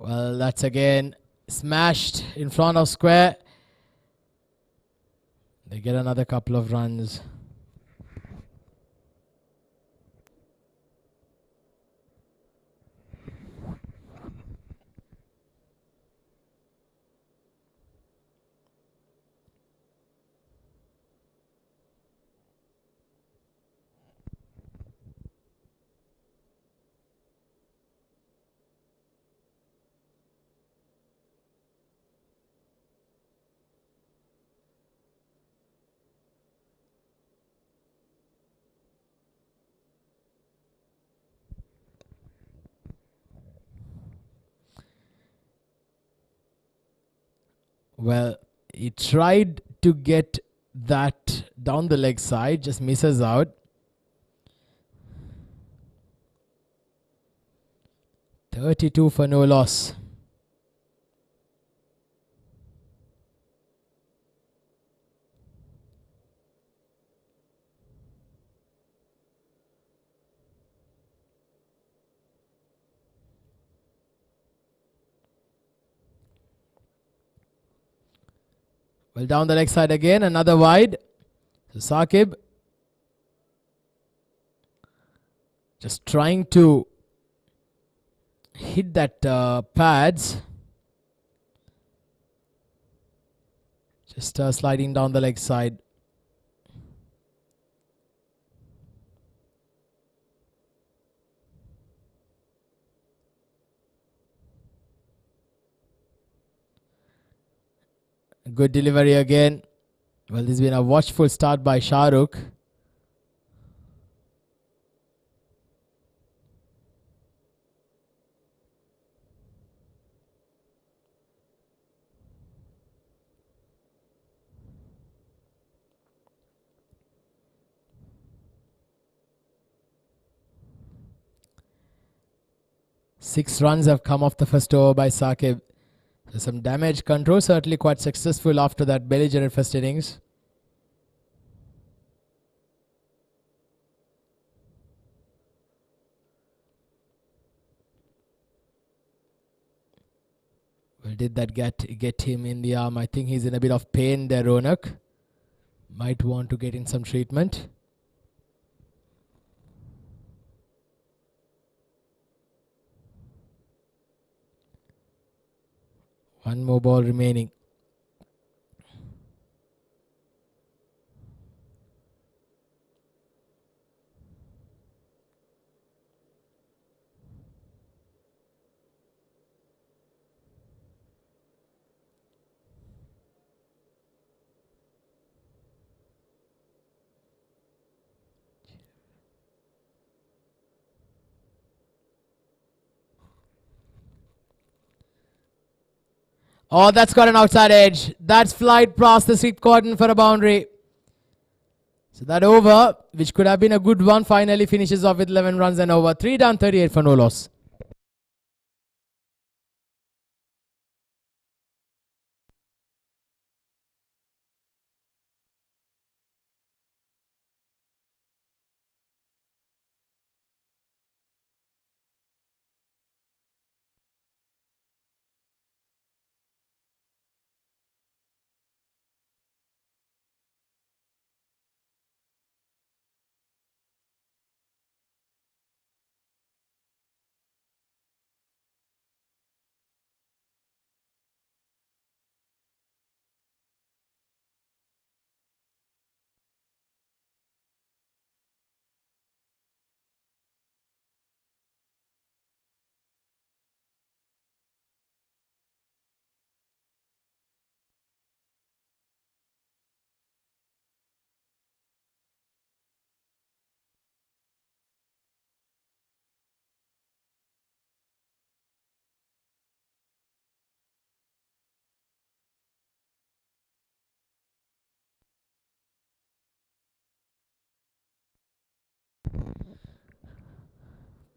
Well, that's again smashed in front of square. They get another couple of runs. Well, he tried to get that down the leg side, just misses out. .32 for no loss. Well, down the leg side again, another wide. So Saqib just trying to hit that pads. Just sliding down the leg side. Good delivery again. Well, this has been a watchful start by Shahrukh. Six runs have come off the first over by Saqib. So some damage control, certainly quite successful after that belligerent first innings. Well, did that get him in the arm? I think he's in a bit of pain there, Ronak. Might want to get in some treatment. One more ball remaining. Oh, that's got an outside edge. That's flight past the sweep cordon for a boundary. So that over, which could have been a good one, finally finishes off with 11 runs and over. 3 down, 38 for no loss.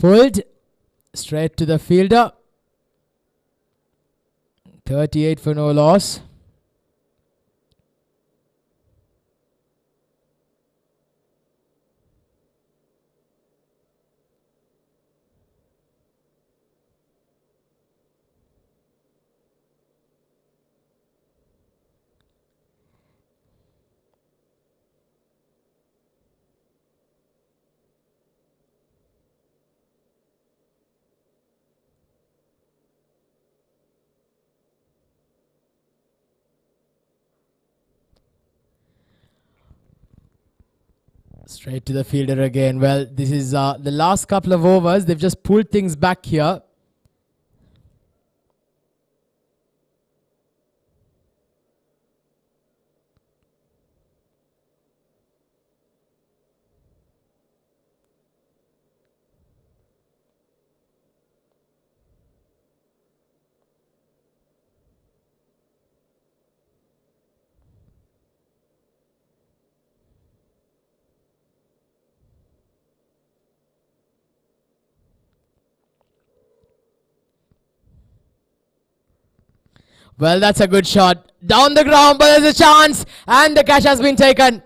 Pulled straight to the fielder. 38 for no loss. Straight to the fielder again. Well, this is the last couple of overs. They've just pulled things back here. Well, that's a good shot. Down the ground, but there's a chance. And the catch has been taken.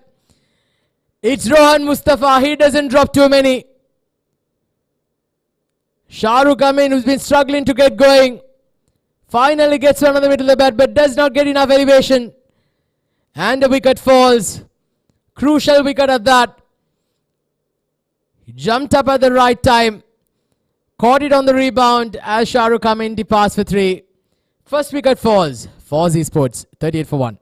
It's Rohan Mustafa. He doesn't drop too many. Shahrukh Amin, who's been struggling to get going, finally gets one on the middle of the bat, but does not get enough elevation. And the wicket falls. Crucial wicket at that. He jumped up at the right time. Caught it on the rebound as Shahrukh Amin departs for 3. First wicket falls for Z Sports, 38 for 1.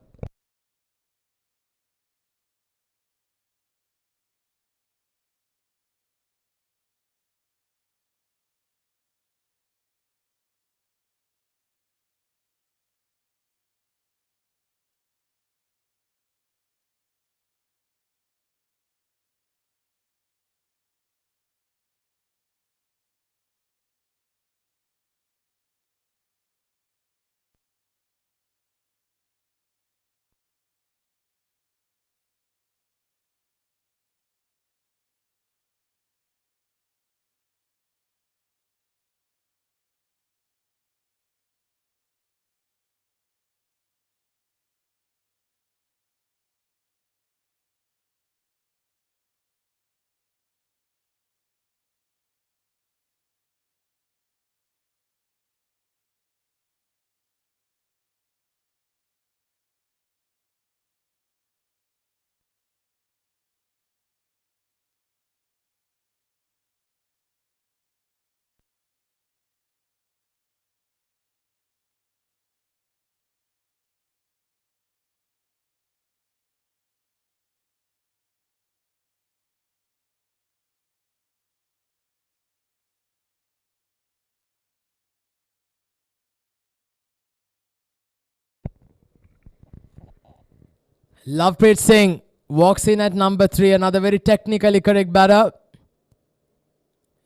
Lovepreet Singh walks in at number 3. Another very technically correct batter.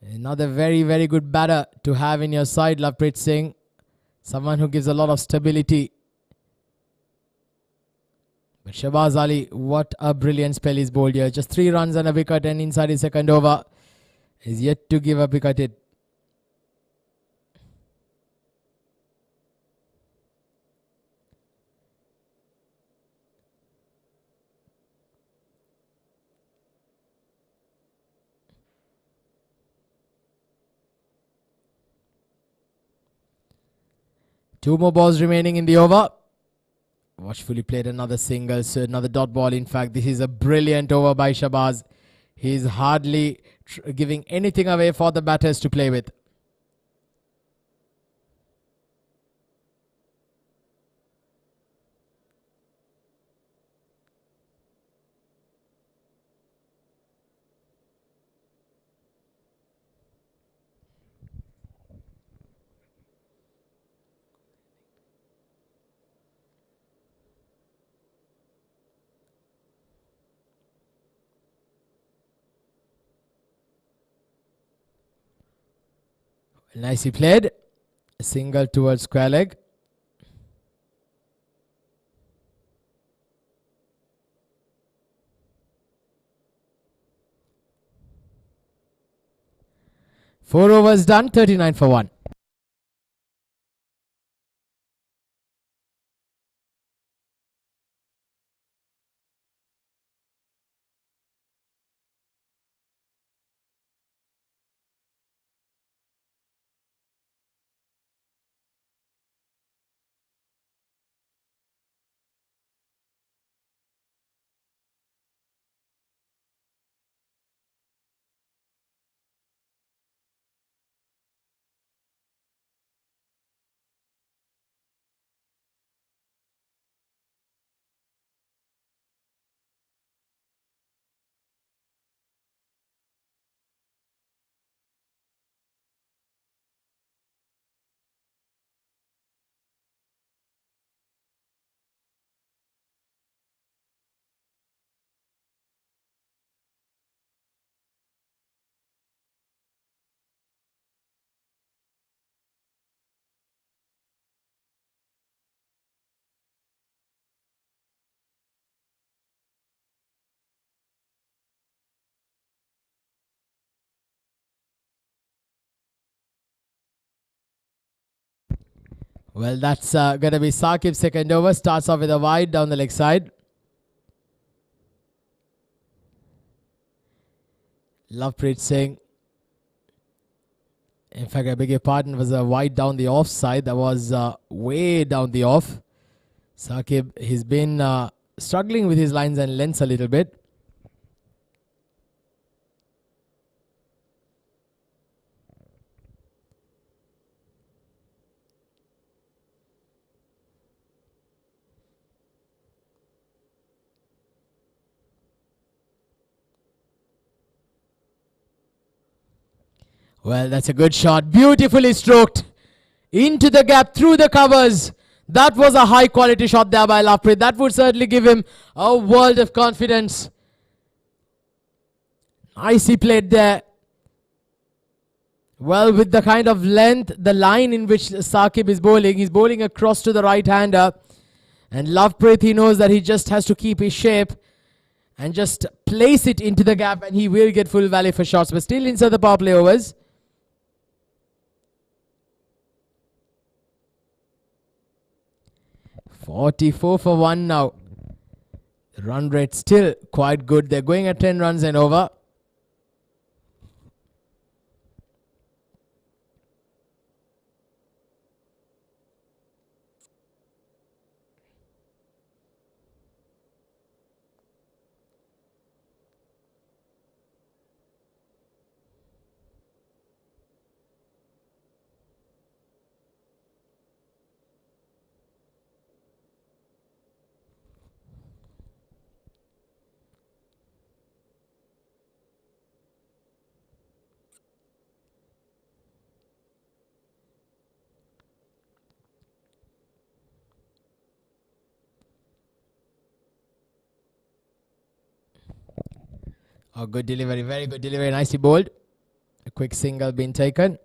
Another very, very good batter to have in your side, Lovepreet Singh. Someone who gives a lot of stability. But Shahbaz Ali, what a brilliant spell he's bowled here. Just 3 runs and a wicket, and inside his second over. He's yet to give a wicket hit. Two more balls remaining in the over. Watchfully played another single, so another dot ball. In fact, this is a brilliant over by Shahbaz. He's hardly giving anything away for the batters to play with. Nicely played. A single towards square leg. 4 overs done, 39 for 1. Well, that's going to be Saqib's second over. Starts off with a wide down the leg side. Lovepreet Singh. In fact, I beg your pardon, was a wide down the off side. That was way down the off. Saqib, he's been struggling with his lines and lengths a little bit. Well, that's a good shot. Beautifully stroked. Into the gap, through the covers. That was a high quality shot there by Lovepreet. That would certainly give him a world of confidence. Nicely played there. Well, with the kind of length, the line in which Saqib is bowling, he's bowling across to the right-hander. And Lovepreet, he knows that he just has to keep his shape and just place it into the gap, and he will get full value for shots. But still inside the power play overs. .44 for 1 now. The run rate still quite good. They're going at 10 runs and over. Oh, good delivery, very good delivery, nicely bowled. A quick single being taken.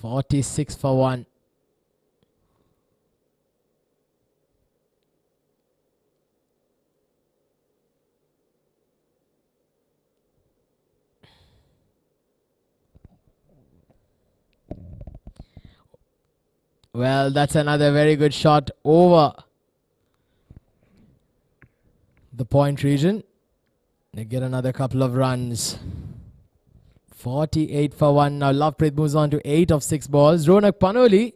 .46 for 1. Well, that's another very good shot over the point region. They get another couple of runs. 48 for 1. Now Lovepreet moves on to 8 of 6 balls. Ronak Panoli.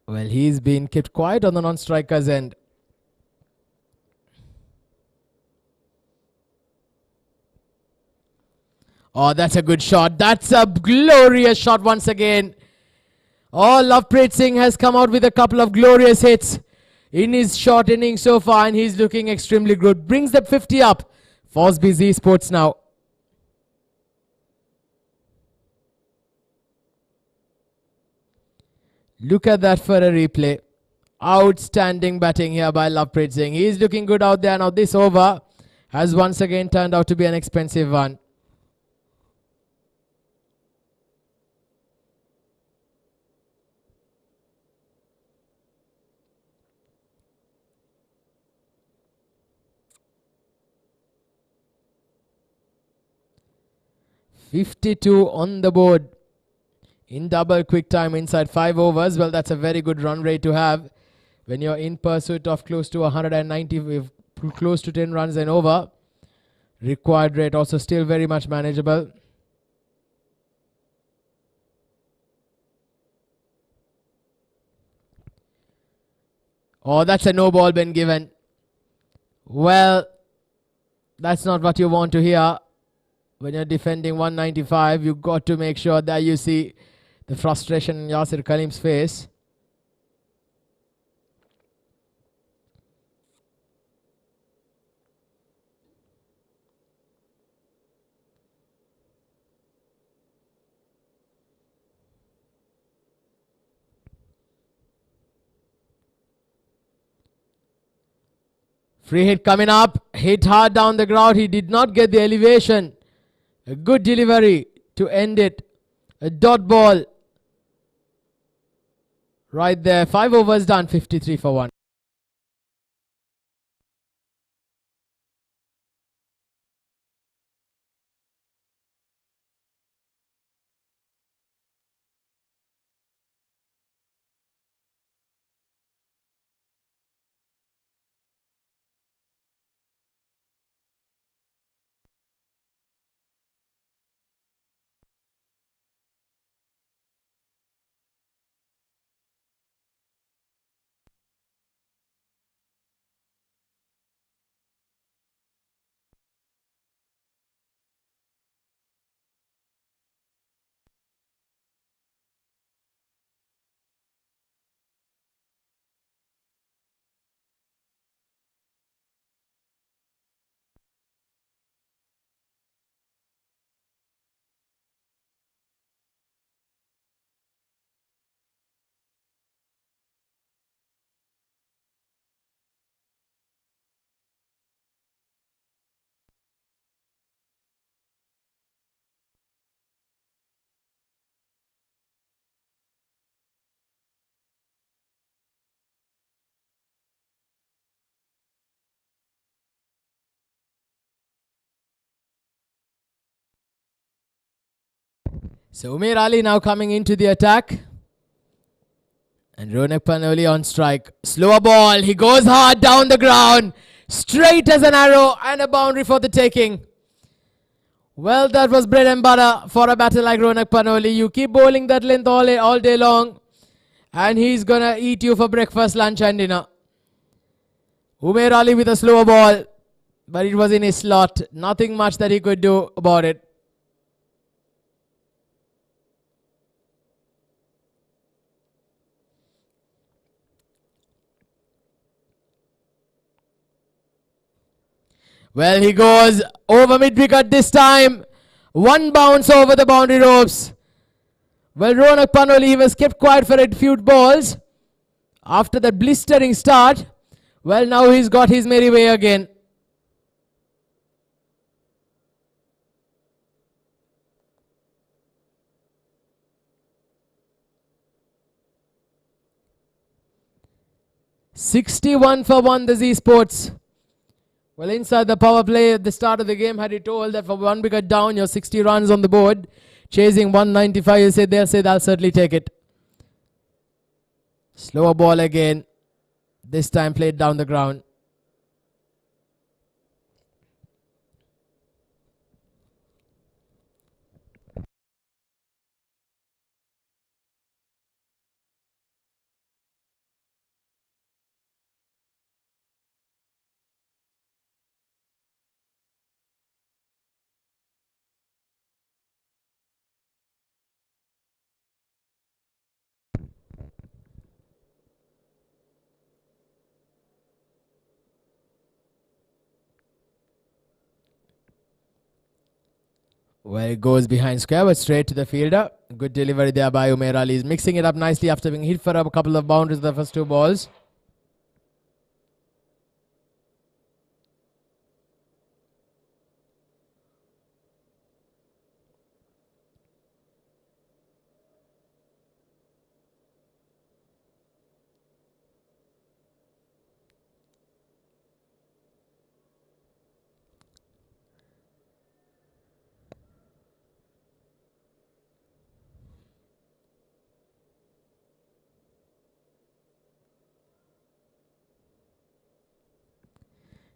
Well, he's been kept quiet on the non-strikers end. Oh, that's a good shot. That's a glorious shot once again. Oh, Lovepreet Singh has come out with a couple of glorious hits in his short innings so far, and he's looking extremely good. Brings the 50 up. Fosby's Esports now. Look at that for a replay. Outstanding batting here by Lovepreet Singh. He's looking good out there. Now this over has once again turned out to be an expensive one. .52 on the board in double quick time inside 5 overs. Well, that's a very good run rate to have when you're in pursuit of close to 190, close to 10 runs and over. Required rate also still very much manageable. Oh, that's a no ball been given. Well, that's not what you want to hear. When you're defending 195, you've got to make sure that you see the frustration in Yasir Kalim's face. Free hit coming up. Hit hard down the ground. He did not get the elevation. A good delivery to end it. A dot ball. Right there. 5 overs done. 53 for 1. So Umair Ali now coming into the attack. And Ronak Panoli on strike. Slower ball. He goes hard down the ground. Straight as an arrow and a boundary for the taking. Well, that was bread and butter for a batter like Ronak Panoli. You keep bowling that length all day long, and he's gonna eat you for breakfast, lunch and dinner. Umair Ali with a slower ball, but it was in his slot. Nothing much that he could do about it. Well, he goes over mid-wicket this time. One bounce over the boundary ropes. Well, Ronak Panoli was kept quiet for a few balls after that blistering start. Well, now he's got his merry way again. .61 for 1, the Z Sports. Well, inside the power play at the start of the game, had he told that for 1 wicket down, you're 60 runs on the board, chasing 195, you said they'll say I'll certainly take it. Slower ball again. This time played down the ground. Well, it goes behind square, but straight to the fielder. Good delivery there by Umair Ali. He's mixing it up nicely after being hit for a couple of boundaries the first 2 balls.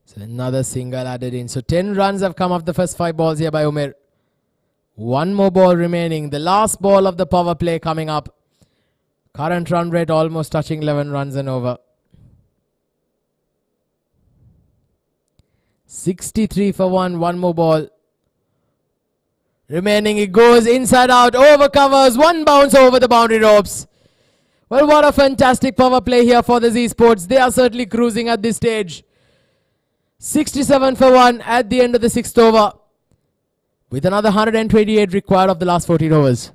So another single added in. So 10 runs have come off the first 5 balls here by Umair. 1 more ball remaining. The last ball of the power play coming up. Current run rate almost touching 11 runs and over. 63 for 1. 1 more ball remaining. It goes inside out. Over covers. 1 bounce over the boundary ropes. Well, what a fantastic power play here for the Z Sports. They are certainly cruising at this stage. 67 for 1 at the end of the 6th over, with another 128 required of the last 14 overs.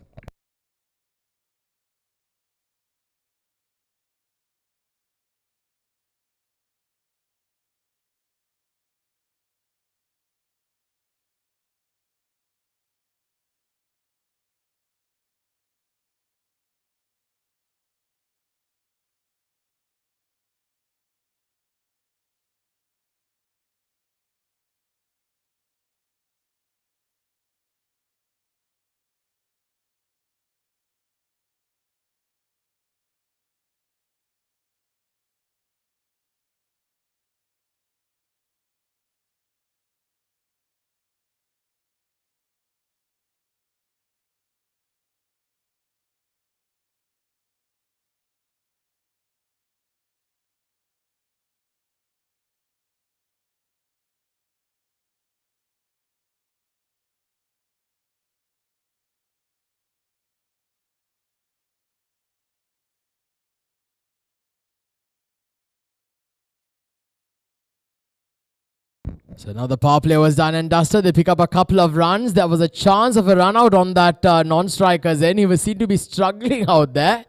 So now the power play was done and dusted. They pick up a couple of runs. There was a chance of a run out on that non-striker's end. He was seen to be struggling out there.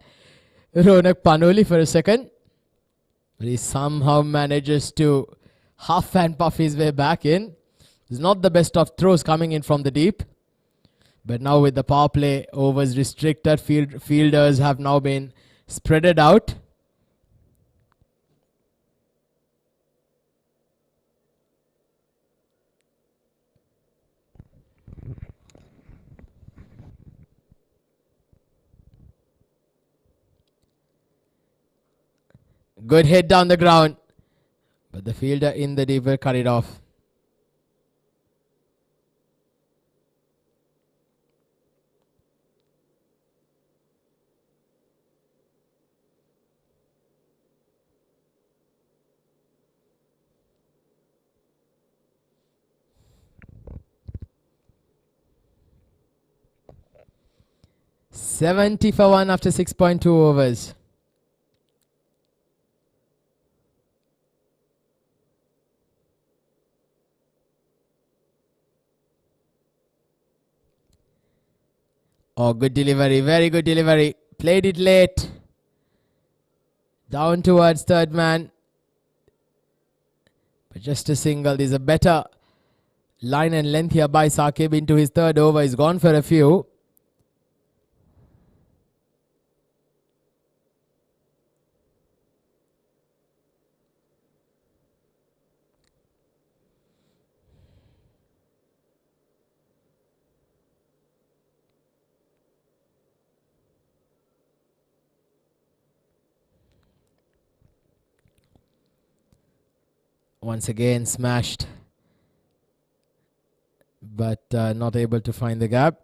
Ronak Panoli for a second. But he somehow manages to huff and puff his way back in. It's not the best of throws coming in from the deep. But now with the power play overs restricted, fielders have now been spreaded out. Good hit down the ground. But the fielder in the deep will cut it off. $70 for 1 after 6.2 overs. Oh, good delivery. Very good delivery. Played it late. Down towards third man. But just a single. There's a better line and length here by Saqib into his third over. He's gone for a few. Once again smashed, but not able to find the gap.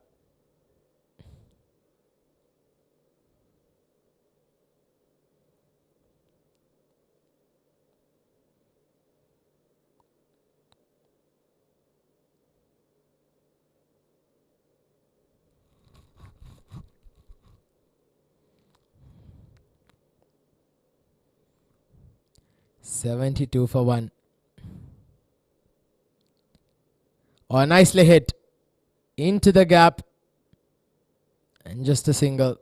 $72 for 1. Oh, nicely hit. into the gap, and just a single.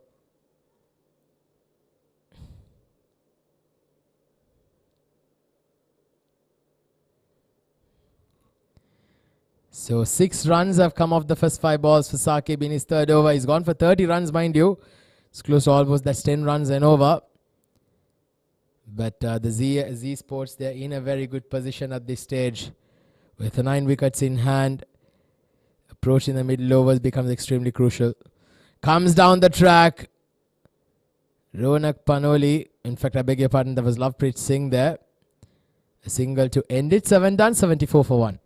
So 6 runs have come off the first 5 balls for Saqib in his third over. He's gone for 30 runs, mind you. It's close to almost that's 10 runs and over. But the Z Sports, they're in a very good position at this stage. With the 9 wickets in hand, approaching the middle overs becomes extremely crucial. Comes down the track. Ronak Panoli. In fact, I beg your pardon, there was Lovepreet Singh there. A single to end it. 7 done, 74 for 1.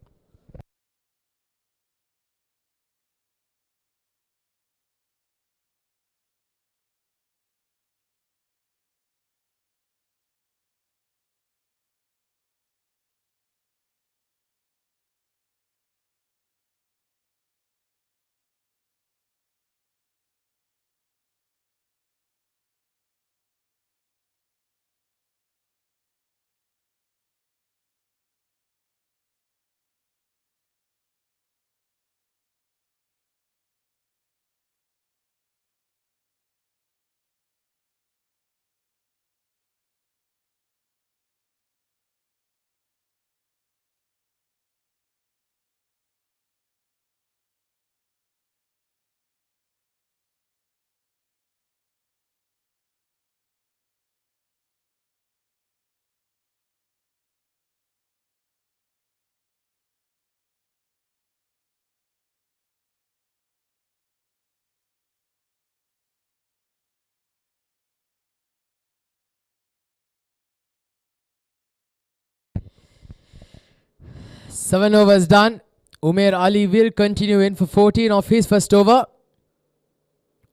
Seven overs done. Umair Ali will continue in for 14 of his first over.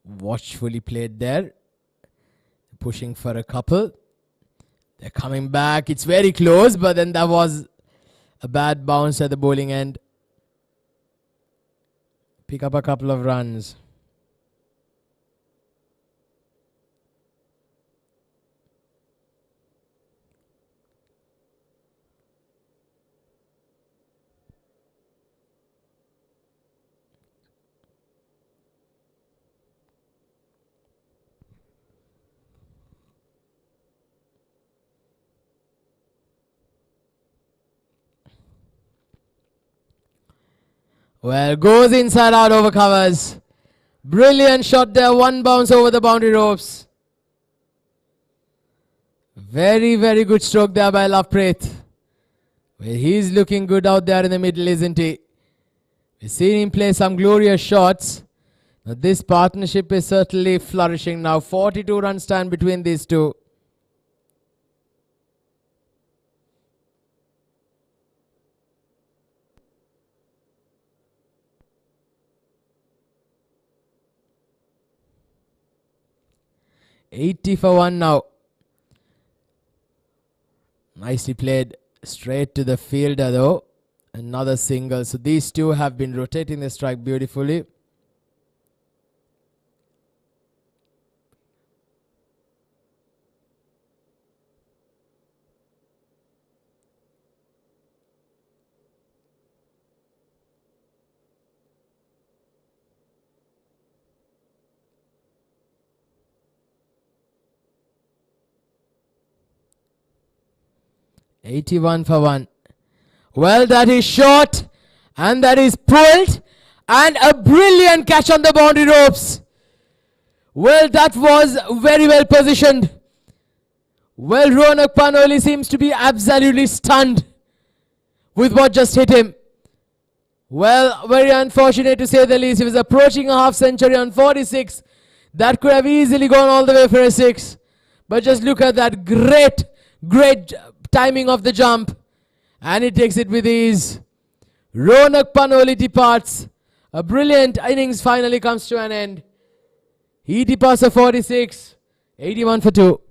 Watchfully played there. Pushing for a couple. They're coming back. It's very close, but then there was a bad bounce at the bowling end. Pick up a couple of runs. Well, goes inside out over covers. Brilliant shot there. One bounce over the boundary ropes. Very, very good stroke there by Lovepreet. Well, he's looking good out there in the middle, isn't he? We've seen him play some glorious shots. Now this partnership is certainly flourishing now. 42 runs stand between these two. $80 for 1 now. Nicely played straight to the fielder though. Another single. So these two have been rotating the strike beautifully. $81 for 1. Well, that is short and that is pulled and a brilliant catch on the boundary ropes. Well, that was very well positioned. Well, Ronak Panoli seems to be absolutely stunned with what just hit him. Well, very unfortunate to say the least. He was approaching a half century on 46. That could have easily gone all the way for a 6. But just look at that great timing of the jump. And he takes it with ease. Ronak Panoli departs. A brilliant innings finally comes to an end. He departs a 46. 81 for 2.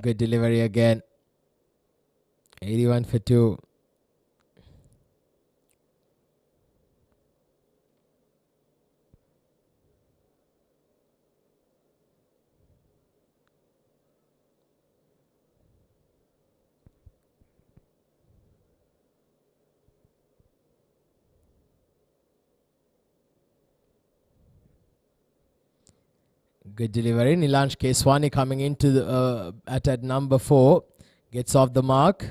Good delivery again. 81 for 2. Good delivery. Nilansh Keswani coming into the at number 4. Gets off the mark.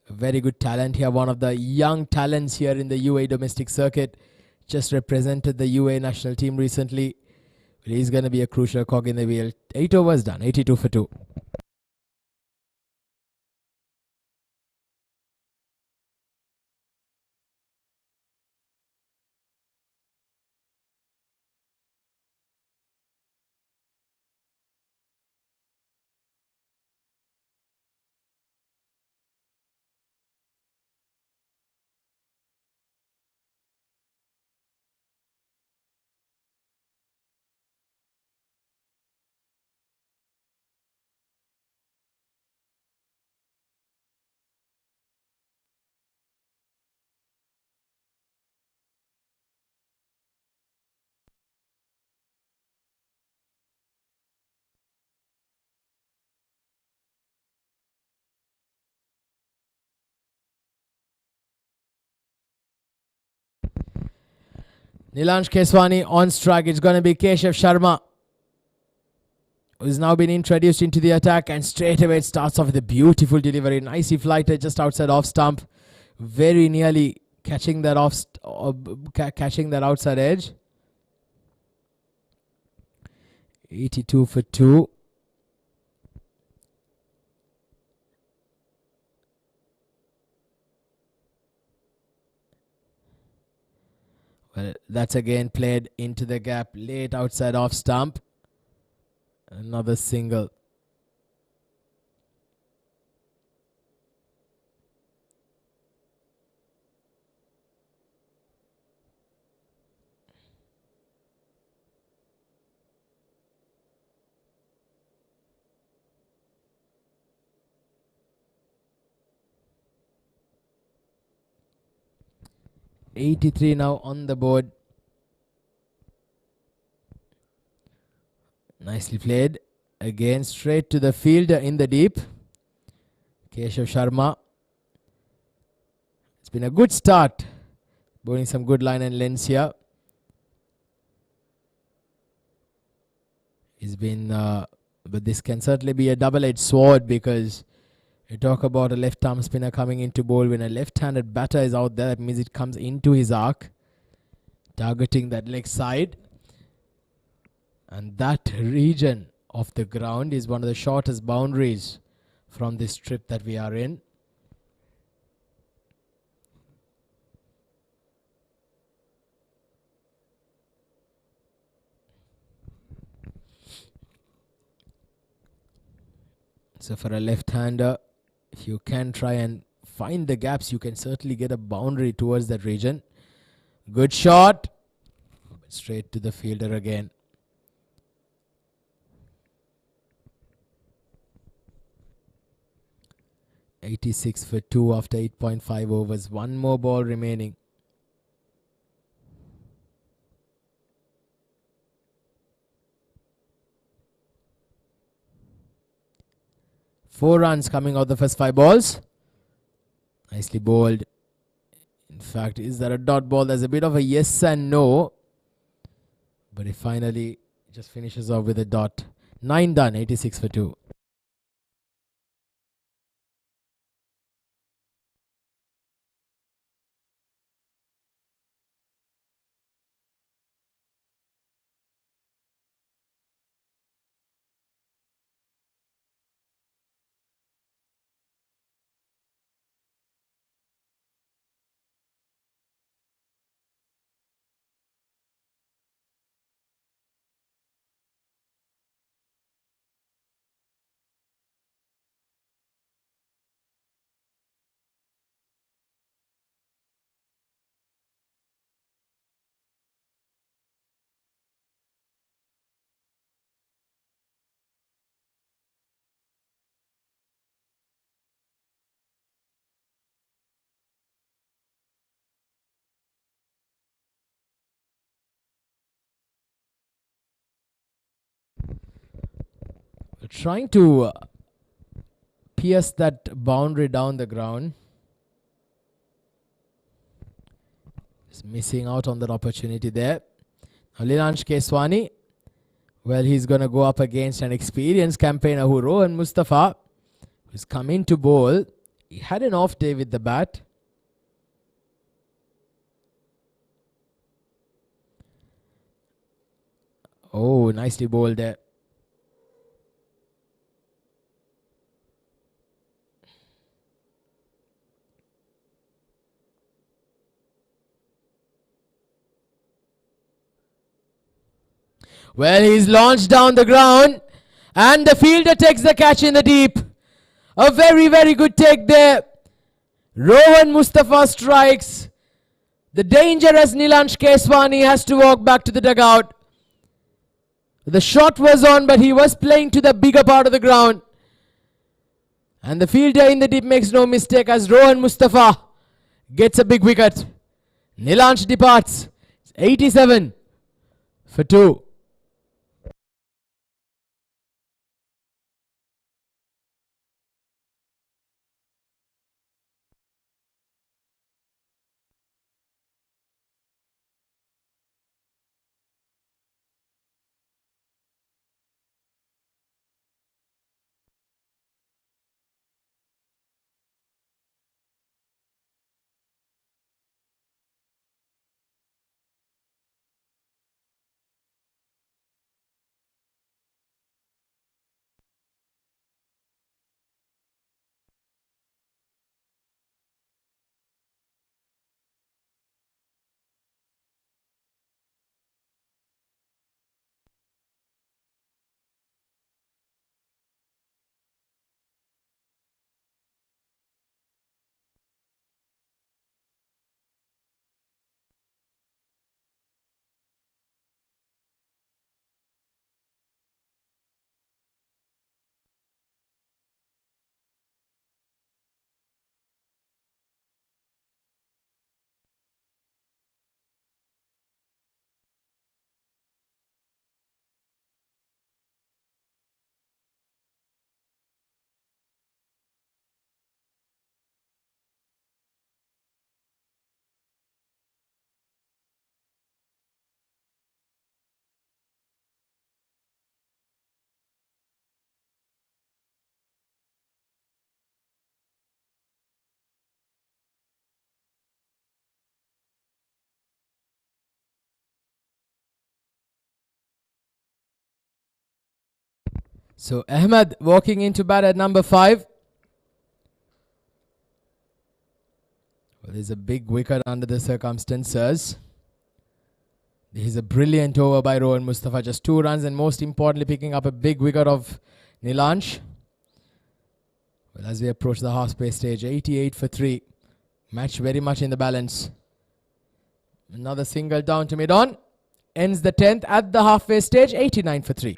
A very good talent here. One of the young talents here in the UAE domestic circuit. Just represented the UAE national team recently. He's going to be a crucial cog in the wheel. 8 overs done. 82 for 2. Nilansh Keswani on strike. It's going to be Keshav Sharma, who's now been introduced into the attack, and straight away it starts off with a beautiful delivery. Nicely flighted just outside off stump. Very nearly catching that catching that outside edge. 82 for 2. Well, that's again played into the gap late outside off stump. Another single. $83 now on the board. Nicely played. Again straight to the fielder in the deep. Keshav Sharma. It's been a good start. Bowling some good line and lengths here. He's been, but this can certainly be a double-edged sword, because you talk about a left-arm spinner coming into bowl. When a left-handed batter is out there, that means it comes into his arc, targeting that leg side. And that region of the ground is one of the shortest boundaries from this strip that we are in. So for a left-hander, if you can try and find the gaps, you can certainly get a boundary towards that region. Good shot. Straight to the fielder again. $86 for 2 after 8.5 overs. One more ball remaining. Four runs coming out the first 5 balls. Nicely bowled. In fact, is that a dot ball? There's a bit of a yes and no. But he finally just finishes off with a dot. 9 done, 86 for 2. Trying to pierce that boundary down the ground. He's missing out on that opportunity there. Nilansh Keswani. Well, he's going to go up against an experienced campaigner, Rohan Mustafa, who's come in to bowl. He had an off day with the bat. Oh, nicely bowled there. Well, he's launched down the ground and the fielder takes the catch in the deep. A very, very good take there. Rohan Mustafa strikes. The dangerous Nilansh Keswani has to walk back to the dugout. The shot was on, but he was playing to the bigger part of the ground. And the fielder in the deep makes no mistake as Rohan Mustafa gets a big wicket. Nilansh departs. It's 87 for 2. So Ahmed walking into bat at number 5. Well, there's a big wicket under the circumstances. This is a brilliant over by Rohan Mustafa. Just 2 runs and most importantly picking up a big wicket of Nilansh. Well, as we approach the halfway stage, 88 for 3. Match very much in the balance. Another single down to mid-on. Ends the 10th at the halfway stage, 89 for 3.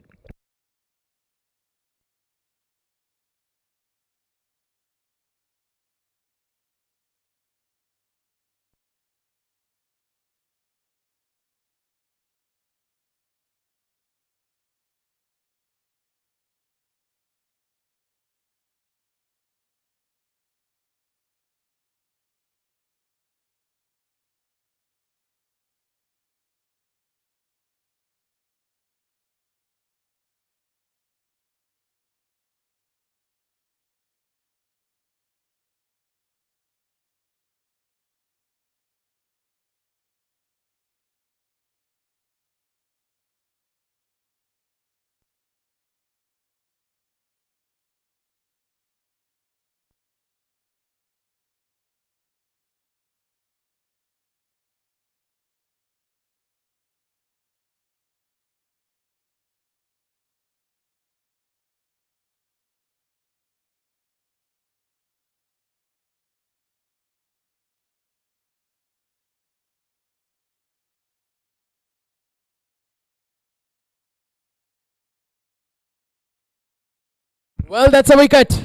Well, that's a wicket.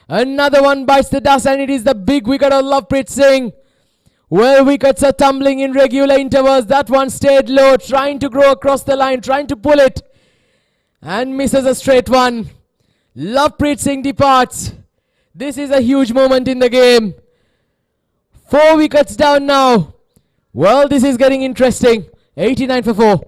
Another one bites the dust and it is the big wicket of Lovepreet Singh. Well, wickets are tumbling in regular intervals. That one stayed low, trying to grow across the line, trying to pull it. And misses a straight one. Lovepreet Singh departs. This is a huge moment in the game. 4 wickets down now. Well, this is getting interesting. 89 for 4.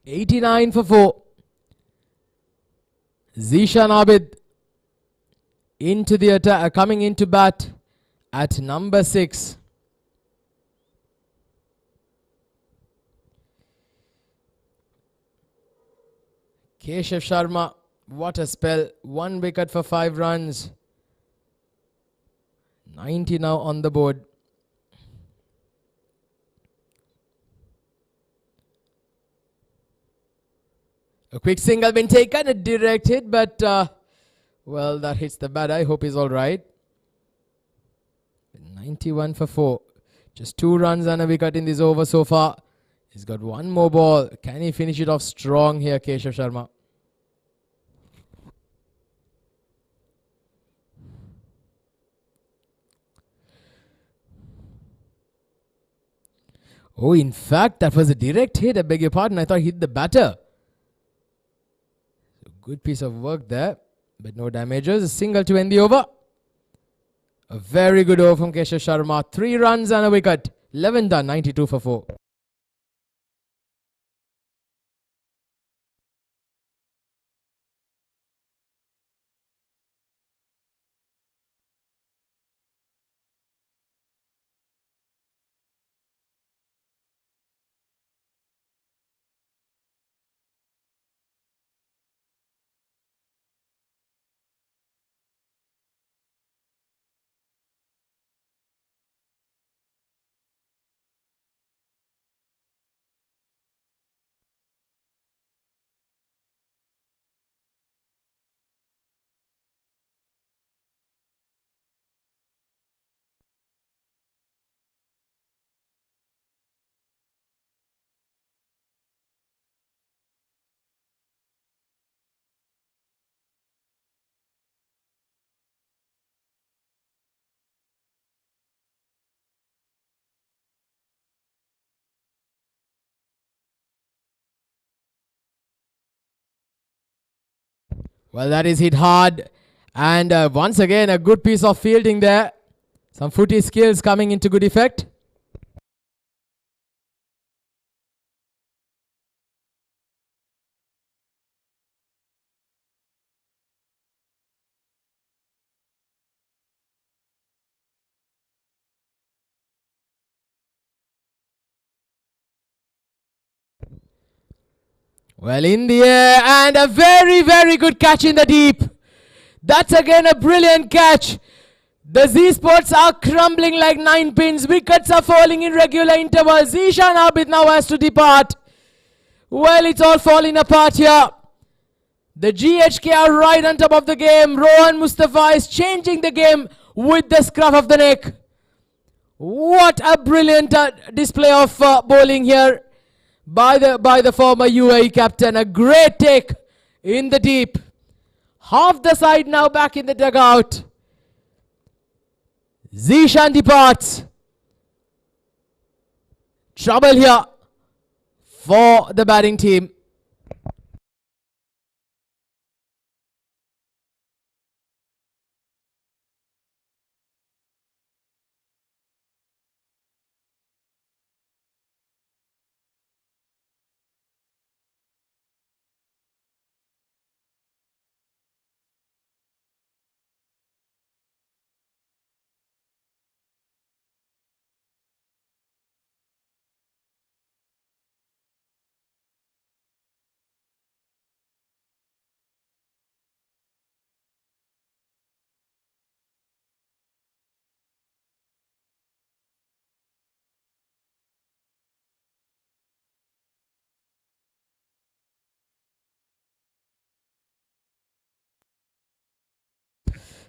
$89 for 4. Zishan Abid into the attack, coming into bat at number 6. Keshav Sharma, what a spell. 1 wicket for 5 runs. 90 now on the board. A quick single been taken, a direct hit, but well, that hits the bat. I hope he's all right. 91 for 4. Just 2 runs and a wicket in this over so far. He's got 1 more ball. Can he finish it off strong here, Keshav Sharma? Oh, in fact, that was a direct hit. I beg your pardon. I thought he hit the batter. Good piece of work there, but no damages. A single to end the over. A very good over from Keshav Sharma. 3 runs and a wicket. 11 done. 92 for 4. Well, that is hit hard. And once again, a good piece of fielding there. Some footy skills coming into good effect. Well, in the air, and a very, very good catch in the deep. That's again a brilliant catch. The Z-Sports are crumbling like 9 pins. Wickets are falling in regular intervals. Zishan Abid now has to depart. Well, it's all falling apart here. The GHK are right on top of the game. Rohan Mustafa is changing the game with the scruff of the neck. What a brilliant display of bowling here by the former UAE captain. A great take in the deep. Half the side now back in the dugout. Zishan departs. Trouble here for the batting team.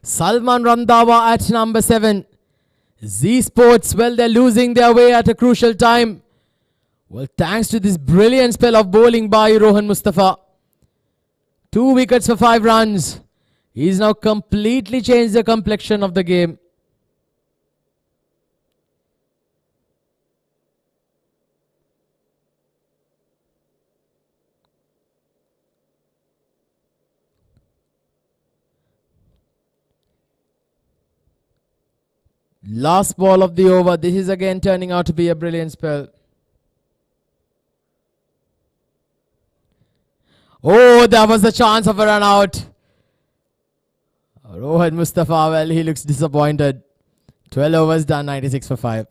Salman Randawa at number 7. Z Sports, well, they're losing their way at a crucial time. Well, thanks to this brilliant spell of bowling by Rohan Mustafa. 2 wickets for 5 runs. He's now completely changed the complexion of the game. Last ball of the over. This is again turning out to be a brilliant spell. Oh, that was the chance of a run out. Rohan Mustafa, well, he looks disappointed. 12 overs done, 96 for 5.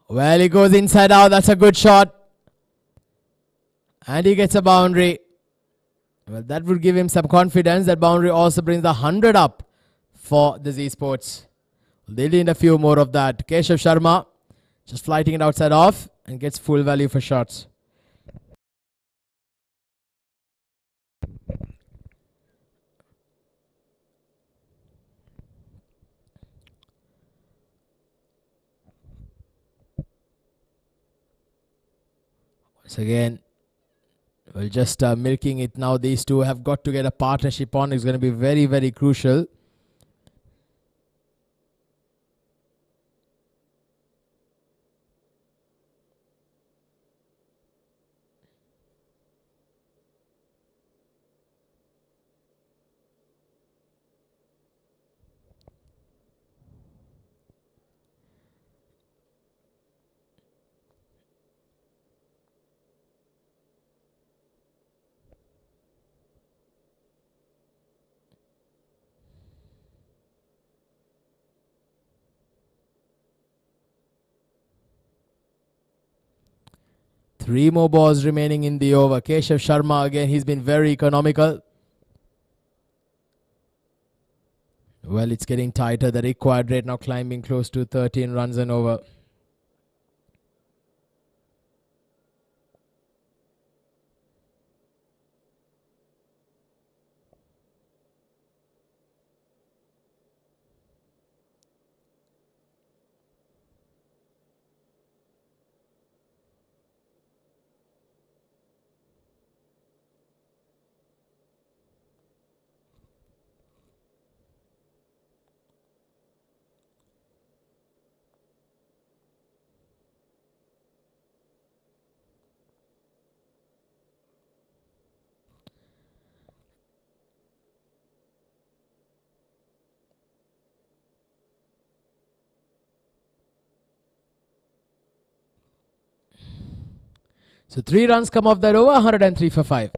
Well, he goes inside out. That's a good shot. And he gets a boundary. Well, that would give him some confidence. That boundary also brings the 100 up for the Z Sports. They need a few more of that. Keshav Sharma just flighting it outside off and gets full value for shots. Once again, well, just milking it now. These two have got to get a partnership on. It's going to be very, very crucial. Three more balls remaining in the over. Keshav Sharma again, he's been very economical. Well, it's getting tighter. The required rate now climbing close to 13 runs and over. So 3 runs come off that over, 103 for 5.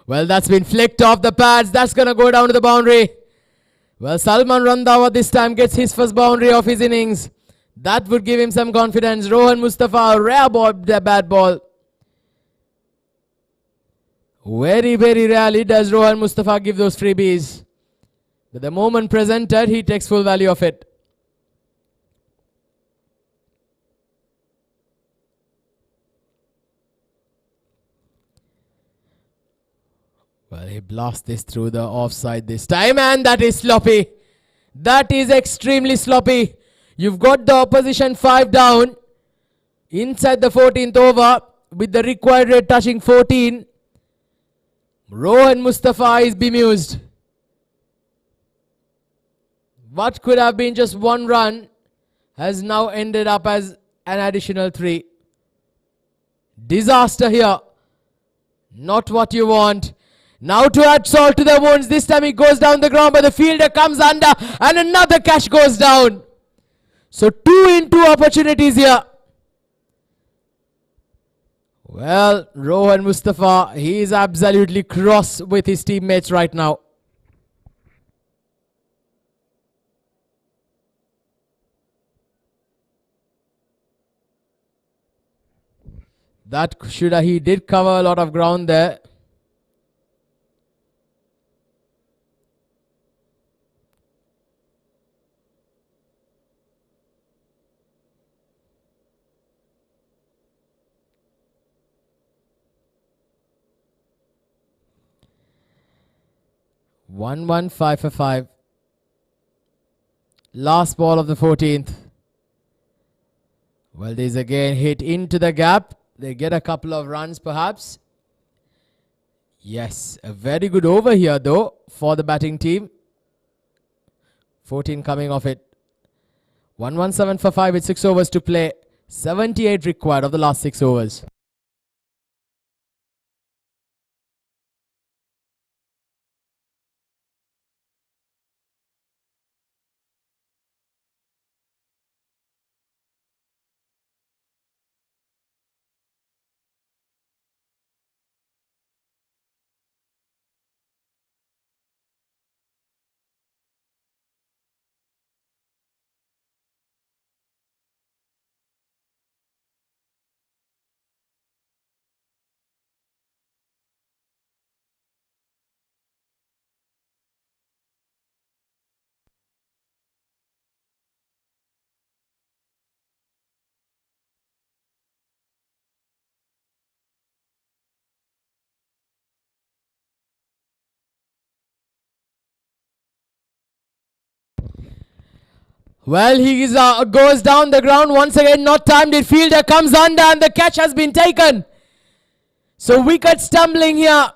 Well, that's been flicked off the pads. That's going to go down to the boundary. Well, Salman Randhawa this time gets his first boundary of his innings. That would give him some confidence. Rohan Mustafa, rare ball, the bad ball. Very, very rarely does Rohan Mustafa give those freebies. But the moment presented, he takes full value of it. Well, he blasts this through the offside this time, and that is sloppy. That is extremely sloppy. You've got the opposition 5 down inside the 14th over with the required rate touching 14. Rohan Mustafa is bemused. What could have been just 1 run has now ended up as an additional 3. Disaster here. Not what you want. Now to add salt to the wounds. This time he goes down the ground, but the fielder comes under and another catch goes down. So 2 in 2 opportunities here. Well, Rohan Mustafa, he is absolutely cross with his teammates right now. He did cover a lot of ground there. One 5 for 5. Last ball of the 14th. Well, these again hit into the gap. They get a couple of runs perhaps. Yes, a very good over here though for the batting team. 14 coming off it. 117 for 5 with 6 overs to play. 78 required of the last 6 overs. Well, he goes down the ground once again, not timed it. Fielder comes under and the catch has been taken. So wicket stumbling here.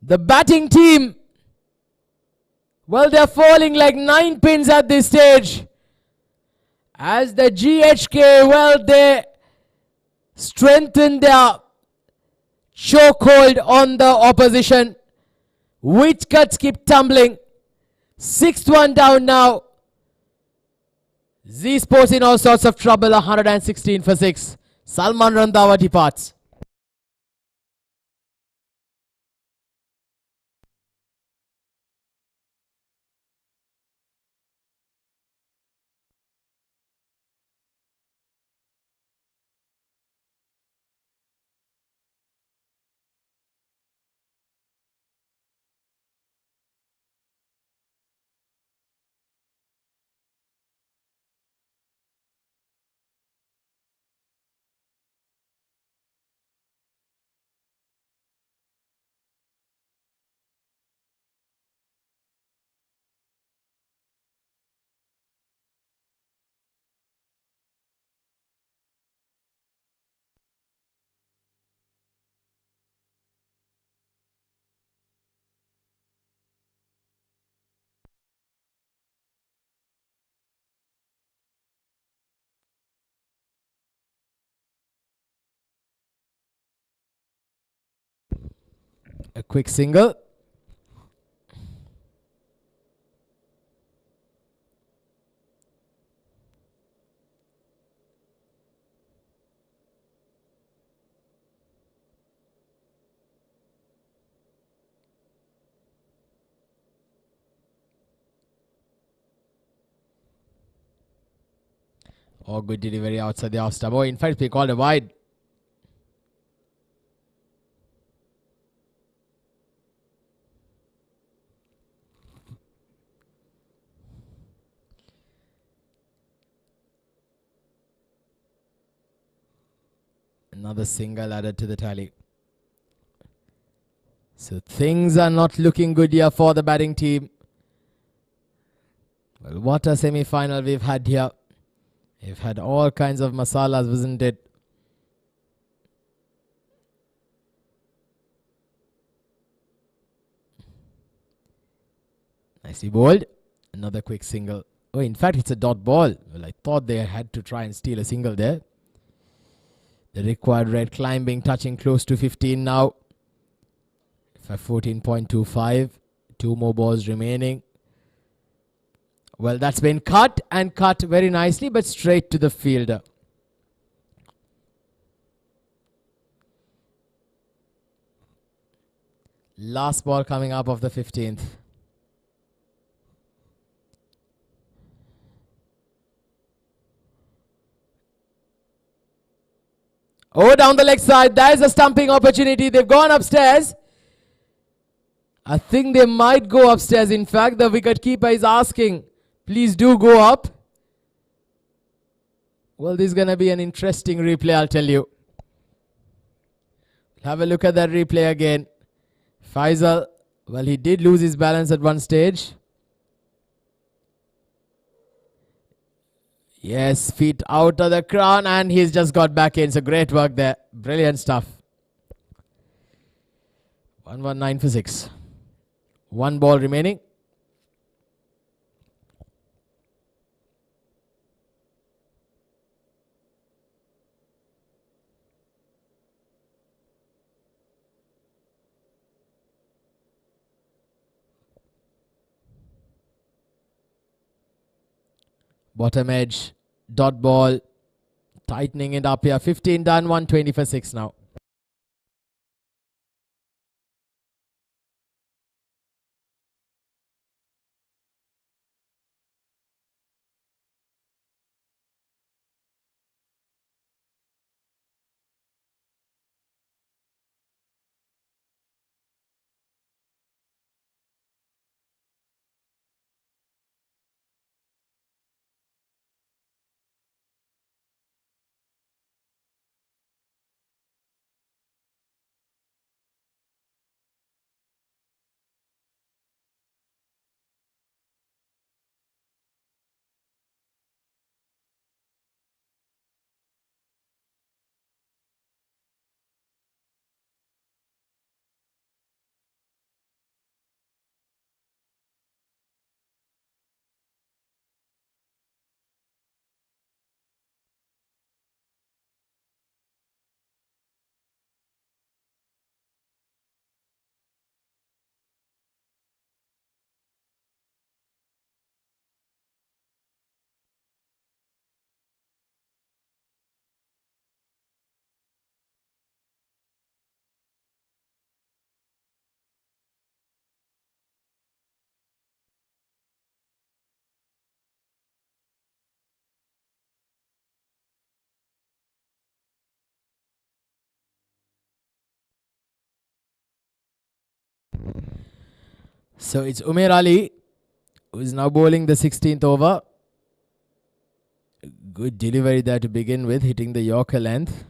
The batting team, well, they're falling like 9 pins at this stage. As the GHK, well, they strengthen their chokehold on the opposition. Wickets keep tumbling. 6th one down now. Z Sports in all sorts of trouble. 116 for 6. Salman Randhawa departs. A quick single. Oh, good delivery outside the off stump. Oh, in fact, we called a wide. Another single added to the tally. So things are not looking good here for the batting team. Well, what a semi-final we've had here. We've had all kinds of masalas, wasn't it? Nicely bowled. Another quick single. Oh, in fact, it's a dot ball. Well, I thought they had to try and steal a single there. The required red climbing, touching close to 15 now. 14.25. 2 more balls remaining. Well, that's been cut and cut very nicely, but straight to the fielder. Last ball coming up of the 15th. Oh, down the leg side. That is a stumping opportunity. They've gone upstairs. I think they might go upstairs. In fact, the wicketkeeper is asking, please do go up. Well, this is going to be an interesting replay, I'll tell you. Have a look at that replay again. Faisal, well, he did lose his balance at one stage. Yes, feet out of the crown, and he's just got back in. So great work there. Brilliant stuff. 119 for 6. 1 ball remaining. Bottom edge, dot ball, tightening it up here. 15 done, 120 for 6 now. So it's Umair Ali, who is now bowling the 16th over. Good delivery there to begin with, hitting the Yorker length.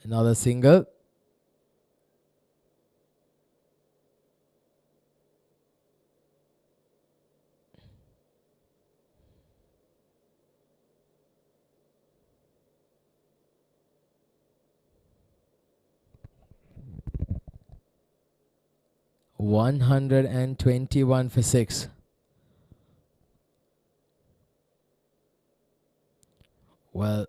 Another single. $121 for 6. Well,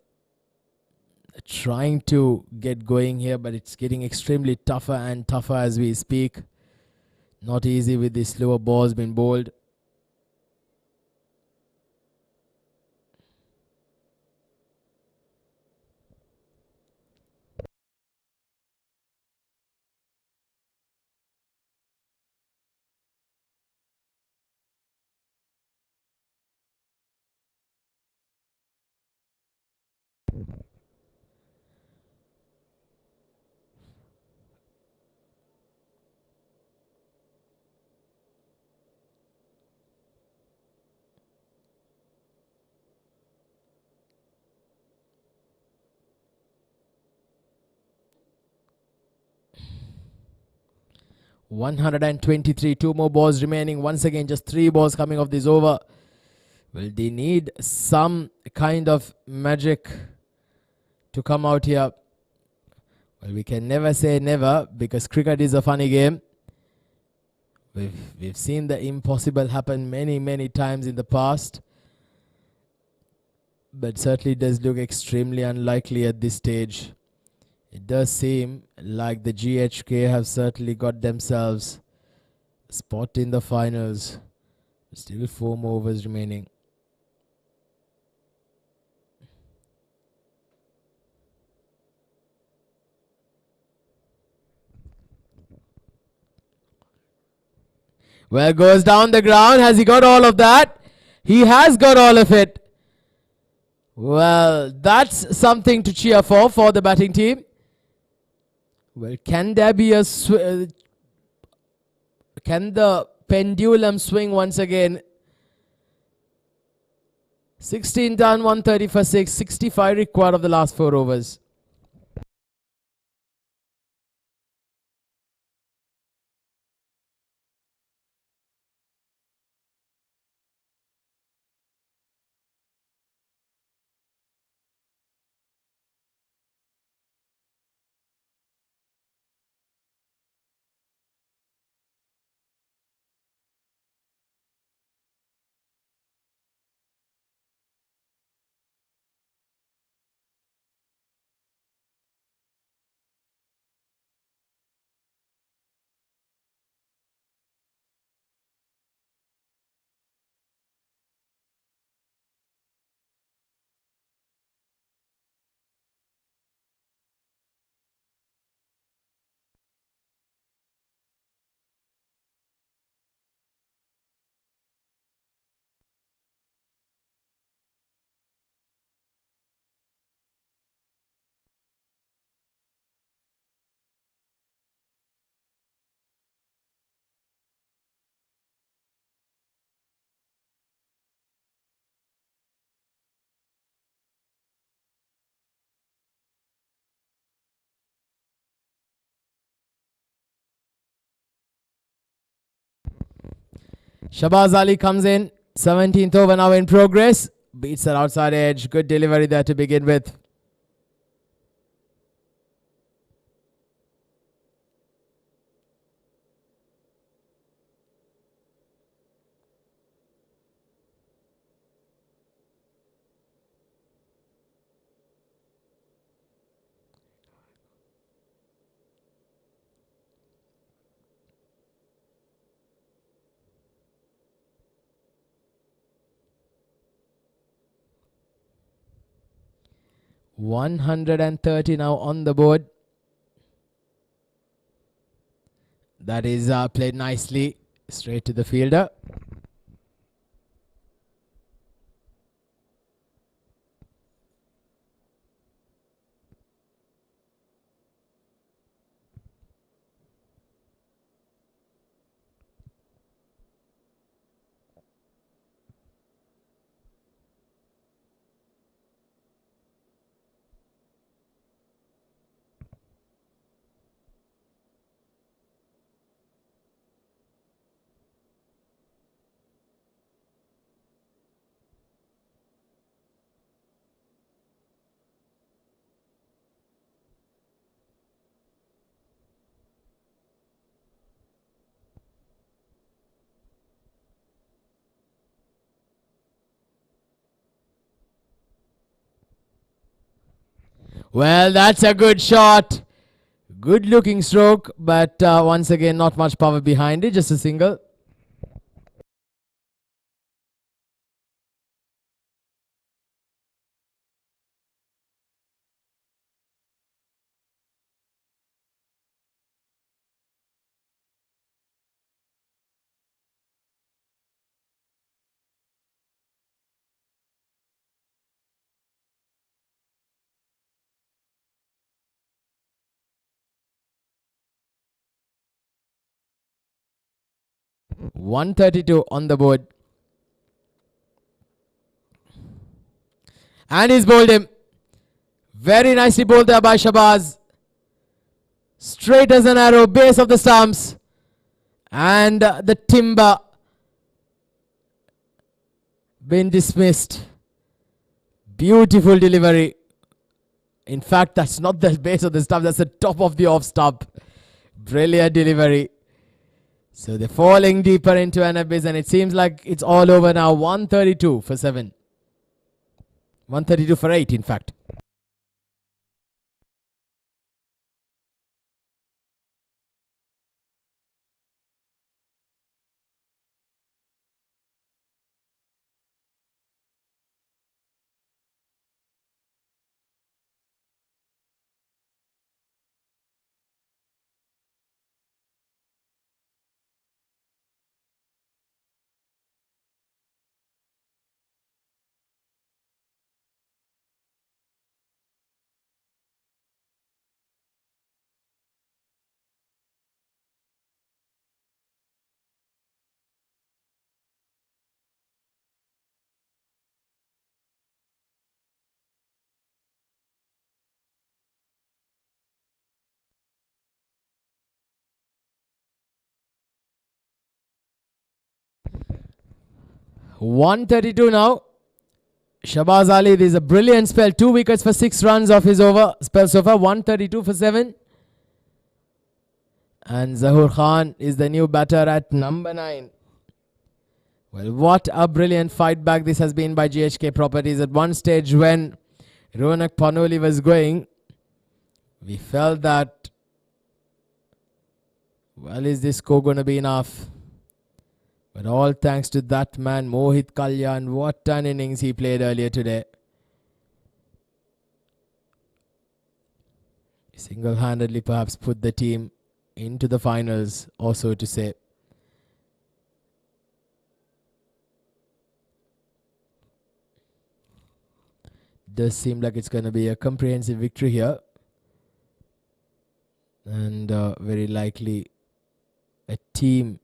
trying to get going here, but it's getting extremely tougher and tougher as we speak. Not easy with the slower balls being bowled. 123, 2 more balls remaining. Once again, just 3 balls coming off this over. Will they need some kind of magic to come out here? Well, we can never say never, because cricket is a funny game. We've seen the impossible happen many times in the past, but certainly does look extremely unlikely at this stage. It does seem like the GHK have certainly got themselves a spot in the finals. Still 4 more overs remaining. Well, goes down the ground. Has he got all of that? He has got all of it. Well, that's something to cheer for the batting team. Well, can there be a can the pendulum swing once again? 16 done, 130 for 6, 65 required of the last 4 overs. Shahbaz Ali comes in. 17th over now in progress. Beats that outside edge. Good delivery there to begin with. $130 now on the board. That is played nicely straight to the fielder. Well, that's a good shot. Good looking stroke, but once again, not much power behind it, just a single. $132 on the board. And he's bowled him. Very nicely bowled there by Shahbaz. Straight as an arrow, base of the stumps. And the timber been dismissed. Beautiful delivery. In fact, that's not the base of the stump, that's the top of the off stump. Brilliant delivery. So they're falling deeper into an abyss, and it seems like it's all over now. 132 for 7. 132 for 8, in fact. $132 now. Shahbaz Ali, this is a brilliant spell. 2 wickets for 6 runs off his over spell so far. 132 for 7. And Zahoor Khan is the new batter at number 9. Well, what a brilliant fight back this has been by GHK Properties. At one stage when Ronak Panoli was going, we felt that, well, is this score going to be enough? But all thanks to that man, Mohit Kalyan. What an innings he played earlier today. Single-handedly perhaps put the team into the finals, or so to say. Does seem like it's going to be a comprehensive victory here. And very likely a team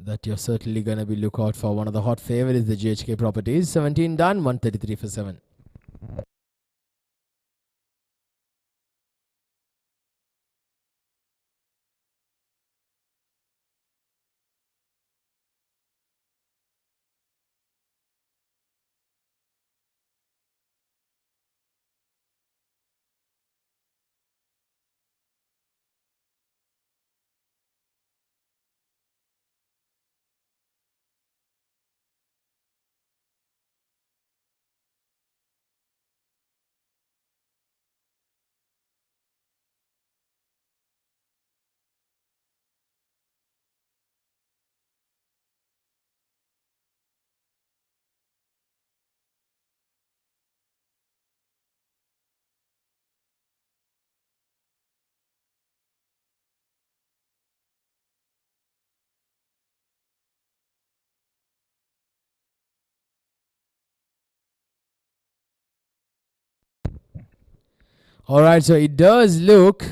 that you're certainly going to be look out for. One of the hot favorites, the GHK Properties. 17 done, 133 for 7. Alright, so it does look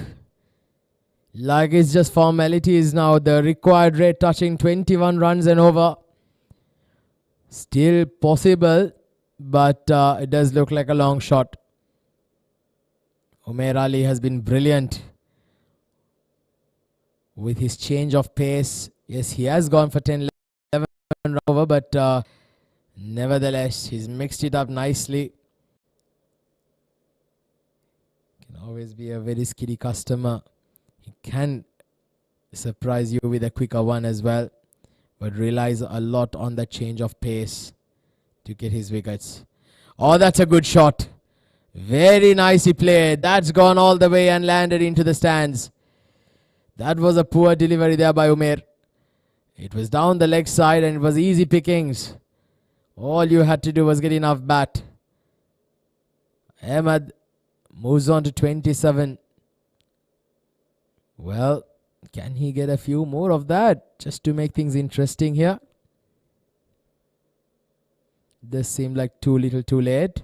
like it's just formalities now. The required rate touching 21 runs and over. Still possible, but it does look like a long shot. Umair Ali has been brilliant with his change of pace. Yes, he has gone for 10, 11 over, but nevertheless, he's mixed it up nicely. Can always be a very skiddy customer. He can surprise you with a quicker one as well, but relies a lot on the change of pace to get his wickets. Oh, that's a good shot. Very nicely played. That's gone all the way and landed into the stands. That was a poor delivery there by Umair. It was down the leg side and it was easy pickings. All you had to do was get enough bat. Ahmed moves on to 27. Well, can he get a few more of that just to make things interesting here? This seemed like too little too late.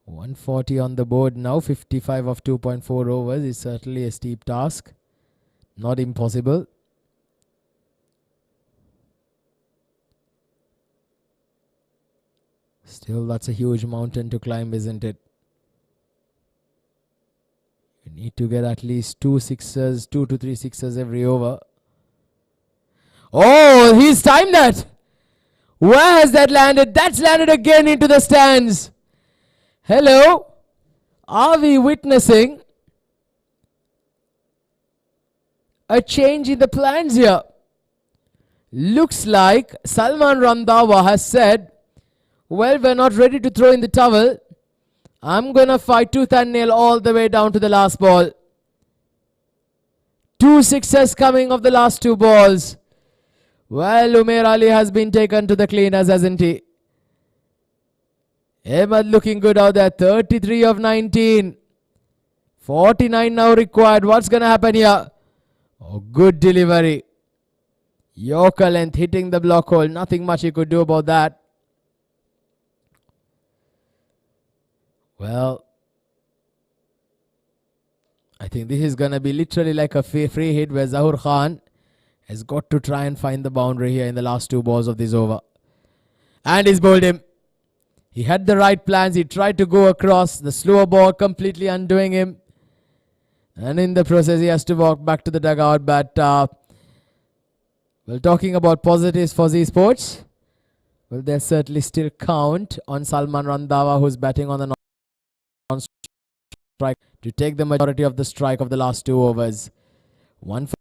140 on the board now. 55 of 2.4 overs is certainly a steep task. Not impossible. Still, that's a huge mountain to climb, isn't it? You Need to get at least 2 to 3 sixes every over. Oh, he's timed that. Where has that landed? That's landed again into the stands. Hello? Are we witnessing a change in the plans here? Looks like Salman Randhawa has said, well, we're not ready to throw in the towel. I'm going to fight tooth and nail all the way down to the last ball. 2 sixes coming of the last 2 balls. Well, Umair Ali has been taken to the cleaners, hasn't he? Ahmed looking good out there. 33 of 19. 49 now required. What's going to happen here? Oh, good delivery. Yorker length hitting the block hole. Nothing much he could do about that. Well, I think this is going to be literally like a free hit where Zahur Khan has got to try and find the boundary here in the last 2 balls of this over. And he's bowled him. He had the right plans. He tried to go across. The slower ball completely undoing him. And in the process, he has to walk back to the dugout. But, well, talking about positives for Z Sports, well, they certainly still count on Salman Randhawa, who's batting on the non-strike, to take the majority of the strike of the last 2 overs. One for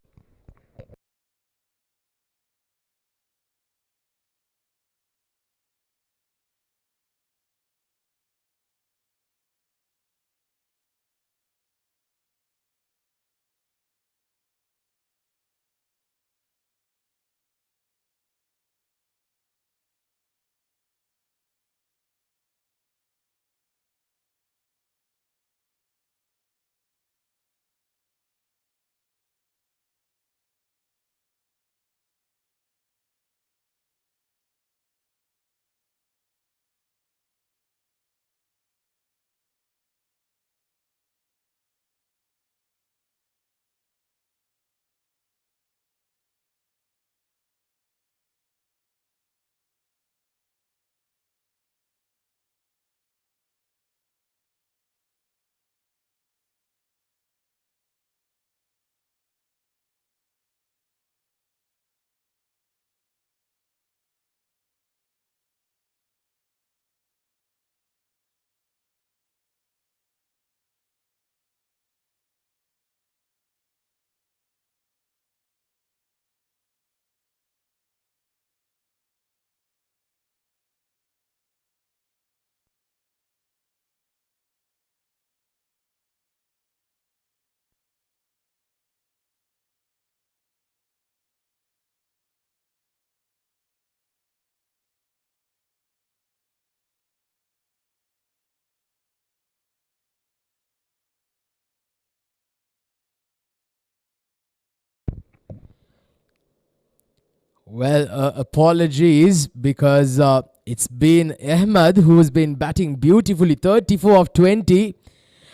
Well, apologies, because it's been Ahmed who's been batting beautifully. 34 of 20.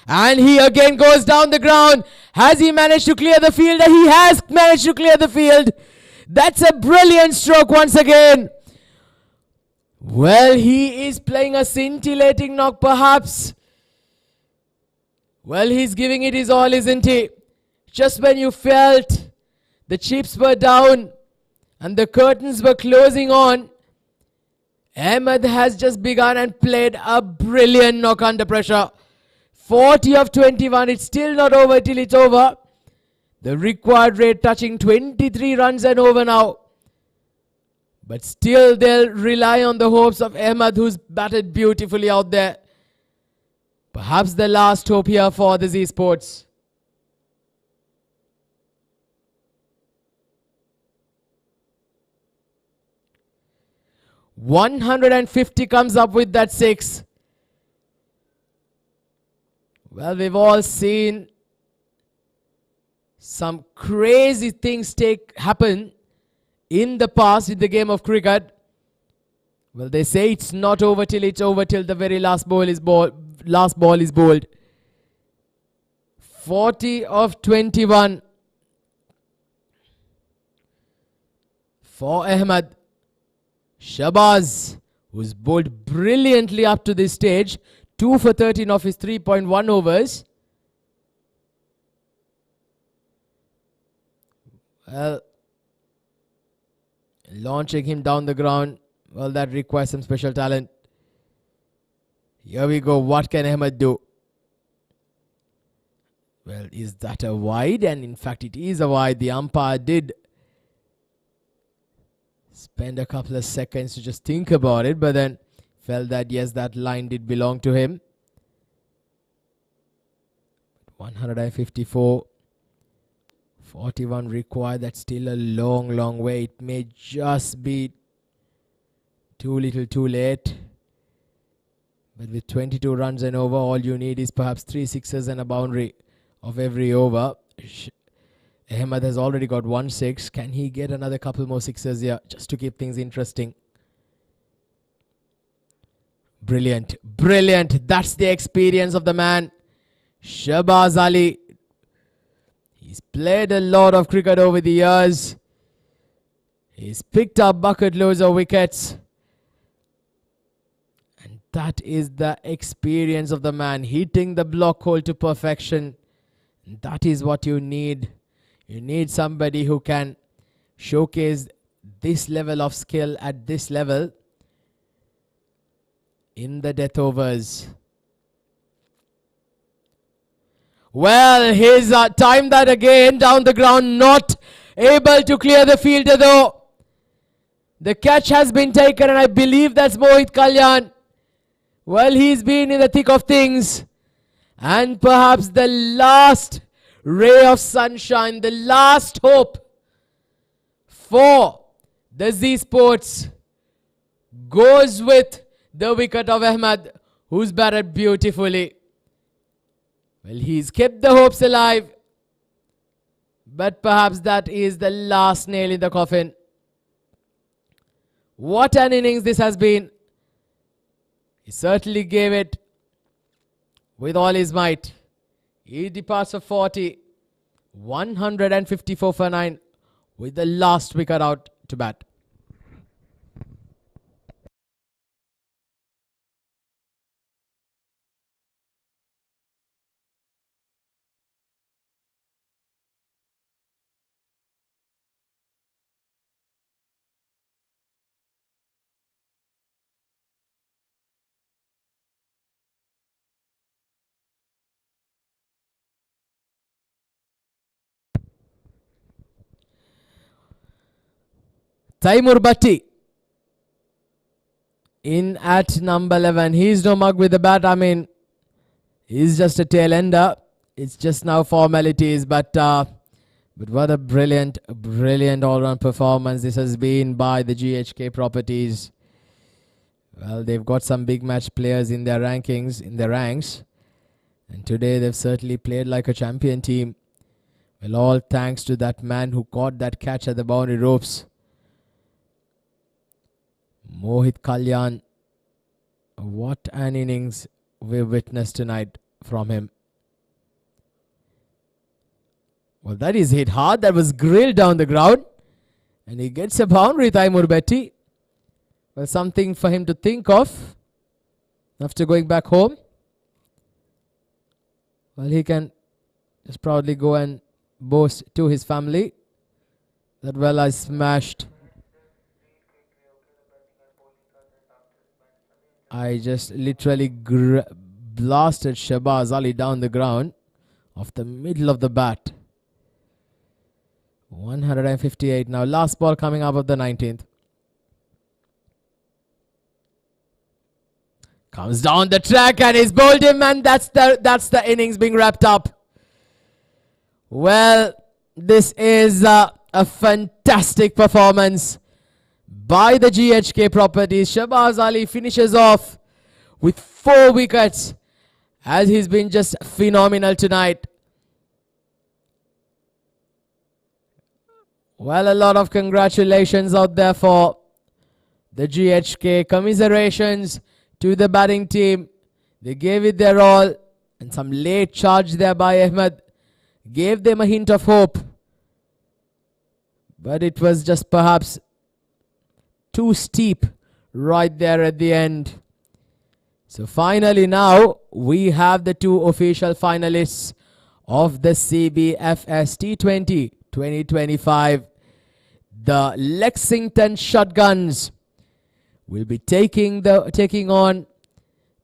And he again goes down the ground. Has he managed to clear the field? He has managed to clear the field. That's a brilliant stroke once again. Well, he is playing a scintillating knock perhaps. Well, he's giving it his all, isn't he? Just when you felt the chips were down and the curtains were closing on, Ahmed has just begun and played a brilliant knock under pressure. 40 of 21. It's still not over till it's over. The required rate touching 23 runs and over now. But still they'll rely on the hopes of Ahmed, who's batted beautifully out there. Perhaps the last hope here for the Z Sports. $150 comes up with that 6. Well, we've all seen some crazy things happen in the past in the game of cricket. Well, they say it's not over till it's over, till the very last ball is bowled. 40 of 21 for Ahmed. Shabaz, who's bowled brilliantly up to this stage. 2 for 13 of his 3.1 overs. Well, launching him down the ground, well, that requires some special talent. Here we go. What can Ahmed do? Well, is that a wide? And in fact, it is a wide. The umpire did spend a couple of seconds to just think about it, but then felt that yes, that line did belong to him. 154, 41 required. That's still a long way. It may just be too little too late. But with 22 runs and over, all you need is perhaps 3 sixes and a boundary of every over. Ahmed has already got 1 6. Can he get another couple more sixes here just to keep things interesting? Brilliant. Brilliant. That's the experience of the man. Shahbaz Ali. He's played a lot of cricket over the years. He's picked up bucket loads of wickets. And that is the experience of the man, hitting the block hole to perfection. And that is what you need. You need somebody who can showcase this level of skill at this level in the death overs. Well, he's timed that again down the ground, not able to clear the fielder though. The catch has been taken and I believe that's Mohit Kalyan. Well, he's been in the thick of things. And perhaps the last ray of sunshine, the last hope for the Z Sports goes with the wicket of Ahmed, who's batted beautifully. Well, he's kept the hopes alive, but perhaps that is the last nail in the coffin. What an innings this has been. He certainly gave it with all his might. He departs for 40, 154 for 9 with the last wicket out to bat. Taimur Bhatti in at number 11. He's no mug with the bat. I mean, he's just a tail ender. It's just now formalities, but what a brilliant all-round performance this has been by the GHK properties. Well, they've got some big match players in their rankings, in their ranks, and today they've certainly played like a champion team. Well, all thanks to that man who caught that catch at the boundary ropes. Mohit Kalyan. What an innings we've witnessed tonight from him. Well, that is hit hard. That was grilled down the ground. And he gets a boundary, Taimur Bhatti. Well, something for him to think of after going back home. Well, he can just proudly go and boast to his family that, well, I smashed. I just literally blasted Shahbaz Ali down the ground off the middle of the bat. 158 now. Last ball coming up of the 19th. Comes down the track and he's bowled him, and that's the innings being wrapped up. Well, this is a fantastic performance by the GHK properties. Shahbaz Ali finishes off with 4 wickets as he's been just phenomenal tonight. Well, a lot of congratulations out there for the GHK. Commiserations to the batting team. They gave it their all, and some late charge there by Ahmed gave them a hint of hope. But it was just perhaps too steep right there at the end. So finally now we have the 2 official finalists of the CBFS T20 2025. The Lexington Shotguns will be taking on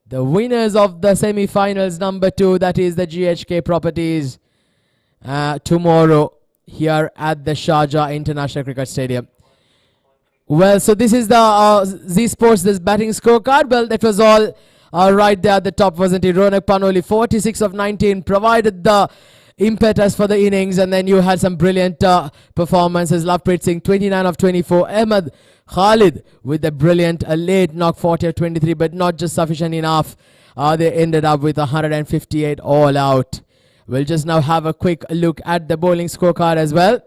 the winners of the semi-finals number 2, that is the GHK Properties, tomorrow here at the Sharjah International Cricket Stadium. Well, so this is the Z Sports, this batting scorecard. Well, that was all right there at the top, wasn't it? Ronak Panoli, 46 of 19, provided the impetus for the innings, and then you had some brilliant performances. Lovepreet Singh, 29 of 24. Ahmed Khalid with a brilliant late knock, 40 of 23, but not just sufficient enough. They ended up with 158 all out. We'll just now have a quick look at the bowling scorecard as well.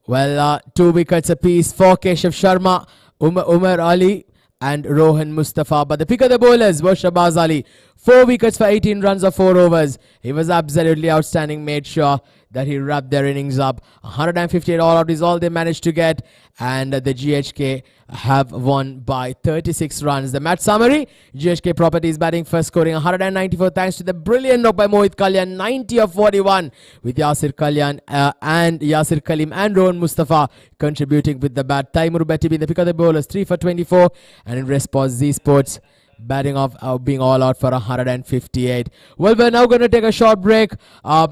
Well, 2 wickets apiece for Keshav Sharma, Umar Ali and Rohan Mustafa. But the pick of the bowlers was Shahbaz Ali. 4 wickets for 18 runs of 4 overs. He was absolutely outstanding, made sure that he wrapped their innings up. 158 all out is all they managed to get, and the GHK have won by 36 runs. The match summary: GHK Properties batting first, scoring 194 thanks to the brilliant knock by Mohit Kalyan, 90 of 41, with Yasir Kalyan and Yasir Kalim and Rohan Mustafa contributing with the bat. Taimur Beti being the pick of the bowlers, 3 for 24, and in response Z Sports batting off, being all out for 158. Well, we're now going to take a short break.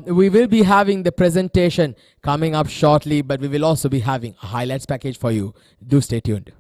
We will be having the presentation coming up shortly, but we will also be having a highlights package for you. Do stay tuned.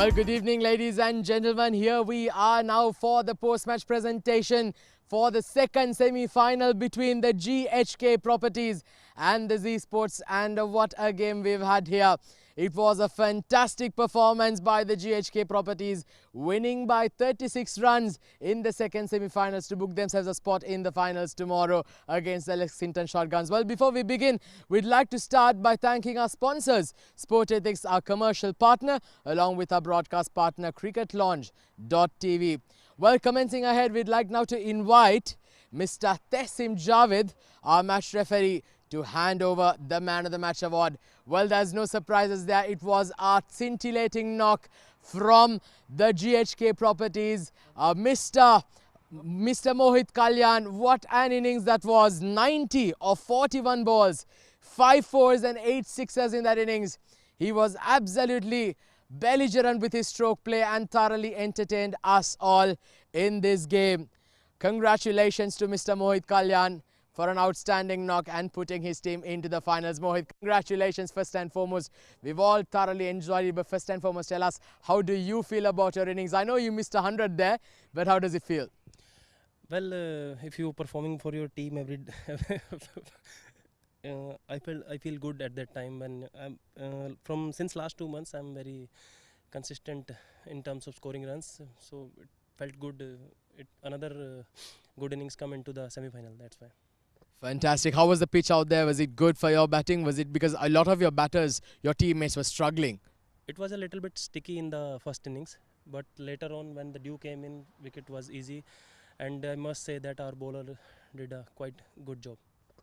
Well, good evening, ladies and gentlemen. Here we are now for the post-match presentation for the second semi-final between the GHK Properties and the Z Sports. And what a game we've had here. It was a fantastic performance by the GHK Properties, winning by 36 runs in the second semi-finals to book themselves a spot in the finals tomorrow against the Lexington Shotguns. Well, before we begin, we'd like to start by thanking our sponsors, Sport Ethics, our commercial partner, along with our broadcast partner, cricketlaunch.tv. Well, commencing ahead, we'd like now to invite Mr. Tehsim Javed, our match referee, to hand over the Man of the Match award. Well, there's no surprises there. It was a scintillating knock from the GHK Properties. Mr. Mohit Kalyan, what an innings that was. 90 of 41 balls, 5 fours and 8 sixes in that innings. He was absolutely belligerent with his stroke play and thoroughly entertained us all in this game. Congratulations to Mr. Mohit Kalyan for an outstanding knock and putting his team into the finals. Mohit, congratulations first and foremost. We've all thoroughly enjoyed it, but first and foremost, tell us, how do you feel about your innings? I know you missed 100 there, but how does it feel? Well, if you're performing for your team every I feel good at that time, and since last 2 months I'm very consistent in terms of scoring runs, so it felt good. Another good innings come into the semi-final, that's why. Fantastic. How was the pitch out there? Was it good for your batting? Was it because a lot of your batters, your teammates were struggling? It was a little bit sticky in the first innings, but later on when the dew came in, wicket was easy, and I must say that our bowler did a quite good job.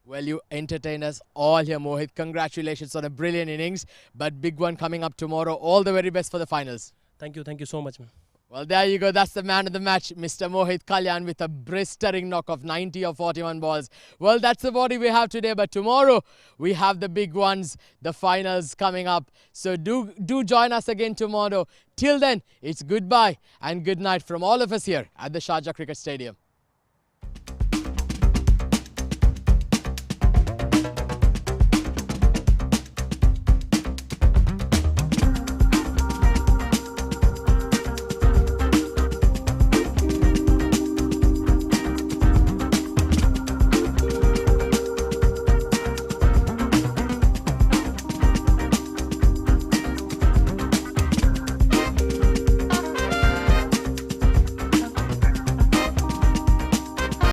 Well, you entertained us all here, Mohit. Congratulations on a brilliant innings, but big one coming up tomorrow. All the very best for the finals. Thank you so much, man. Well, there you go. That's the man of the match, Mr. Mohit Kalyan, with a blistering knock of 90 of 41 balls. Well, that's the body we have today, but tomorrow we have the big ones, the finals coming up. So do join us again tomorrow. Till then, it's goodbye and good night from all of us here at the Sharjah Cricket Stadium.